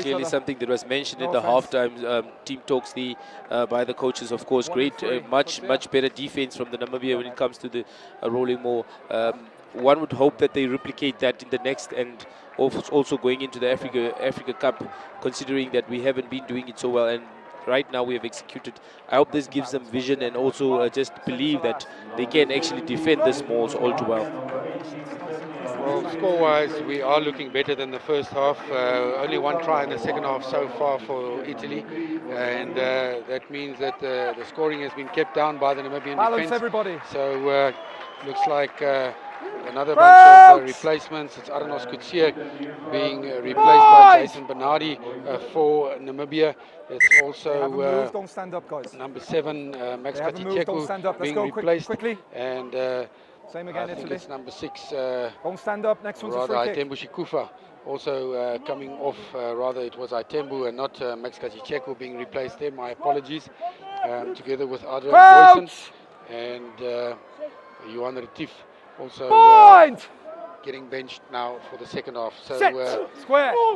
Clearly something that was mentioned in the halftime team talks by the coaches, of course. Great, much better defense from the Namibia when it comes to the rolling ball. One would hope that they replicate that in the next, and also going into the Africa Cup, considering that we haven't been doing it so well, and right now we have executed. I hope this gives them vision and also just believe that they can actually defend the smalls all too well. Well, score-wise, we are looking better than the first half. Only one try in the second half so far for Italy, and that means that the scoring has been kept down by the Namibian defense. Everybody. So looks like another bunch of replacements. It's Aranos Kutsia being replaced by Jason Bernardi for Namibia. It's also don't stand up, guys. number 7, Max Katicheku being replaced. Quickly. And same again, I think it's number 6. Don't stand up. Next one's a free kick. Aitembu Shikufa also coming off. Rather, it was Aitembu and not Max Katicheku being replaced there. My apologies. Together with Adrian Boyson and Johan Retief. Also getting benched now for the second half. So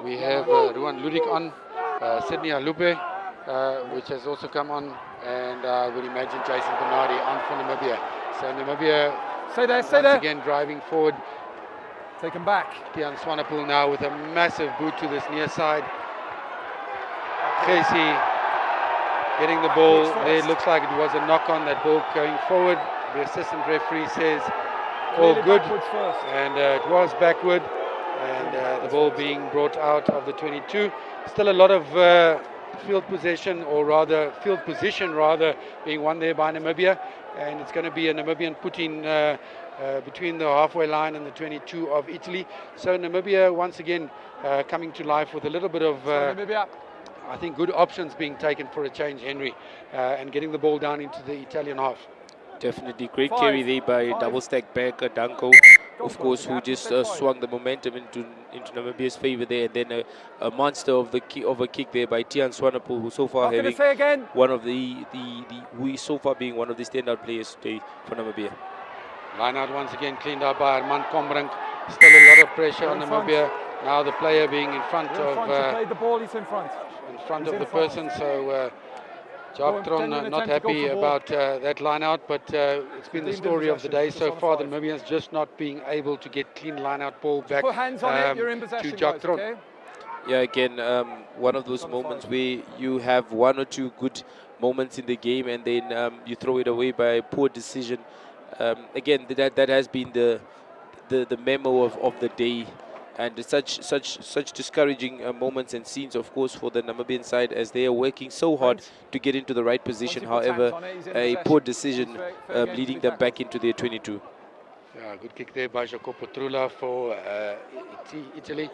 we have Ruan Ludik on, Sydney Alupe, which has also come on, and I would imagine Jason Bernardi on for Namibia. So Namibia once again driving forward. Take him back. Tian Swanepoel now with a massive boot to this near side. Casey getting the ball. There it looks like it was a knock on that ball going forward. The assistant referee says all good, and it was backward, and the ball being brought out of the 22. Still a lot of field position being won there by Namibia, and it's going to be a Namibian put-in between the halfway line and the 22 of Italy. So Namibia once again coming to life with a little bit of I think good options being taken for a change, Henry, and getting the ball down into the Italian half. Definitely great carry there by double stack back Danko, of course, who just swung the momentum into Namibia's favor there, and then a monster of a kick there by Tian Swanepoel, who so far having one of so far being one of the standout players today for Namibia. Line out once again cleaned out by Armand Kombrink. Still a lot of pressure on Namibia. Now the player being in front of the ball, he's in front of the person, so Jagtron not happy about that line-out, but it's been the story of the day so far. The Namibians just not being able to get clean line-out ball back put hands on it, you're in to possession, Jagtron. guys, okay? Yeah, again, one of those moments where you have one or two good moments in the game and then you throw it away by a poor decision. Again, that has been the memo of the day, and such discouraging moments and scenes, of course, for the Namibian side as they are working so hard to get into the right position. However, a poor decision leading them back into their 22. Yeah, good kick there by Jacopo Trula for Italy,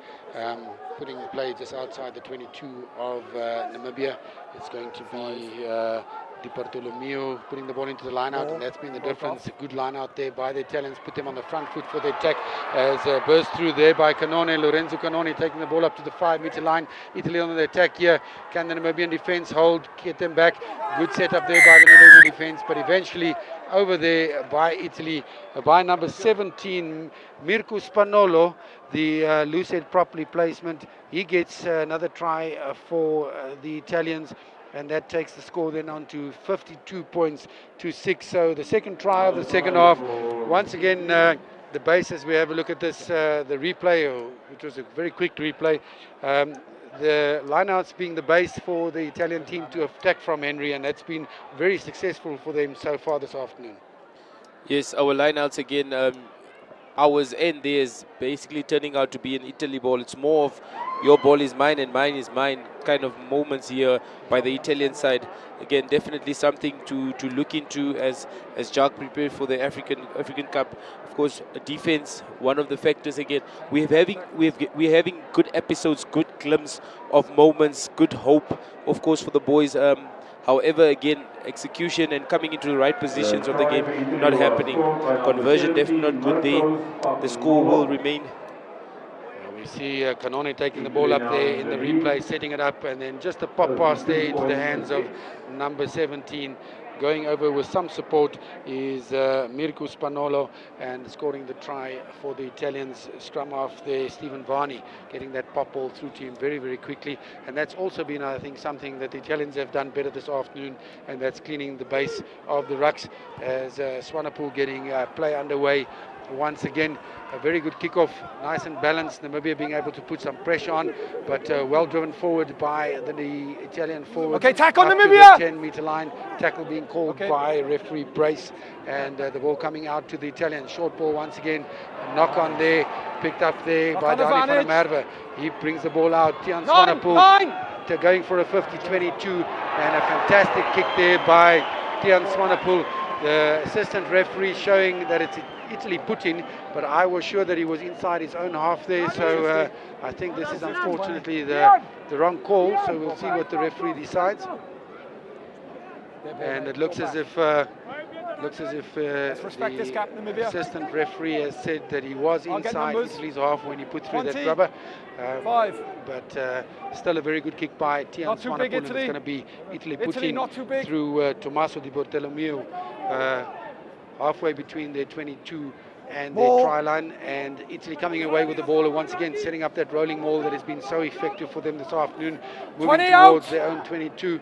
putting the play just outside the 22 of Namibia. It's going to be Di Bartolomeo putting the ball into the line out, and that's been the difference. A good line out there by the Italians, put them on the front foot for the attack as burst through there by Canone, Lorenzo Canone taking the ball up to the 5-meter line. Italy on the attack here. Can the Namibian defense hold, get them back? Good setup there by the Namibian defense, but eventually over there by Italy, by number 17, Mirko Spagnolo, the loose head properly placement. He gets another try for the Italians, and that takes the score then on to 52 points to 6. So the second try of the second half. Once again, the base, as we have a look at this, the replay, which was a very quick replay, the lineouts being the base for the Italian team to attack from Henry, and that's been very successful for them so far this afternoon. Yes, our lineouts again, ours and theirs basically turning out to be an Italy ball. It's more of your ball is mine and mine is mine kind of moments here by the Italian side. Again, definitely something to look into as Jack prepared for the African Cup. Of course, defense, one of the factors. Again, we're having good episodes, good glimpses of moments, good hope, of course, for the boys. However, again, execution and coming into the right positions of the game not happening. Conversion definitely not good there. The score will remain. We see Canone taking the ball up there in the replay, setting it up, and then just a pop pass there into the hands of number 17. Going over with some support is Mirko Spagnolo, and scoring the try for the Italians. Scrum off there, Stephen Varney, getting that pop ball through to him very, very quickly. And that's also been, I think, something that the Italians have done better this afternoon, and that's cleaning the base of the rucks as Swanepoel getting play underway. Once again, a very good kickoff, nice and balanced. Namibia being able to put some pressure on, but well driven forward by the Italian forward. Okay, tackle up Namibia! to the 10-meter line. Tackle being called by referee Brace, and the ball coming out to the Italians. Short ball once again, knock on there, picked up there by Dani van der Merwe. He brings the ball out. Tian Swanepoel going for a 50-22, and a fantastic kick there by Tian Swanepoel. The assistant referee showing that it's Italy put in, but I was sure that he was inside his own half there, so I think this is unfortunately the wrong call, so we'll see what the referee decides. And it looks as if the assistant referee has said that he was inside Italy's half when he put through that rubber. But still a very good kick by Tian Swanepoel, and it's going to be Italy putting through Tommaso Di Bartolomeo, halfway between their 22 and their try line, and Italy coming away with the ball, and once again setting up that rolling maul that has been so effective for them this afternoon, moving towards their own 22.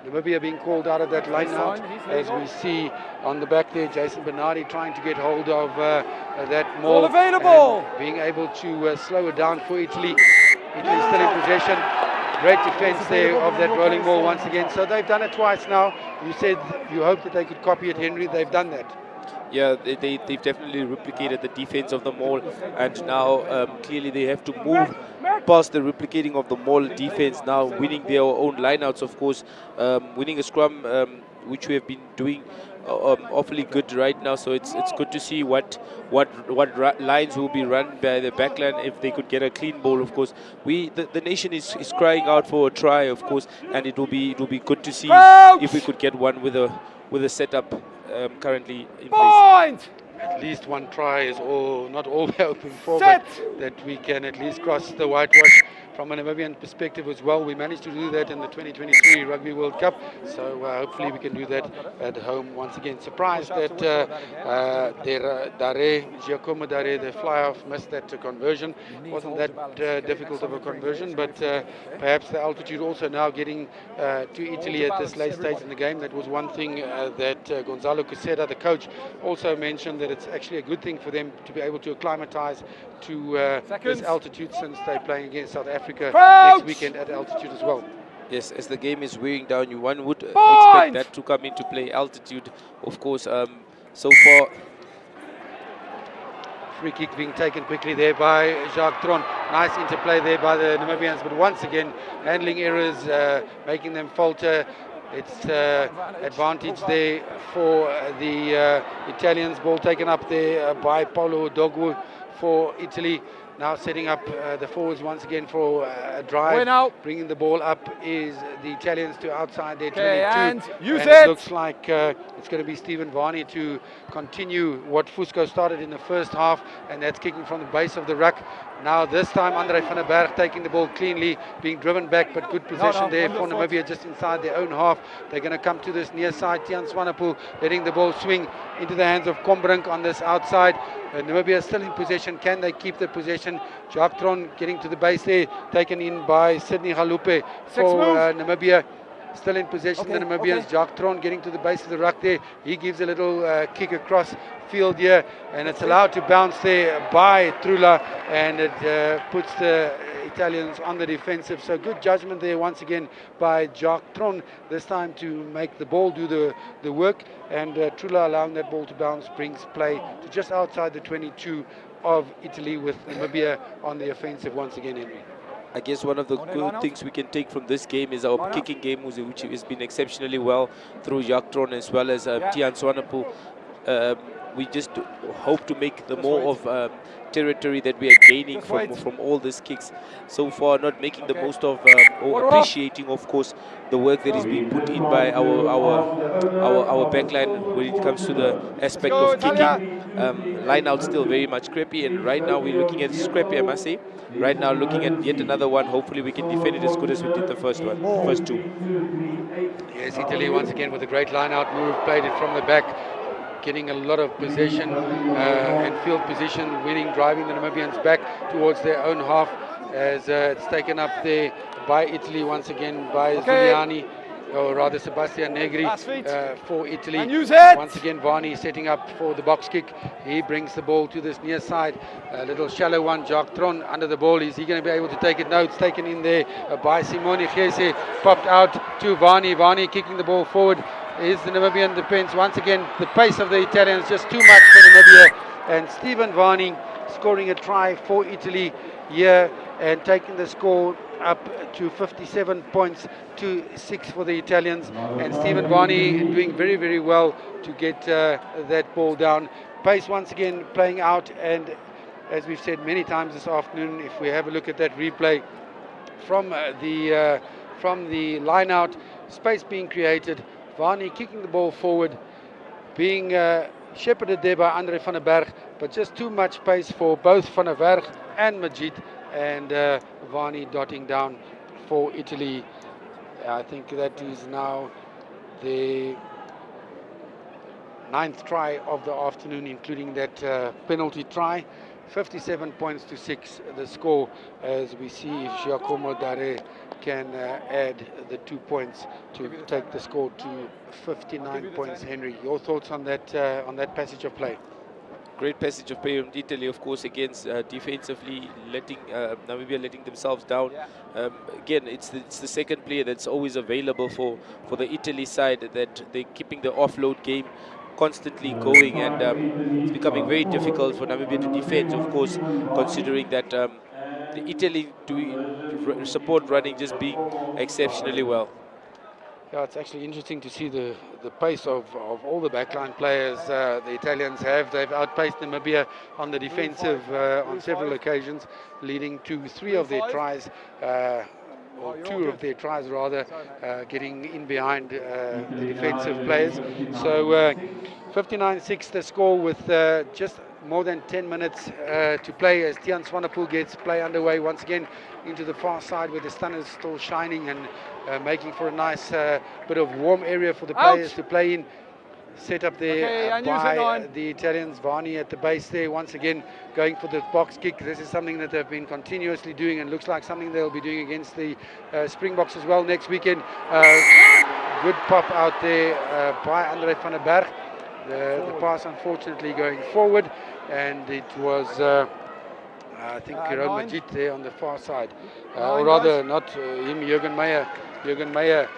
Namibia being called out of that line out, as we see on the back there, Jason Bernardi trying to get hold of that maul, available, being able to slow it down for Italy. Italy still in possession. Great defense there of that rolling maul once again. So they've done it twice now. You said you hoped that they could copy it, Henry. They've done that. Yeah, they've definitely replicated the defense of the maul, and now clearly they have to move past the replicating of the maul defense, now winning their own lineouts, of course, winning a scrum, which we have been doing awfully good right now. So it's good to see what lines will be run by the backline if they could get a clean ball. Of course, the nation is crying out for a try, of course, and it will be good to see if we could get one with a setup currently in place. At least one try is not all we're hoping for, but that we can at least cross the whitewash from a Namibian perspective as well. We managed to do that in the 2023 Rugby World Cup, so hopefully we can do that at home once again. Surprised that Giacomo Dare, the fly-off, missed that conversion. Wasn't that difficult of a conversion, but perhaps the altitude also now getting to Italy at this late stage in the game. That was one thing that Gonzalo Cuseda, the coach, also mentioned, that it's actually a good thing for them to be able to acclimatize to this altitude, since they're playing against South Africa next weekend at altitude as well. Yes, as the game is wearing down, one would expect that to come into play. Altitude, of course, so far. Free kick being taken quickly there by Jacques Tron. Nice interplay there by the Namibians, but once again, handling errors, making them falter. It's advantage there for the Italians. Ball taken up there by Paulo Dogwu for Italy. Now setting up the forwards once again for a drive. Bringing the ball up is the Italians to outside their 22. And it looks like it's going to be Stephen Varney to continue what Fusco started in the first half, and that's kicking from the base of the ruck. Now this time Andre van der Berg taking the ball cleanly, being driven back, but good possession there for Namibia just inside their own half. They're going to come to this near side. Tiaan Swanepoel letting the ball swing into the hands of Kombrink on this outside. Namibia still in possession. Can they keep the possession? Jacques Tron getting to the base there, taken in by Sydney Galupe for Namibia. Still in possession, the Namibians. Jacques Tron getting to the base of the ruck there. He gives a little kick across field here, and it's allowed to bounce there by Trula, and it puts the Italians on the defensive. So good judgment there once again by Jacques Tron, this time to make the ball do the work, and Trula allowing that ball to bounce brings play to just outside the 22 of Italy, with Namibia on the offensive once again, Henry. I guess one of the good things we can take from this game is our kicking game, which has been exceptionally well through Jacques Tron as well as Tiaan Swanepoel. We just hope to make the more of territory that we are gaining from all these kicks so far, not making the most of or appreciating, of course, the work that is being put in by our backline when it comes to the aspect of kicking. Line out still very much scrappy, and right now we're looking at scrappy, I must say. Right now looking at yet another one. Hopefully we can defend it as good as we did the first two. Yes, Italy once again with a great line out move, played it from the back, getting a lot of possession and field position, driving the Namibians back towards their own half, as it's taken up there by Italy once again by Zuliani, or rather Sebastian Negri for Italy. Once again Varney setting up for the box kick. He brings the ball to this near side, a little shallow one. Jacques Tron under the ball. Is he going to be able to take it? No, it's taken in there by Simone Gese, popped out to Varney. Varney kicking the ball forward is the Namibian defense. Once again, the pace of the Italians just too much for Namibia, and Stephen Varney scoring a try for Italy here and taking the score up to 57 points to 6 for the Italians. And Stephen Varney doing very, very well to get that ball down. Pace once again playing out, and as we've said many times this afternoon, if we have a look at that replay from the line out, space being created, Varney kicking the ball forward, being shepherded there by Andre van der Berg, but just too much pace for both van der Berg and Majid, and Varney dotting down for Italy. I think that is now the 9th try of the afternoon, including that penalty try. 57 points to 6 the score, as we see if Giacomo Dare can add the 2 points to take the score to 59 points. Henry, your thoughts on that passage of play? Great passage of play from Italy, of course, against defensively letting Namibia letting themselves down. Again, it's the second player that's always available for the Italy side, that they're keeping the offload game constantly going, and it's becoming very difficult for Namibia to defend, of course, considering that the Italy doing support running just being exceptionally well. Yeah, it's actually interesting to see the pace of all the backline players the Italians have. They've outpaced Namibia on the defensive on several occasions, leading to 3 of their tries, or 2 of their tries rather, getting in behind the defensive players. So 59-6 the score, with just more than 10 minutes to play as Tian Swanepoel gets play underway once again into the far side where the sun is still shining and making for a nice bit of warm area for the players to play in. Set up there by the Italians. Varney at the base there once again going for the box kick. This is something that they've been continuously doing and looks like something they'll be doing against the Springboks as well next weekend. Good pop out there by Andre van der Berg. The pass unfortunately going forward, and it was I think Jerome Majid there on the far side, or rather not him, Jürgen Meyer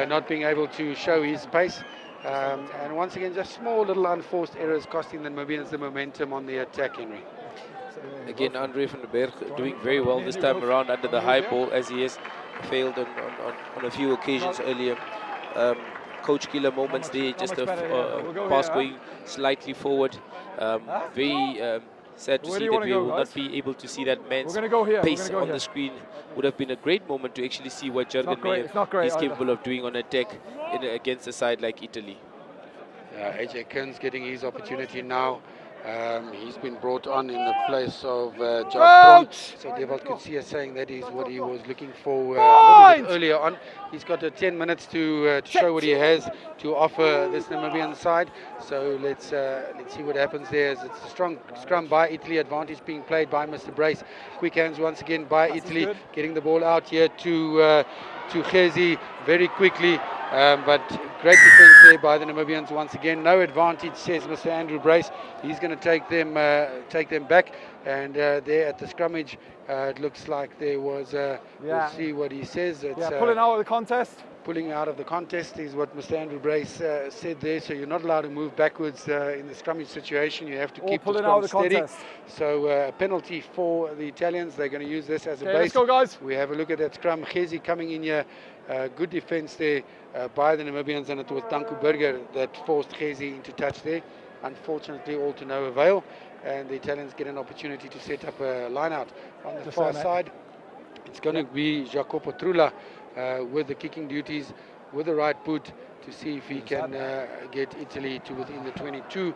not being able to show his pace. And once again, just small little unforced errors costing the Namibians the momentum on the attack, Henry. Again, Andre van der Berg doing very well this time around under the high ball, as he has failed on a few occasions earlier. Coach killer moments there, just a pass going slightly forward. Very sad to see that we will not be able to see that man's pace on the screen. Would have been a great moment to actually see what Jürgen Meyer is capable of doing on attack against a side like Italy. AJ Kearns getting his opportunity now. He's been brought on in the place of Jaap. So Devald Kutsia saying that is what he was looking for a little bit earlier on. He's got 10 minutes to show what he has to offer this Namibian side. So let's see what happens there. As it's a strong scrum by Italy, advantage being played by Mr. Brace. Quick hands once again by Italy, getting the ball out here to Khezi very quickly. But great defense there by the Namibians once again. No advantage, says Mr. Andrew Brace. He's going to take them back. And there at the scrummage, it looks like there was. We'll see what he says. It's, pulling out of the contest. Pulling out of the contest is what Mr. Andrew Brace said there. So you're not allowed to move backwards in the scrummage situation. You have to keep the scrum steady. So a penalty for the Italians. They're going to use this as a base. Let's go, guys. We have a look at that scrum. Khezi coming in here. Good defense there by the Namibians, and it was Danku Burger that forced Khezi into touch there. Unfortunately, all to no avail, and the Italians get an opportunity to set up a line out on the far side. It's going to be Jacopo Trula with the kicking duties, with the right boot, to see if he can get Italy to within the 22.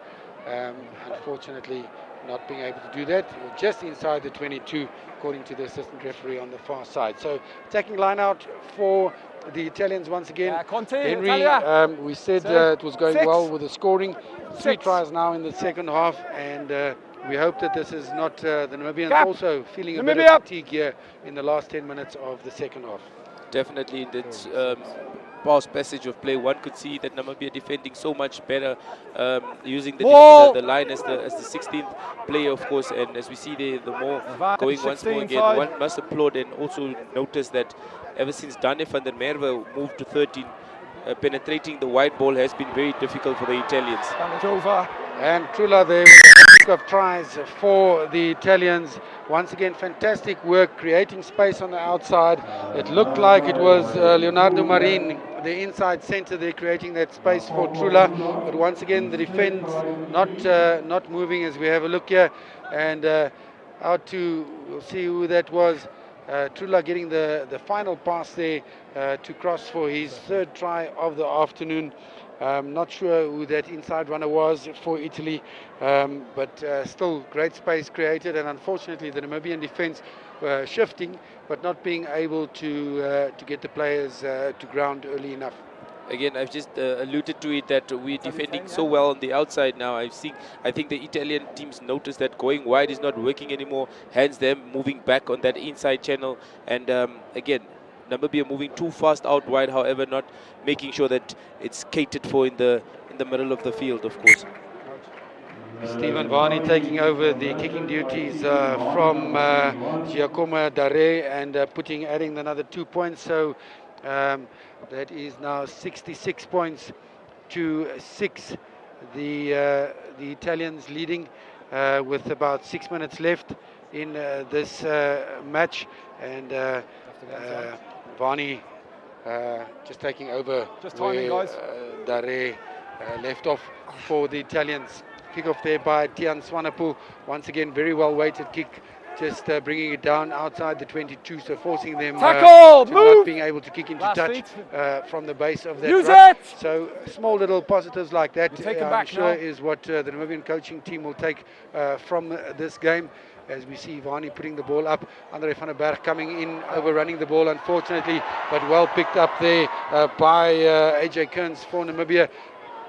Unfortunately, not being able to do that, or just inside the 22, according to the assistant referee on the far side. So attacking line out for the Italians once again. Henry, we said it was going well with the scoring. 3 tries now in the second half, and we hope that this is not the Namibians also feeling a bit of fatigue here in the last 10 minutes of the second half. Definitely in this past passage of play, one could see that Namibia defending so much better, using the line as the 16th player, of course. And as we see there, the more going once more again, one must applaud and also notice that ever since Dane van der Merwe moved to 13, penetrating the wide ball has been very difficult for the Italians. And Trula there with of tries for the Italians. Once again, fantastic work creating space on the outside. It looked like it was Leonardo Marin, the inside centre there, creating that space for Trula. But once again, the defence not moving as we have a look here. And out to, we'll see who that was. Trula getting the final pass there to cross for his 3rd try of the afternoon. Not sure who that inside runner was for Italy, but still great space created, and unfortunately the Namibian defence shifting but not being able to get the players to ground early enough. Again, I've just alluded to it that we're defending so well on the outside now. I think the Italian teams noticed that going wide is not working anymore, hence them moving back on that inside channel. And again, Namibia moving too fast out wide, however, not making sure that it's catered for in the middle of the field, of course. Stephen Varney taking over the kicking duties from Giacomo Dare and adding another 2 points. So that is now 66 points to 6. The Italians leading with about 6 minutes left in this match, and Varney just taking over where Dare left off for the Italians. Kickoff there by Tian Swanepoel. Once again, very well weighted kick just bringing it down outside the 22, so forcing them Tackle! to Move! not being able to kick into Last touch feet. from the base of that Use ruck. it! So small little positives like that, You take them I'm back sure, now. is what the Namibian coaching team will take from this game. As we see Vani putting the ball up, Andre van der Berg coming in, overrunning the ball unfortunately, but well picked up there by AJ Kearns for Namibia.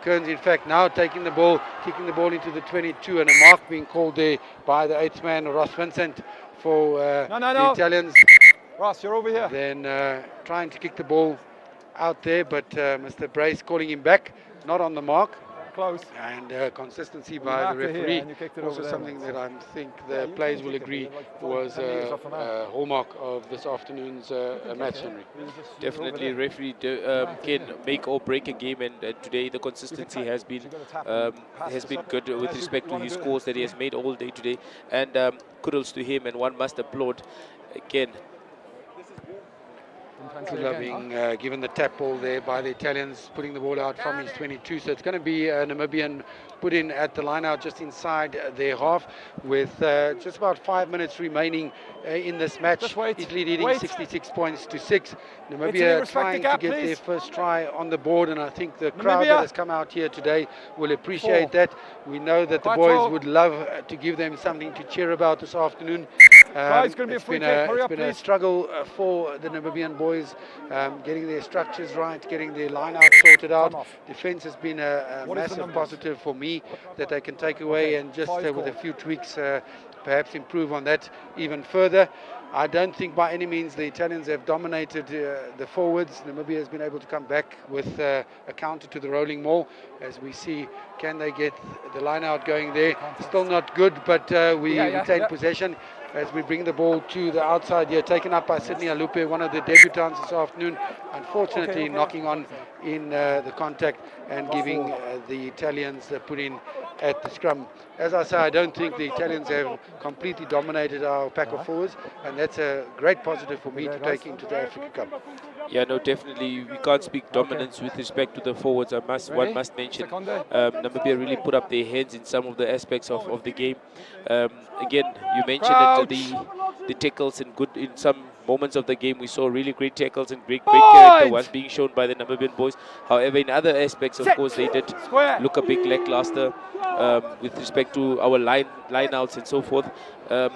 Kearns in fact now taking the ball, kicking the ball into the 22, and a mark being called there by the 8th man, Ross Vincent, for the Italians. Ross, you're over here. Then trying to kick the ball out there, but Mr. Brace calling him back, not on the mark. Close. And consistency by the referee, also there, something that I think the players will agree was a hallmark of this afternoon's match, Henry. Definitely, referee can make or break a game, and today the consistency has been good with respect to his scores that he has made all day today, and kudos to him, and one must applaud again. Kula being given the tap ball there by the Italians, putting the ball out from his 22. So it's going to be a Namibian put in at the line out just inside their half, with just about 5 minutes remaining in this match. Italy leading 66 points to 6. Namibia trying to get their first try on the board, and I think the crowd that has come out here today will appreciate that. We know that the boys would love to give them something to cheer about this afternoon. It's going to be a free kick. Hurry up, it's been a please. struggle for the Namibian boys, getting their structures right, getting their line out sorted out. Defense has been a massive positive for me that they can take away, and just with a few tweaks perhaps improve on that even further. I don't think by any means the Italians have dominated the forwards. Namibia has been able to come back with a counter to the rolling maul. As we see, can they get the line out going there? Still not good, but we retain possession as we bring the ball to the outside here, taken up by Sydney Alupe, one of the debutants this afternoon. Unfortunately, knocking on in the contact and giving the Italians the put in at the scrum. As I say, I don't think the Italians have completely dominated our pack of forwards, and that's a great positive for me to take into the Africa Cup. Yeah, no, definitely. We can't speak dominance with respect to the forwards. One must mention Namibia really put up their heads in some of the aspects of the game. Again, you mentioned that the tackles in some moments of the game we saw really great tackles and great character was being shown by the Namibian boys. However, in other aspects, of course, they did look a bit lackluster with respect to our line outs and so forth.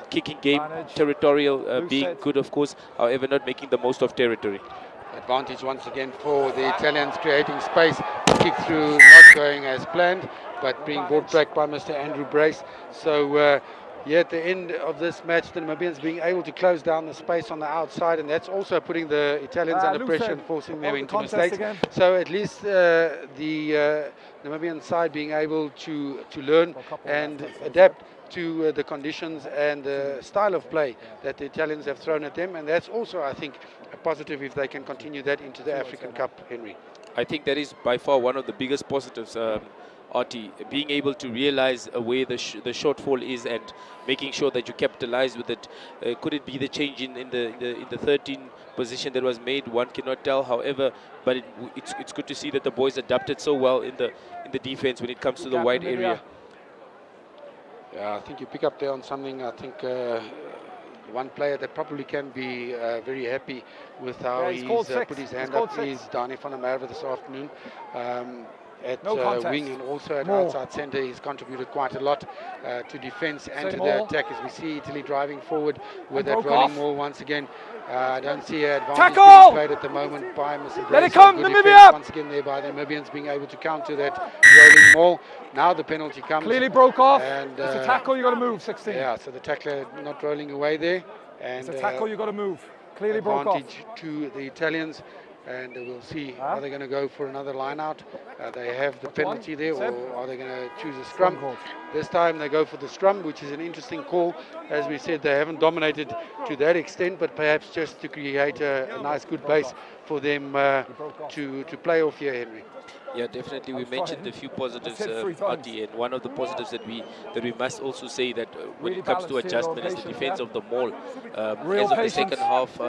Kicking game, territorial, being good, of course, however, not making the most of territory. Advantage once again for the Italians, creating space. Kick through not going as planned, but being brought back by Mr. Andrew Brace. So at the end of this match, the Namibians being able to close down the space on the outside, and that's also putting the Italians under pressure and forcing them into mistakes. So at least the Namibian side being able to learn and adapt to the conditions and the style of play that the Italians have thrown at them, and that's also, I think, a positive if they can continue that into the African Cup, Henry. I think that is by far one of the biggest positives, Artie, being able to realize where the shortfall is and making sure that you capitalize with it. Could it be the change in the 13 position that was made? One cannot tell. However, but it's good to see that the boys adapted so well in the defense when it comes to the wide area. Yeah, I think you pick up there on something. I think one player that probably can be very happy with how he's put his hand up is Dani van der Merwe this afternoon. At wing and also at outside centre, he's contributed quite a lot to defence and to the attack, as we see Italy driving forward with that rolling maul once again. I don't see an advantage being played at the moment by Mr. Let it come, Namibia! Once again there by the Namibians being able to counter that rolling maul. Now the penalty comes. Clearly broke off. And it's a tackle, you got to move, 16. Yeah, so the tackler not rolling away there. And it's a tackle, you got to move. Clearly broke off. Advantage to the Italians. And we'll see, are they going to go for another line out? They have the penalty there, or are they going to choose a scrum? This time they go for the scrum, which is an interesting call. As we said, they haven't dominated to that extent, but perhaps just to create a nice, good base for them to play off here, Henry. Yeah, definitely. We mentioned a few positives, Artie, and one of the positives that we must also say that when it comes to adjustment is the defense of the maul. As of the second half,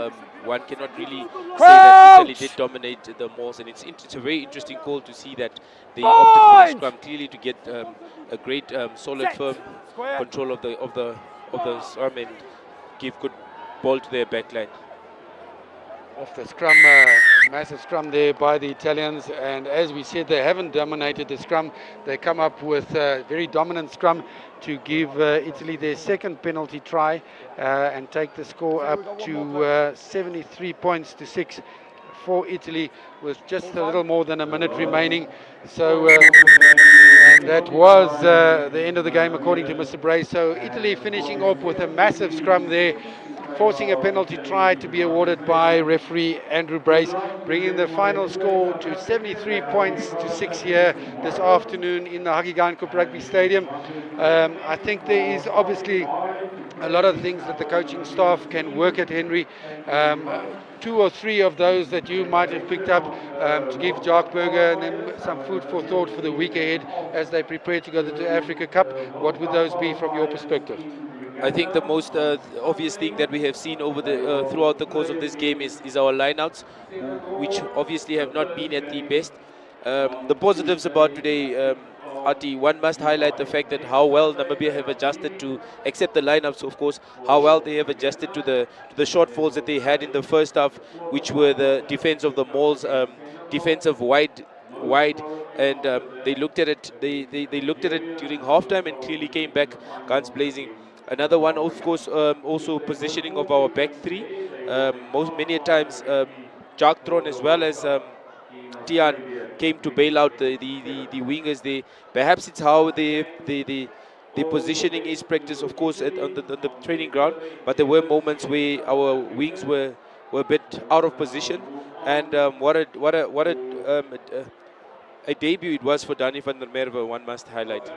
one cannot really say that Italy did dominate the mauls, and it's a very interesting call to see that they opted for the scrum clearly to get a great, solid, firm control of the scrum, and give good ball to their backline. Off the scrum, massive scrum there by the Italians, and as we said, they haven't dominated the scrum. They come up with a very dominant scrum to give Italy their second penalty try and take the score up to 73 points to 6 for Italy with just a little more than a minute remaining. So and that was the end of the game according to Mr. Bray. So Italy finishing off with a massive scrum there, forcing a penalty try to be awarded by referee Andrew Brace, bringing the final score to 73 points to 6 here this afternoon in the Hagigan Cup Rugby Stadium. I think there is obviously a lot of things that the coaching staff can work at, Henry. 2 or 3 of those that you might have picked up to give Jacques Burger and them some food for thought for the week ahead as they prepare to go to the Africa Cup. What would those be from your perspective? I think the most obvious thing that we have seen over the throughout the course of this game is our lineouts, which obviously have not been at the best. The positives about today, Ati, one must highlight the fact that how well Namibia have adjusted to, except the lineups of course, how well they have adjusted to the shortfalls that they had in the first half, which were the defense of the mauls, defensive wide, and they looked at it. They looked at it during halftime and clearly came back guns blazing. Another one, of course, also positioning of our back three. Many a times, Jacques Tron as well as Tian came to bail out the wingers. They perhaps it's how the positioning is practiced, of course, on the training ground. But there were moments where our wings were a bit out of position, and what a debut it was for Danny van der Merwe. One must highlight.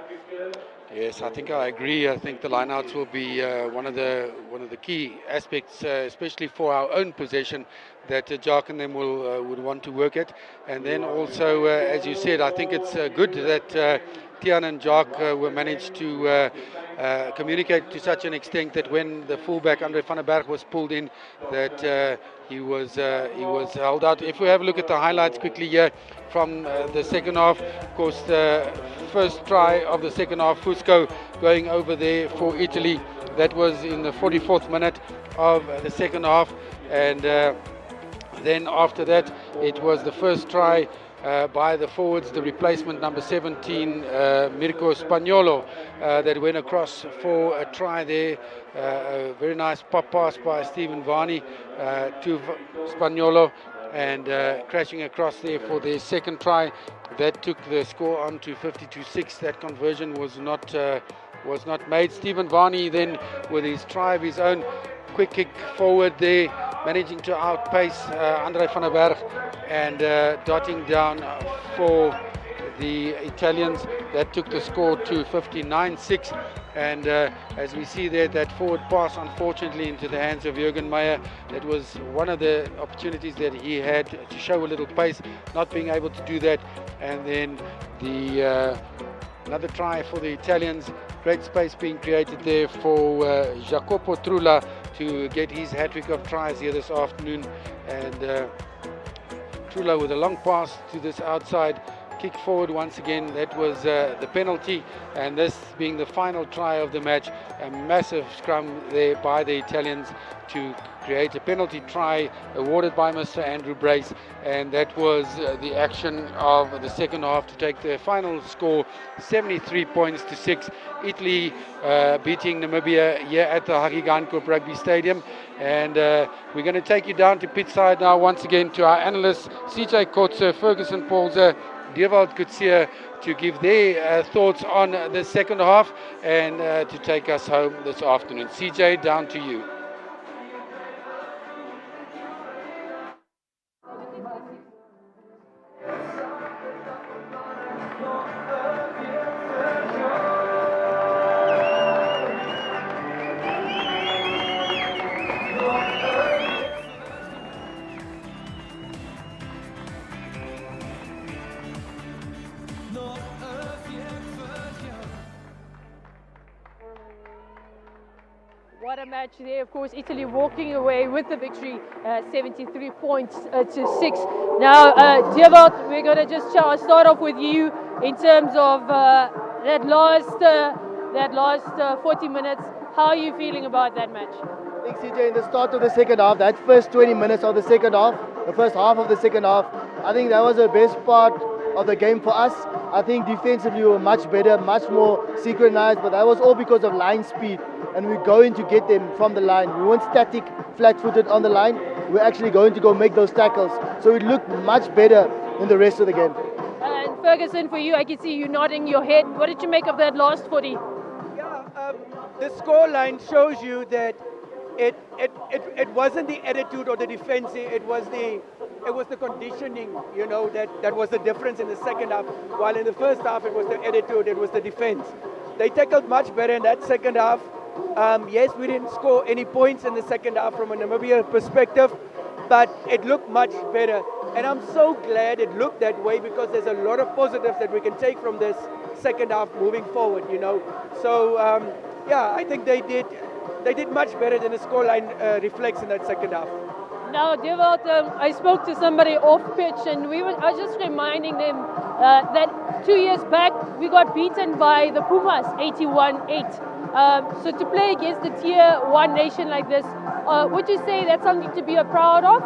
Yes, I think I agree. I think the lineouts will be one of the key aspects, especially for our own possession, that Jacques and them would want to work at. And then also, as you said, I think it's good that Tian and Jacques were managed to communicate to such an extent that when the fullback Andre van der Berg was pulled in, that he was held out. If we have a look at the highlights quickly here from the second half, of course, the first try of the second half, Fusco going over there for Italy. That was in the 44th minute of the second half, and then after that, it was the first try by the forwards, the replacement number 17, Mirko Spagnolo, that went across for a try there. A very nice pop pass by Stephen Varney to Spagnolo, and crashing across there for their second try. That took the score on to 52-6. That conversion was not made. Stephen Varney then, with his try of his own, quick kick forward there, managing to outpace Andre van der Berg and dotting down for the Italians. That took the score to 59-6. And as we see there, that forward pass unfortunately into the hands of Jürgen Meyer. That was one of the opportunities that he had to show a little pace, not being able to do that. And then the another try for the Italians. Great space being created there for Jacopo Trula to get his hat-trick of tries here this afternoon. And Trula with a long pass to this outside kick forward once again. That was the penalty, and this being the final try of the match. A massive scrum there by the Italians to create a penalty try awarded by Mr. Andrew Brace, and that was the action of the second half to take the final score 73 points to 6. Italy beating Namibia here at the Hagigan Cup Rugby Stadium. And we're going to take you down to pit side now once again to our analysts CJ Kotze, Ferguson Paulzer, Dewald Kutsia, to give their thoughts on the second half and to take us home this afternoon. CJ, down to you. What a match there. Of course, Italy walking away with the victory, 73 points to 6. Now, Dewald, we're going to just start off with you in terms of that last 40 minutes. How are you feeling about that match? I think CJ, in the start of the second half, that first 20 minutes of the second half, the first half of the second half, I think that was the best part of the game for us. I think defensively we were much better, much more synchronized, but that was all because of line speed. And we're going to get them from the line. We weren't static, flat-footed on the line. We're actually going to go make those tackles. So it looked much better than the rest of the game. And Ferguson, for you, I can see you nodding your head. What did you make of that last 40? Yeah, the score line shows you that it wasn't the attitude or the defense. It was the conditioning, you know, that was the difference in the second half. While in the first half it was the attitude, it was the defense. They tackled much better in that second half. Yes, we didn't score any points in the second half from a Namibia perspective, but it looked much better. And I'm so glad it looked that way because there's a lot of positives that we can take from this second half moving forward, you know. So, yeah, I think they did much better than the scoreline reflects in that second half. Now, Dewald, I spoke to somebody off pitch, and I was just reminding them that 2 years back we got beaten by the Pumas 81-8. So to play against a tier 1 nation like this, would you say that's something to be proud of?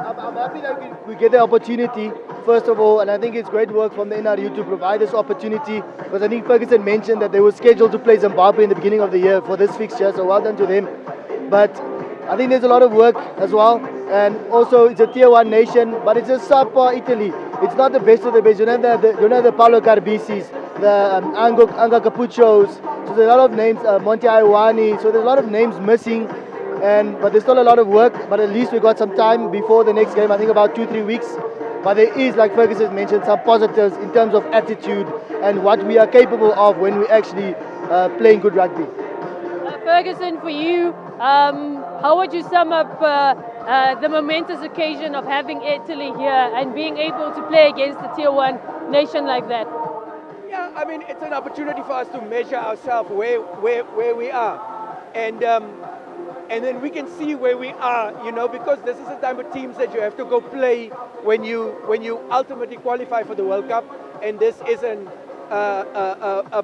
I'm happy that we get the opportunity, first of all, and I think it's great work from the NRU to provide this opportunity, because I think Ferguson mentioned that they were scheduled to play Zimbabwe in the beginning of the year for this fixture, so well done to them. But I think there's a lot of work as well, and also it's a tier 1 nation, but it's a subpar Italy. It's not the best of the best. You don't have the Paolo Carbisis, the Anga Capuchos, so there's a lot of names, Monte Iwani, so there's a lot of names missing. But there's still a lot of work, but at least we got some time before the next game, I think about 2-3 weeks. But there is, like Ferguson mentioned, some positives in terms of attitude and what we are capable of when we actually playing good rugby. Ferguson, for you, how would you sum up the momentous occasion of having Italy here and being able to play against a tier 1 nation like that? Yeah, I mean, it's an opportunity for us to measure ourselves where we are. And then we can see where we are, you know, because this is the type of teams that you have to go play when you ultimately qualify for the World Cup. And this isn't a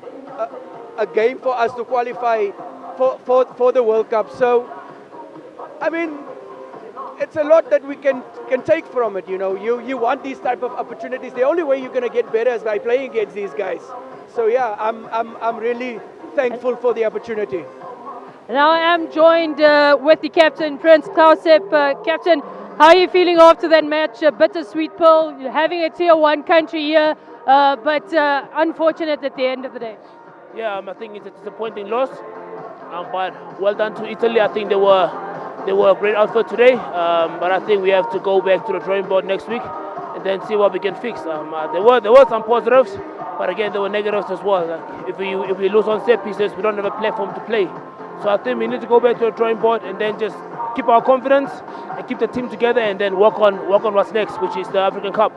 game for us to qualify for the World Cup. So, I mean, it's a lot that we can take from it, you know. You want these type of opportunities. The only way you're going to get better is by playing against these guys. So, yeah, I'm really thankful for the opportunity. Now I am joined with the captain, Prince Kausep. Captain, how are you feeling after that match? A bittersweet pill, having a tier 1 country here, but unfortunate at the end of the day. Yeah, I think it's a disappointing loss, but well done to Italy. I think they were a great outfit today, but I think we have to go back to the drawing board next week and then see what we can fix. There were some positives, but again there were negatives as well. Like if we lose on set pieces, we don't have a platform to play. So I think we need to go back to the drawing board and then just keep our confidence and keep the team together and then work on what's next, which is the African Cup.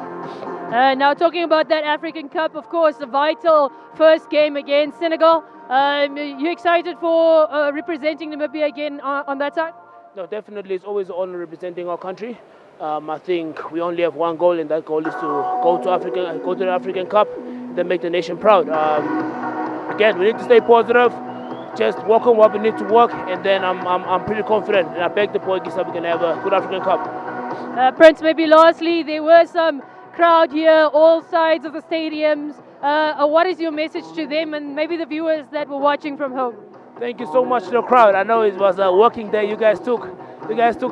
Now talking about that African Cup, of course, a vital first game against Senegal. You excited for representing Namibia again on that side? No, definitely. It's always an honor representing our country. I think we only have one goal, and that goal is to go to the African Cup, then make the nation proud. Again, we need to stay positive. Just work on what we need to work, and then I'm pretty confident, and I beg the boys that we can have a good African Cup. Prince, maybe lastly, there were some crowd here, all sides of the stadiums. What is your message to them and maybe the viewers that were watching from home? Thank you so much to the crowd. I know it was a working day. You guys took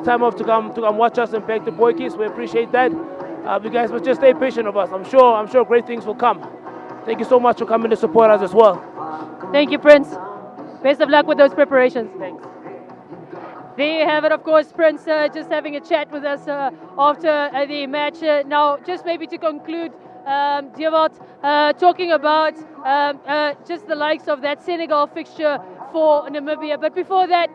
time off to come watch us and beg the boys. We appreciate that. You guys must just stay patient of us. I'm sure great things will come. Thank you so much for coming to support us as well. Thank you, Prince. Best of luck with those preparations. Thanks. There you have it, of course, Prince just having a chat with us after the match. Now, just maybe to conclude, Dewald, talking about just the likes of that Senegal fixture for Namibia. But before that,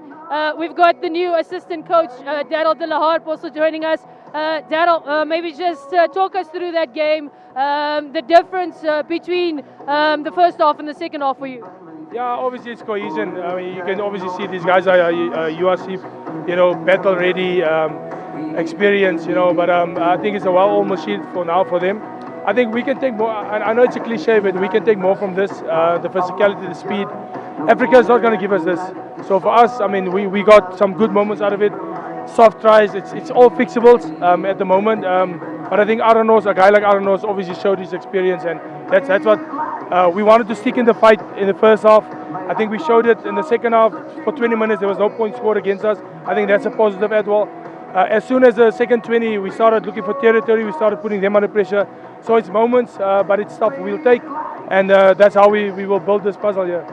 we've got the new assistant coach, Daryl De La Harpe, also joining us. Daryl, maybe just talk us through that game, the difference between the first half and the second half for you. Yeah, obviously it's cohesion. I mean, you can obviously see these guys are URC, battle ready, experience, but I think it's a well-oiled machine for now for them. I think we can take more. I know it's a cliche, but we can take more from this, the physicality, the speed. Africa is not going to give us this. So for us, I mean, we got some good moments out of it. Soft tries, it's all fixables at the moment. But I think a guy like Aranos obviously showed his experience, and that's what we wanted to stick in the fight in the first half. I think we showed it in the second half. For 20 minutes, there was no point scored against us. I think that's a positive as well. As soon as the second 20, we started looking for territory. We started putting them under pressure. So it's moments, but it's stuff we'll take, and that's how we will build this puzzle here.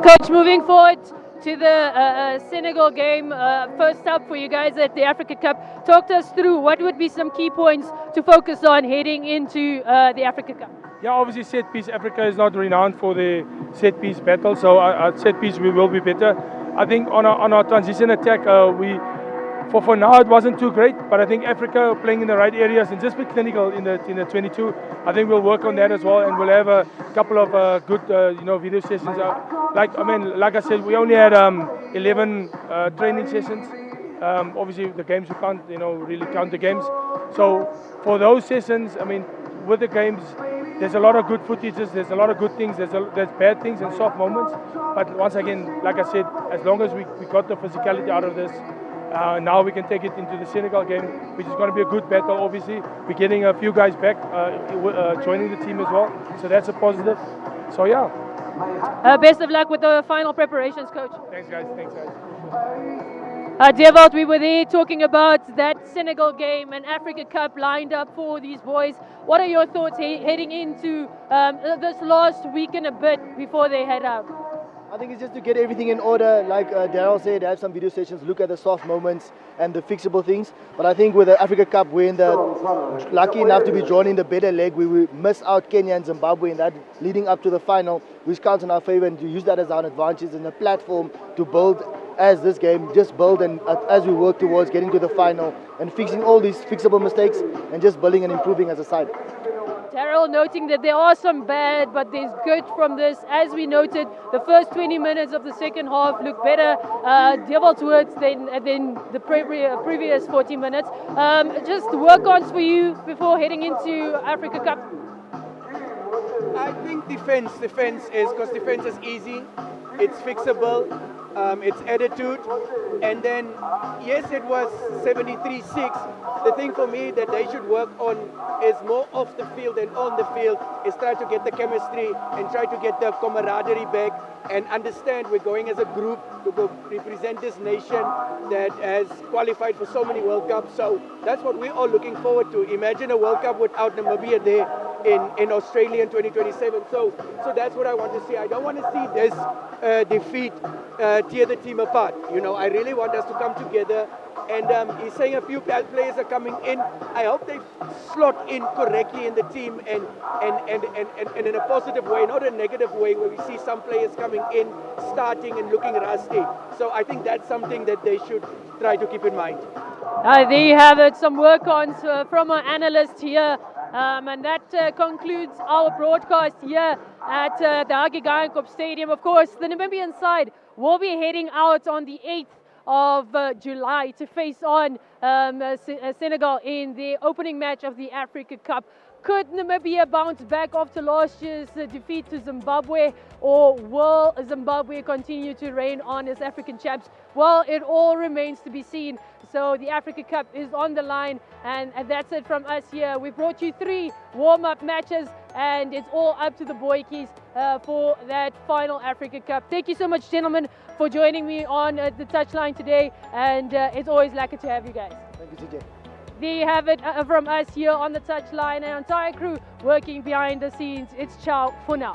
Coach, moving forward to the Senegal game, first up for you guys at the Africa Cup. Talk to us through what would be some key points to focus on heading into the Africa Cup. Yeah, obviously set piece. Africa is not renowned for the set piece battle, so at set piece we will be better. I think on our transition attack, for now it wasn't too great, but I think Africa playing in the right areas and just be clinical in the 22. I think we'll work on that as well, and we'll have a couple of good video sessions. Like I said, we only had 11 training sessions. Obviously the games we can't really count the games. So for those sessions, I mean, with the games, there's a lot of good footages, there's a lot of good things, there's bad things and soft moments. But once again, like I said, as long as we got the physicality out of this, now we can take it into the Senegal game, which is going to be a good battle. Obviously, we're getting a few guys back joining the team as well, so that's a positive. So yeah. Best of luck with the final preparations, Coach. Thanks, guys. Devald, we were there talking about that Senegal game and Africa Cup lined up for these boys. What are your thoughts heading into this last week and a bit before they head out? I think it's just to get everything in order, like Daryl said, have some video sessions, look at the soft moments and the fixable things. But I think with the Africa Cup, we're lucky enough to be drawn in the better leg. We will miss out Kenya and Zimbabwe in that leading up to the final, which counts in our favor, and to use that as our advantage and a platform to build as this game, just build, and as we work towards getting to the final and fixing all these fixable mistakes and just building and improving as a side. Daryl noting that there are some bad, but there's good from this. As we noted, the first 20 minutes of the second half look better, Devald's words, than the previous 40 minutes. Just work-ons for you before heading into Africa Cup? I think defense is, because defense is easy, it's fixable, it's attitude, and then yes, it was 73-6. The thing for me that they should work on is more off the field than on the field, is try to get the chemistry and try to get the camaraderie back and understand we're going as a group to go represent this nation that has qualified for so many World Cups. So that's what we're all looking forward to. Imagine a World Cup without Namibia there in Australia in 2027. So that's what I want to see. I don't want to see this defeat tear the team apart. I really want us to come together. And he's saying a few players are coming in. I hope they slot in correctly in the team and in a positive way, not a negative way where we see some players coming in, starting and looking rusty. So I think that's something that they should try to keep in mind. There you have it, some work-ons from our analyst here. And that concludes our broadcast here at the RUGBY Gaiankop Stadium. Of course, the Namibian side will be heading out on the 8th of July to face on Senegal in the opening match of the Africa Cup. Could Namibia bounce back after last year's defeat to Zimbabwe, or will Zimbabwe continue to reign on as African champs? Well, it all remains to be seen. So the Africa Cup is on the line, and that's it from us here. We brought you 3 warm-up matches, and it's all up to the boykies for that final Africa Cup. Thank you so much, gentlemen, for joining me on the touchline today, and it's always lucky to have you guys. Thank you, CJ. There you have it from us here on the touchline, and our entire crew working behind the scenes. It's ciao for now.